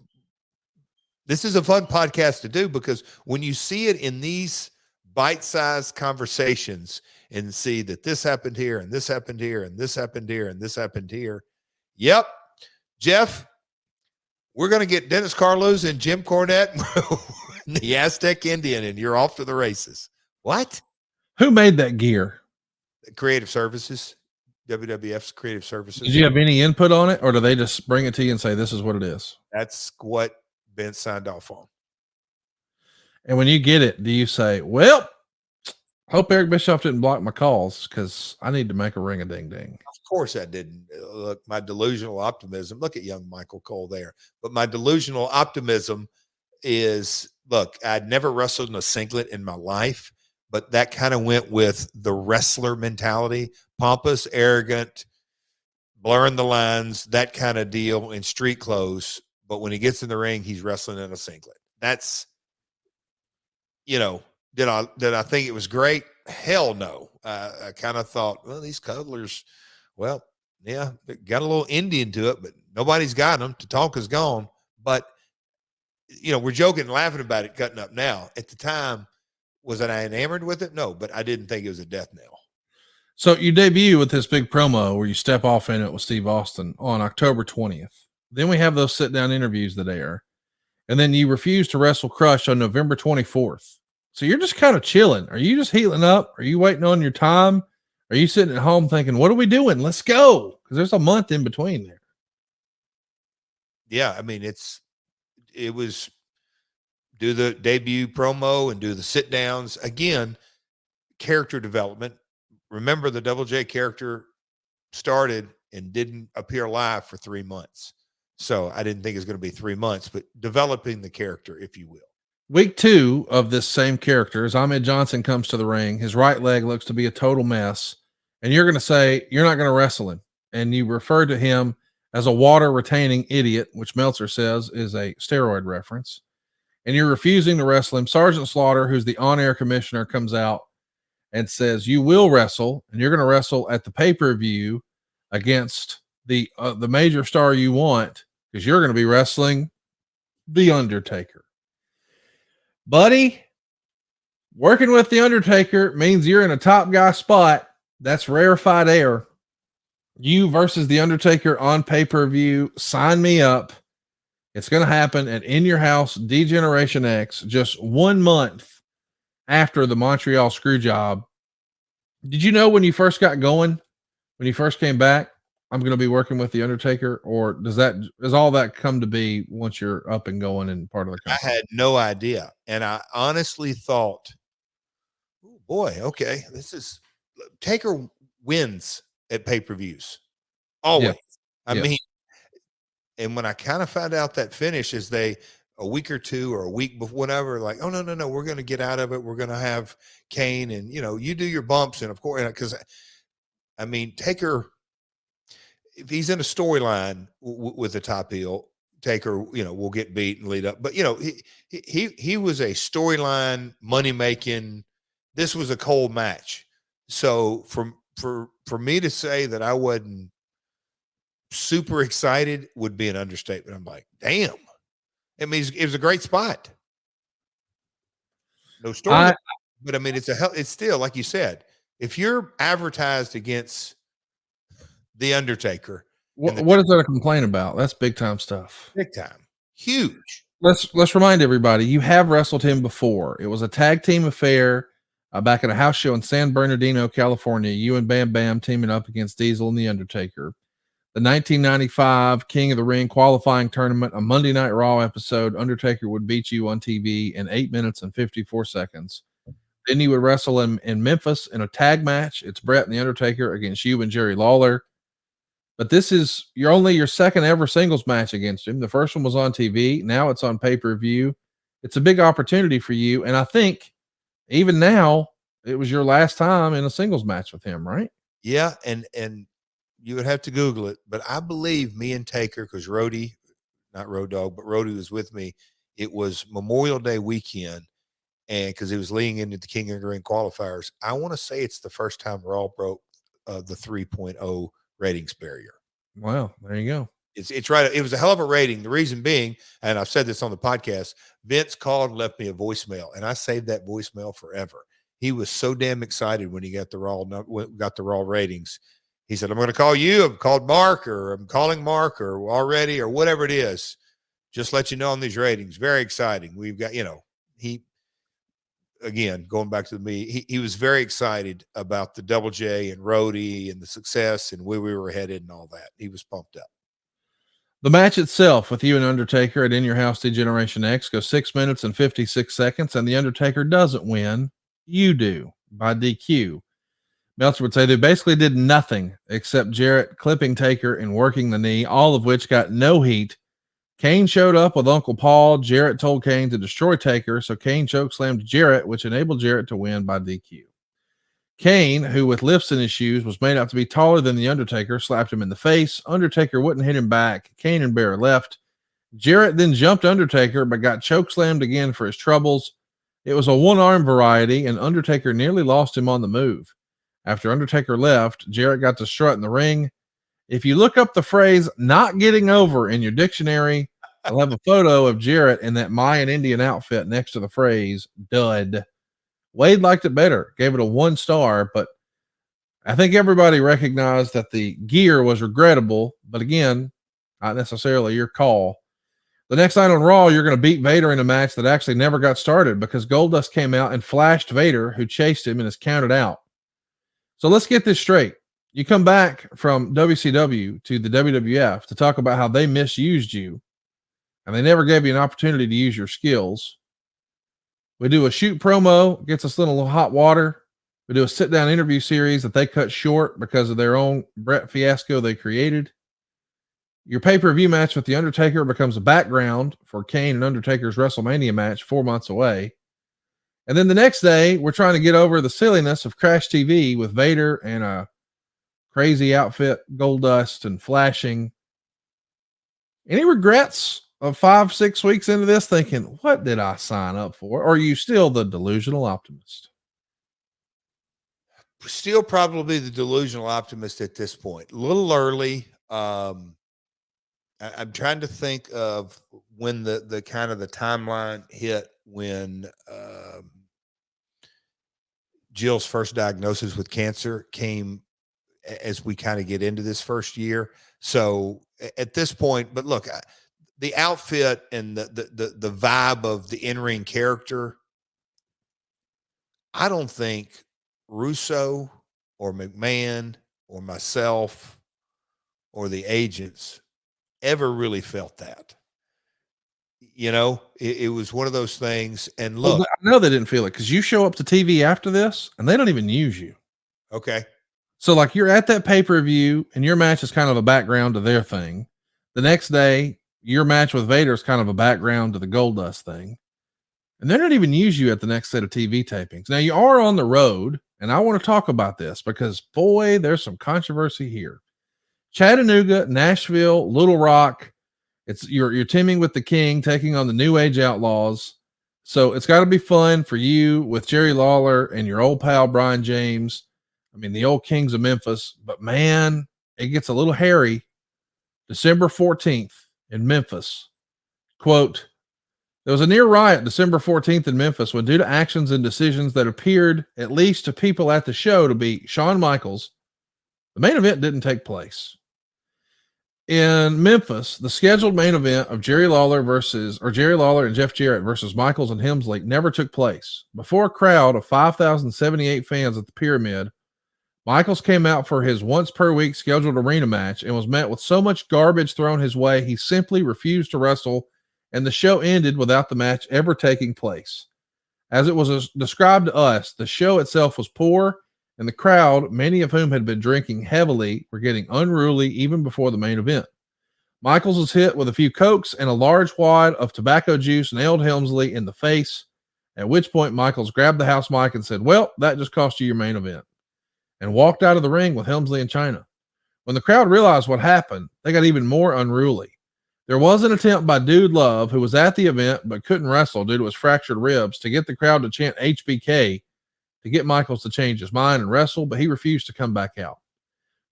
a fun podcast to do, because when you see it in these bite-sized conversations and see that this happened here and this happened here and this happened here and this happened here. Yep. Jeff, we're going to get Dennis Carlos and Jim Cornette, the Aztec Indian, and you're off to the races. What? Who made that gear? Creative Services. WWF's Creative Services. Did you have any input on it, or do they just bring it to you and say, this is what it is? That's what Vince signed off on. And when you get it, do you say, well, hope Eric Bischoff didn't block my calls because I need to make a ring-a-ding-ding? Of course I didn't. Look, my delusional optimism. Look at young Michael Cole there. But my delusional optimism is, look, I'd never wrestled in a singlet in my life, but that kind of went with the wrestler mentality. Pompous, arrogant, blurring the lines, that kind of deal in street clothes. But when he gets in the ring, he's wrestling in a singlet. That's, did I think it was great? Hell no. I kind of thought, well, these cuddlers, well, yeah, got a little Indian to it, but nobody's got them. Tatanka's gone. But, we're joking and laughing about it cutting up now. At the time, was I enamored with it? No, but I didn't think it was a death knell. So you debut with this big promo where you step off in it with Steve Austin on October 20th. Then we have those sit-down interviews that air. And then you refuse to wrestle Crush on November 24th. So you're just kind of chilling. Are you just healing up? Are you waiting on your time? Are you sitting at home thinking, what are we doing? Let's go. Because there's a month in between there. Yeah, I mean, it was do the debut promo and do the sit-downs. Again, character development. Remember, the Double J character started and didn't appear live for 3 months. So I didn't think it was going to be 3 months, but developing the character, if you will. Week 2 of this same character, as Ahmed Johnson comes to the ring, his right leg looks to be a total mess. And you're going to say, you're not going to wrestle him. And you refer to him as a water retaining idiot, which Meltzer says is a steroid reference, and you're refusing to wrestle him, Sergeant Slaughter, who's the on-air commissioner, comes out and says, you will wrestle, and you're going to wrestle at the pay-per-view against the major star you want, because you're going to be wrestling The Undertaker. Buddy, working with The Undertaker means you're in a top guy spot. That's rarefied air. You versus The Undertaker on pay-per-view. Sign me up. It's going to happen at In Your House D-Generation X, just 1 month after the Montreal Screwjob. Did you know when you first got going, when you first came back, I'm going to be working with The Undertaker? Or does all that come to be once you're up and going and part of the company? I had no idea. And I honestly thought, oh boy, okay, Taker wins at pay-per-views. Always. Yeah. I mean, and when I kind of found out that finish is a week or two or a week before, whatever, like, oh, no, we're going to get out of it. We're going to have Kane, and, you do your bumps. And of course, because I mean, Taker, if he's in a storyline with the top heel, Taker, will get beat and lead up. But, he was a storyline, money-making. This was a cold match. So for me to say that I wasn't super excited would be an understatement. I'm like, damn. I mean, it was a great spot. No story, but I mean, it's still, like you said, if you're advertised against The Undertaker, what is there to complain about? That's big time stuff. Big time. Huge. Let's remind everybody, you have wrestled him before. It was a tag team affair back at a house show in San Bernardino, California. You and Bam Bam teaming up against Diesel and The Undertaker. The 1995 King of the Ring qualifying tournament, a Monday Night Raw episode. Undertaker would beat you on TV in 8 minutes and 54 seconds. Then you would wrestle him in Memphis in a tag match. It's Bret and The Undertaker against you and Jerry Lawler. But this is your second ever singles match against him. The first one was on TV. Now it's on pay-per-view. It's a big opportunity for you. And I think even now it was your last time in a singles match with him, right? Yeah. And you would have to Google it, but I believe me and Taker, because Rhodey, not Road Dogg, but Rhodey was with me. It was Memorial Day weekend, and because it was leading into the King of the Ring qualifiers. I want to say it's the first time Raw broke the 3.0 ratings barrier. Wow, there you go. It's right. It was a hell of a rating. The reason being, and I've said this on the podcast, Vince called and left me a voicemail, and I saved that voicemail forever. He was so damn excited when he got the Raw ratings. He said, I'm going to call you. I've called Mark, or I'm calling Mark, or already, or whatever it is. Just let you know on these ratings. Very exciting. We've got, he, again, going back to me, he was very excited about the Double J and Rhodey and the success and where we were headed and all that. He was pumped up. The match itself with you and Undertaker at In Your House D-Generation X goes 6 minutes and 56 seconds, and The Undertaker doesn't win. You do, by DQ. Meltzer would say they basically did nothing except Jarrett clipping Taker and working the knee, all of which got no heat. Kane showed up with Uncle Paul. Jarrett told Kane to destroy Taker, so Kane chokeslammed Jarrett, which enabled Jarrett to win by DQ. Kane, who with lifts in his shoes was made out to be taller than The Undertaker, slapped him in the face. Undertaker wouldn't hit him back. Kane and Bear left. Jarrett then jumped Undertaker, but got chokeslammed again for his troubles. It was a one-arm variety, and Undertaker nearly lost him on the move. After Undertaker left, Jarrett got to strut in the ring. If you look up the phrase "not getting over" in your dictionary, I'll have a photo of Jarrett in that Mayan Indian outfit next to the phrase "dud." Wade liked it better, gave it a 1 star, but I think everybody recognized that the gear was regrettable, but again, not necessarily your call. The next night on Raw, you're going to beat Vader in a match that actually never got started because Goldust came out and flashed Vader, who chased him and is counted out. So let's get this straight. You come back from WCW to the WWF to talk about how they misused you and they never gave you an opportunity to use your skills. We do a shoot promo, gets us in a little hot water. We do a sit-down interview series that they cut short because of their own Bret fiasco they created. Your pay-per-view match with The Undertaker becomes a background for Kane and Undertaker's WrestleMania match 4 months away. And then the next day, we're trying to get over the silliness of Crash TV with Vader and a crazy outfit, Goldust, and flashing. Any regrets of 5-6 weeks into this thinking, what did I sign up for? Or are you still the delusional optimist? Still probably the delusional optimist at this point. A little early. I'm trying to think of when the kind of the timeline hit when Jill's first diagnosis with cancer came as we kind of get into this first year. So at this point, but look, the outfit and the vibe of the in-ring character, I don't think Russo or McMahon or myself or the agents ever really felt that. It was one of those things. And look, well, I know they didn't feel it because you show up to TV after this and they don't even use you. Okay. So like you're at that pay-per-view and your match is kind of a background to their thing. The next day, your match with Vader is kind of a background to the Goldust thing. And they don't even use you at the next set of TV tapings. Now you are on the road, and I want to talk about this because boy, there's some controversy here. Chattanooga, Nashville, Little Rock. You're teaming with the King, taking on the New Age Outlaws. So it's got to be fun for you with Jerry Lawler and your old pal Brian James. I mean, the old Kings of Memphis. But man, it gets a little hairy. December 14th in Memphis. Quote, there was a near riot December 14th in Memphis when, due to actions and decisions that appeared, at least to people at the show, to be Shawn Michaels, the main event didn't take place. In Memphis, the scheduled main event of Jerry Lawler and Jeff Jarrett versus Michaels and Hemsley never took place. Before a crowd of 5,078 fans at the Pyramid, Michaels came out for his once per week scheduled arena match and was met with so much garbage thrown his way, he simply refused to wrestle, and the show ended without the match ever taking place. As it was described to us, the show itself was poor, and the crowd, many of whom had been drinking heavily, were getting unruly even before the main event. Michaels was hit with a few cokes, and a large wad of tobacco juice nailed Helmsley in the face, at which point Michaels grabbed the house mic and said, well, that just cost you your main event, and walked out of the ring with Helmsley and Chyna. When the crowd realized what happened, they got even more unruly. There was an attempt by Dude Love, who was at the event but couldn't wrestle due to his fractured ribs, to get the crowd to chant HBK to get Michaels to change his mind and wrestle, but he refused to come back out.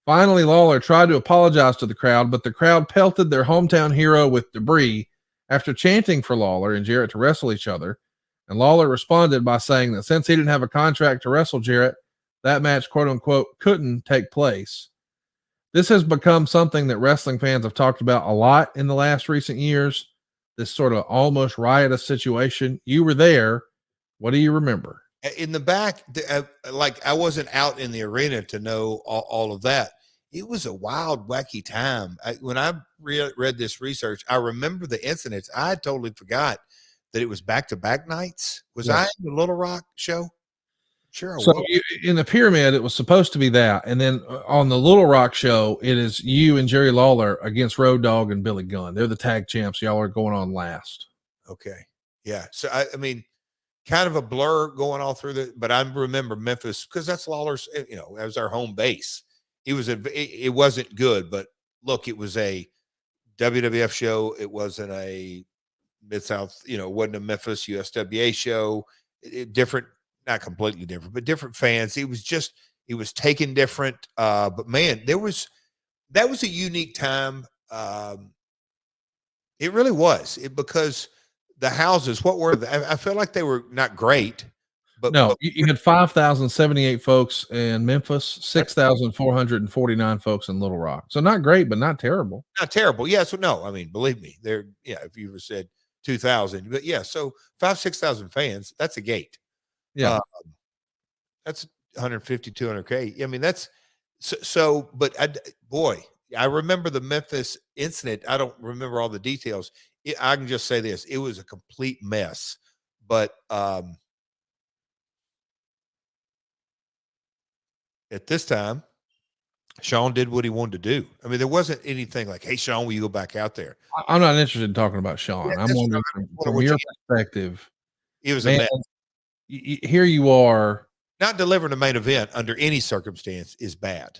Finally, Lawler tried to apologize to the crowd, but the crowd pelted their hometown hero with debris after chanting for Lawler and Jarrett to wrestle each other, and Lawler responded by saying that since he didn't have a contract to wrestle Jarrett, that match, quote unquote, couldn't take place. This has become something that wrestling fans have talked about a lot in the last recent years, this sort of almost riotous situation. You were there. What do you remember? In the back, like I wasn't out in the arena to know all of that. It was a wild, wacky time. When I read this research, I remember the incidents. I totally forgot that it was back-to-back nights. Was I in the Little Rock show? Sure. So in the Pyramid, it was supposed to be that. And then on the Little Rock show, it is you and Jerry Lawler against Road Dogg and Billy Gunn. They're the tag champs. Y'all are going on last. Okay. Yeah. So, I mean, kind of a blur going all through but I remember Memphis because that's Lawler's, that was our home base. It wasn't good, but look, it was a WWF show. It wasn't a Mid-South, it wasn't a Memphis USWA show. Different, not completely different, but different fans. It was taken different. But man, that was a unique time. It really was because the houses, what were they? I feel like they were not great, but no, you had 5,078 folks in Memphis, 6,449 folks in Little Rock. So not great, but not terrible. Not terrible. Yeah. So no, I mean, believe me, if you ever said 2,000, but yeah, so 6,000 fans, that's a gate. Yeah. That's 150, 200K. I mean, that's but I remember the Memphis incident. I don't remember all the details. I can just say this. It was a complete mess, but, at this time, Shawn did what he wanted to do. I mean, there wasn't anything like, hey, Shawn, will you go back out there? I'm not interested in talking about Shawn. I'm wondering from your perspective. It was a mess. Here you are. Not delivering a main event under any circumstance is bad.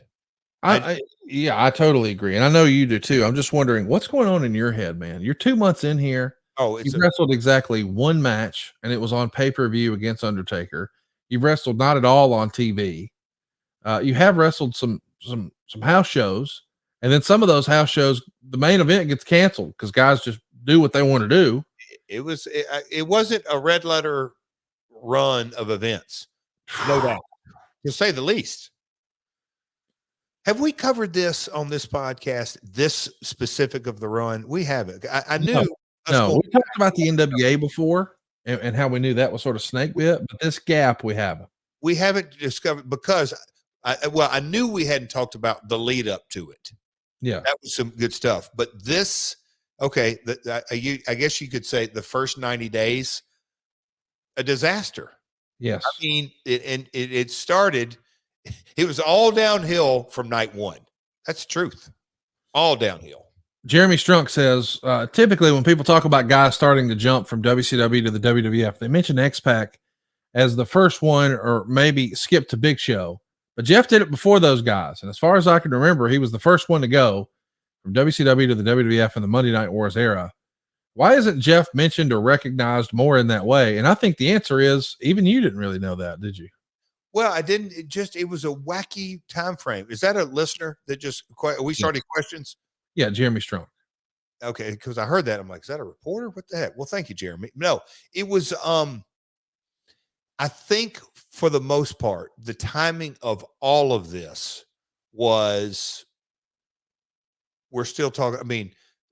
I totally agree. And I know you do too. I'm just wondering what's going on in your head, man. You're 2 months in here. You've wrestled exactly one match, and it was on pay-per-view against Undertaker. You've wrestled not at all on TV. You have wrestled some house shows, and then some of those house shows, the main event gets canceled because guys just do what they want to do. It wasn't a red letter run of events, no doubt, to say the least. Have we covered this on this podcast? This specific of the run, we haven't. I knew. No, we talked about the NWA before and how we knew that was sort of snake bit, but this gap we haven't. We haven't discovered because I knew we hadn't talked about the lead up to it. Yeah, that was some good stuff. But this, okay, I guess you could say the first 90 days, a disaster. Yes, I mean, it started. It was all downhill from night one. That's the truth. All downhill. Jeremy Strunk says, typically when people talk about guys starting to jump from WCW to the WWF, they mention X-Pac as the first one or maybe skip to Big Show. But Jeff did it before those guys. And as far as I can remember, he was the first one to go from WCW to the WWF in the Monday Night Wars era. Why isn't Jeff mentioned or recognized more in that way? And I think the answer is even you didn't really know that, did you? Well, I didn't. It was a wacky time frame. Is that a listener that just we started questions? Yeah, Jeremy Strong. Okay, because I heard that. I'm like, is that a reporter? What the heck? Well, thank you, Jeremy. No, it was I think for the most part, the timing of all of this was we're still talking. I mean,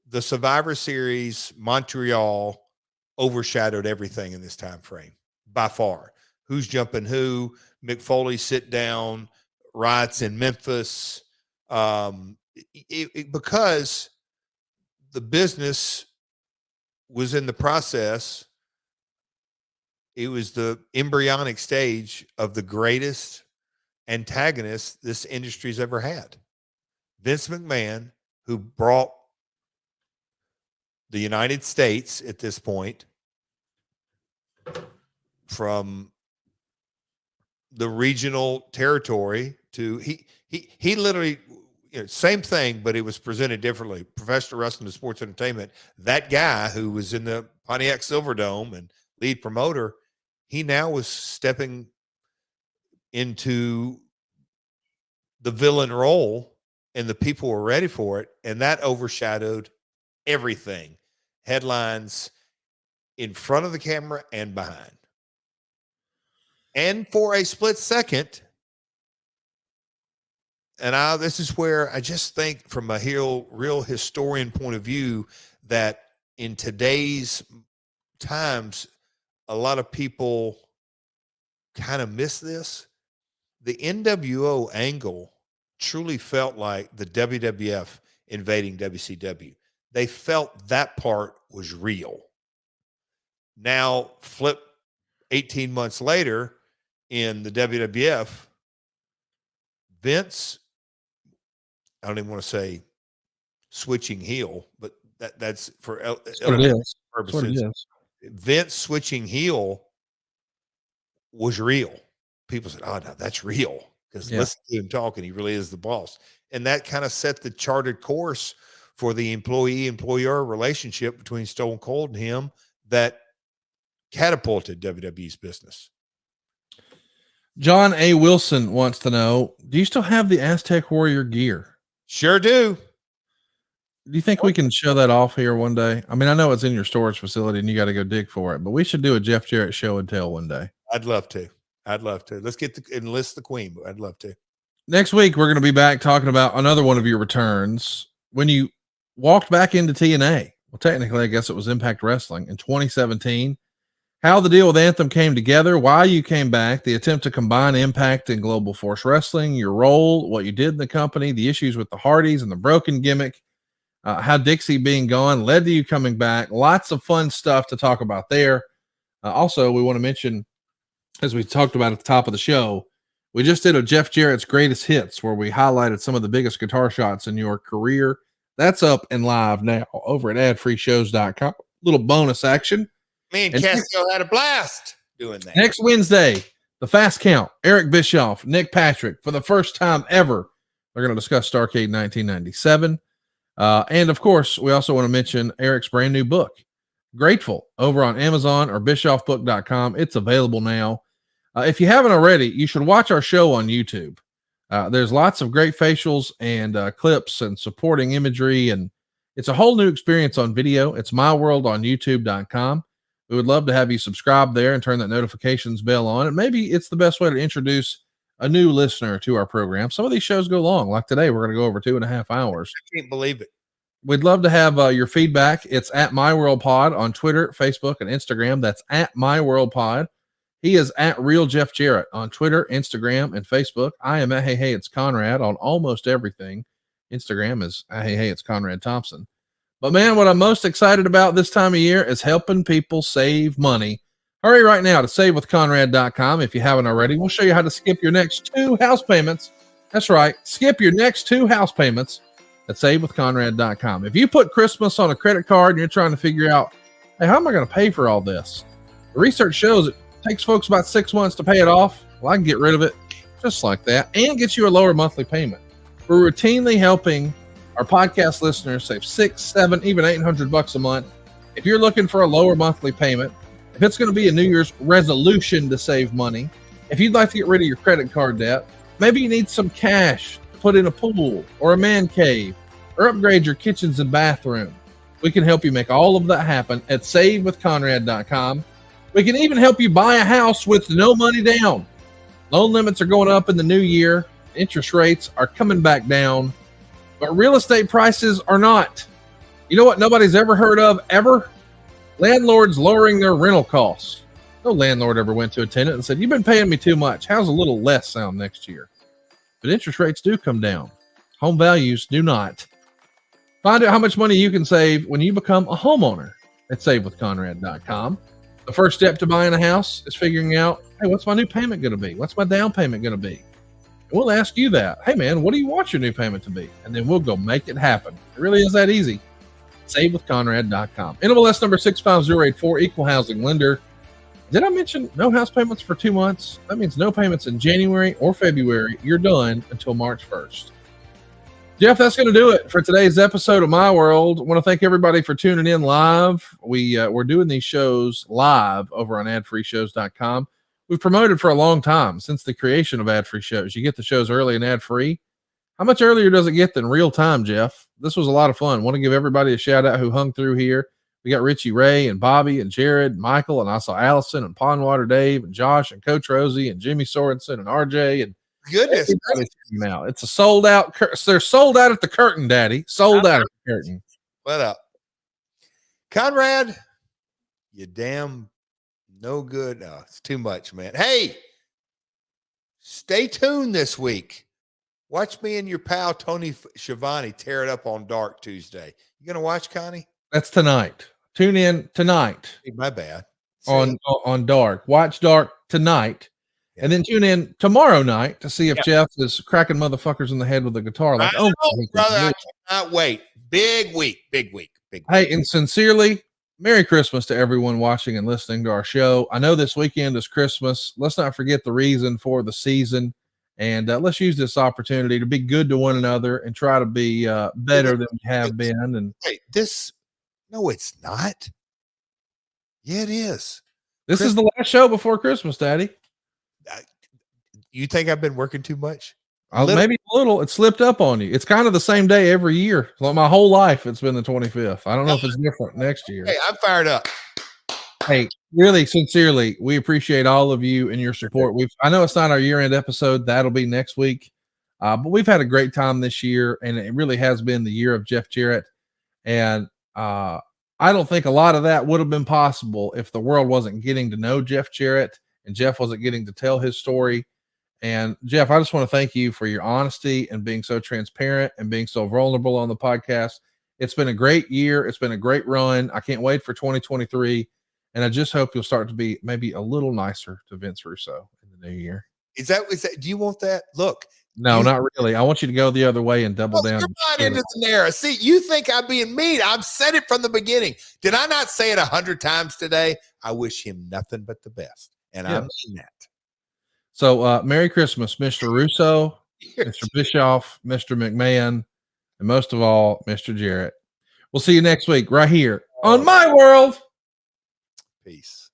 the Survivor Series, Montreal overshadowed everything in this time frame by far. Who's jumping who? Mick Foley sit down, riots in Memphis. Because the business was in the process, it was the embryonic stage of the greatest antagonist this industry's ever had. Vince McMahon, who brought the United States at this point from the regional territory to he literally, same thing, but it was presented differently. Professional wrestling to sports entertainment. That guy who was in the Pontiac Silverdome and lead promoter, he now was stepping into the villain role, and the people were ready for it, and that overshadowed everything. Headlines in front of the camera and behind. And for a split second, and this is where I just think from a real historian point of view that in today's times, a lot of people kind of miss this. The NWO angle truly felt like the WWF invading WCW. They felt that part was real. Now, flip 18 months later in the WWF, Vince, I don't even want to say switching heel, but that's for purposes. Vince switching heel was real. People said, oh, no, that's real. Because listen to him talking, he really is the boss. And that kind of set the charted course for the employee-employer relationship between Stone Cold and him that catapulted WWE's business. John A. Wilson wants to know, do you still have the Aztec Warrior gear? Sure do. Do you think we can show that off here one day? I mean, I know it's in your storage facility and you got to go dig for it, but we should do a Jeff Jarrett show and tell one day. I'd love to. Let's enlist the queen, but I'd love to. Next week, we're going to be back talking about another one of your returns. When you walked back into TNA, well, technically, I guess it was Impact Wrestling in 2017. How the deal with Anthem came together, why you came back, the attempt to combine Impact and Global Force Wrestling, your role, what you did in the company, the issues with the Hardys and the broken gimmick, how Dixie being gone led to you coming back. Lots of fun stuff to talk about there. Also, we want to mention, as we talked about at the top of the show, we just did a Jeff Jarrett's Greatest Hits where we highlighted some of the biggest guitar shots in your career. That's up and live now over at adfreeshows.com. Little bonus action. Me and Cassio had a blast doing that. Next Wednesday, the Fast Count, Eric Bischoff, Nick Patrick, for the first time ever, They're going to discuss Starrcade 1997. And of course, we also want to mention Eric's brand new book, Grateful, over on Amazon or bischoffbook.com. It's available now. If you haven't already, you should watch our show on YouTube. There's lots of great facials and clips and supporting imagery, and it's a whole new experience on video. It's My World on YouTube.com. We would love to have you subscribe there and turn that notifications bell on. And maybe it's the best way to introduce a new listener to our program. Some of these shows go long, like today. We're going to go over 2.5 hours. I can't believe it. We'd love to have your feedback. It's at MyWorldPod on Twitter, Facebook, and Instagram. That's at MyWorldPod. He is at Real Jeff Jarrett on Twitter, Instagram, and Facebook. I am at Hey, it's Conrad on almost everything. Instagram is at Hey, it's Conrad Thompson. But man, what I'm most excited about this time of year is helping people save money. Hurry right now to savewithconrad.com if you haven't already. We'll show you how to skip your next 2 house payments. That's right. Skip your next 2 house payments at savewithconrad.com. If you put Christmas on a credit card and you're trying to figure out, hey, how am I going to pay for all this? The research shows it takes folks about 6 months to pay it off. Well, I can get rid of it just like that and get you a lower monthly payment. We're routinely helping our podcast listeners save $600, $700, even $800 a month. If you're looking for a lower monthly payment, if it's going to be a New Year's resolution to save money, if you'd like to get rid of your credit card debt, maybe you need some cash to put in a pool or a man cave or upgrade your kitchens and bathroom, we can help you make all of that happen at savewithconrad.com. We can even help you buy a house with no money down. Loan limits are going up in the new year. Interest rates are coming back down, but real estate prices are not. You know what nobody's ever heard of, ever? Landlords lowering their rental costs. No landlord ever went to a tenant and said, you've been paying me too much. How's a little less sound next year? But interest rates do come down. Home values do not. Find out how much money you can save when you become a homeowner at savewithconrad.com. The first step to buying a house is figuring out, hey, what's my new payment going to be? What's my down payment going to be? And we'll ask you that. Hey, man, what do you want your new payment to be? And then we'll go make it happen. It really is that easy. SaveWithConrad.com. NMLS number 65084, equal housing lender. Did I mention no house payments for 2 months? That means no payments in January or February. You're done until March 1st. Jeff, that's going to do it for today's episode of My World. I want to thank everybody for tuning in live. We're doing these shows live over on adfreeshows.com. We've promoted for a long time since the creation of ad-free shows. You get the shows early and ad-free. How much earlier does it get than real time, Jeff? This was a lot of fun. Want to give everybody a shout out who hung through here. We got Richie Ray and Bobby and Jared and Michael, and I saw Allison and Pondwater Dave and Josh and Coach Rosie and Jimmy Sorensen and RJ and Goodness. Now it's a sold out. They're sold out at the curtain, Daddy. Sold out at the curtain. What up, Conrad? You damn no good. Oh, it's too much, man. Hey, stay tuned this week. Watch me and your pal Tony Schiavone tear it up on Dark Tuesday. You gonna watch, Connie? That's tonight. Tune in tonight. Hey, my bad. On Dark. Watch Dark tonight. Yeah. And then tune in tomorrow night to see if Jeff is cracking motherfuckers in the head with a guitar. Like, brother, I cannot wait. Big week. Hey, and sincerely, Merry Christmas to everyone watching and listening to our show. I know this weekend is Christmas. Let's not forget the reason for the season. And let's use this opportunity to be good to one another and try to be better than we have been. And wait, no, it's not. Yeah, it is. This is the last show before Christmas, Daddy. You think I've been working too much? Maybe a little. It slipped up on you. It's kind of the same day every year. Like my whole life, it's been the 25th. I don't know if it's different next year. Hey, I'm fired up. Hey, really, sincerely, we appreciate all of you and your support. I know it's not our year-end episode. That'll be next week. But we've had a great time this year, and it really has been the year of Jeff Jarrett. And I don't think a lot of that would have been possible if the world wasn't getting to know Jeff Jarrett and Jeff wasn't getting to tell his story. And Jeff, I just want to thank you for your honesty and being so transparent and being so vulnerable on the podcast. It's been a great year. It's been a great run. I can't wait for 2023. And I just hope you'll start to be maybe a little nicer to Vince Russo in the new year. Is that, do you want that? Look. No, not really. I want you to go the other way and double down. You're not into the narrow. See, you think I'm being mean. I've said it from the beginning. Did I not say it 100 times today? I wish him nothing but the best. And I mean that. So Merry Christmas, Mr. Russo. Mr. Bischoff, Mr. McMahon, and most of all, Mr. Jarrett. We'll see you next week right here on My World. Peace.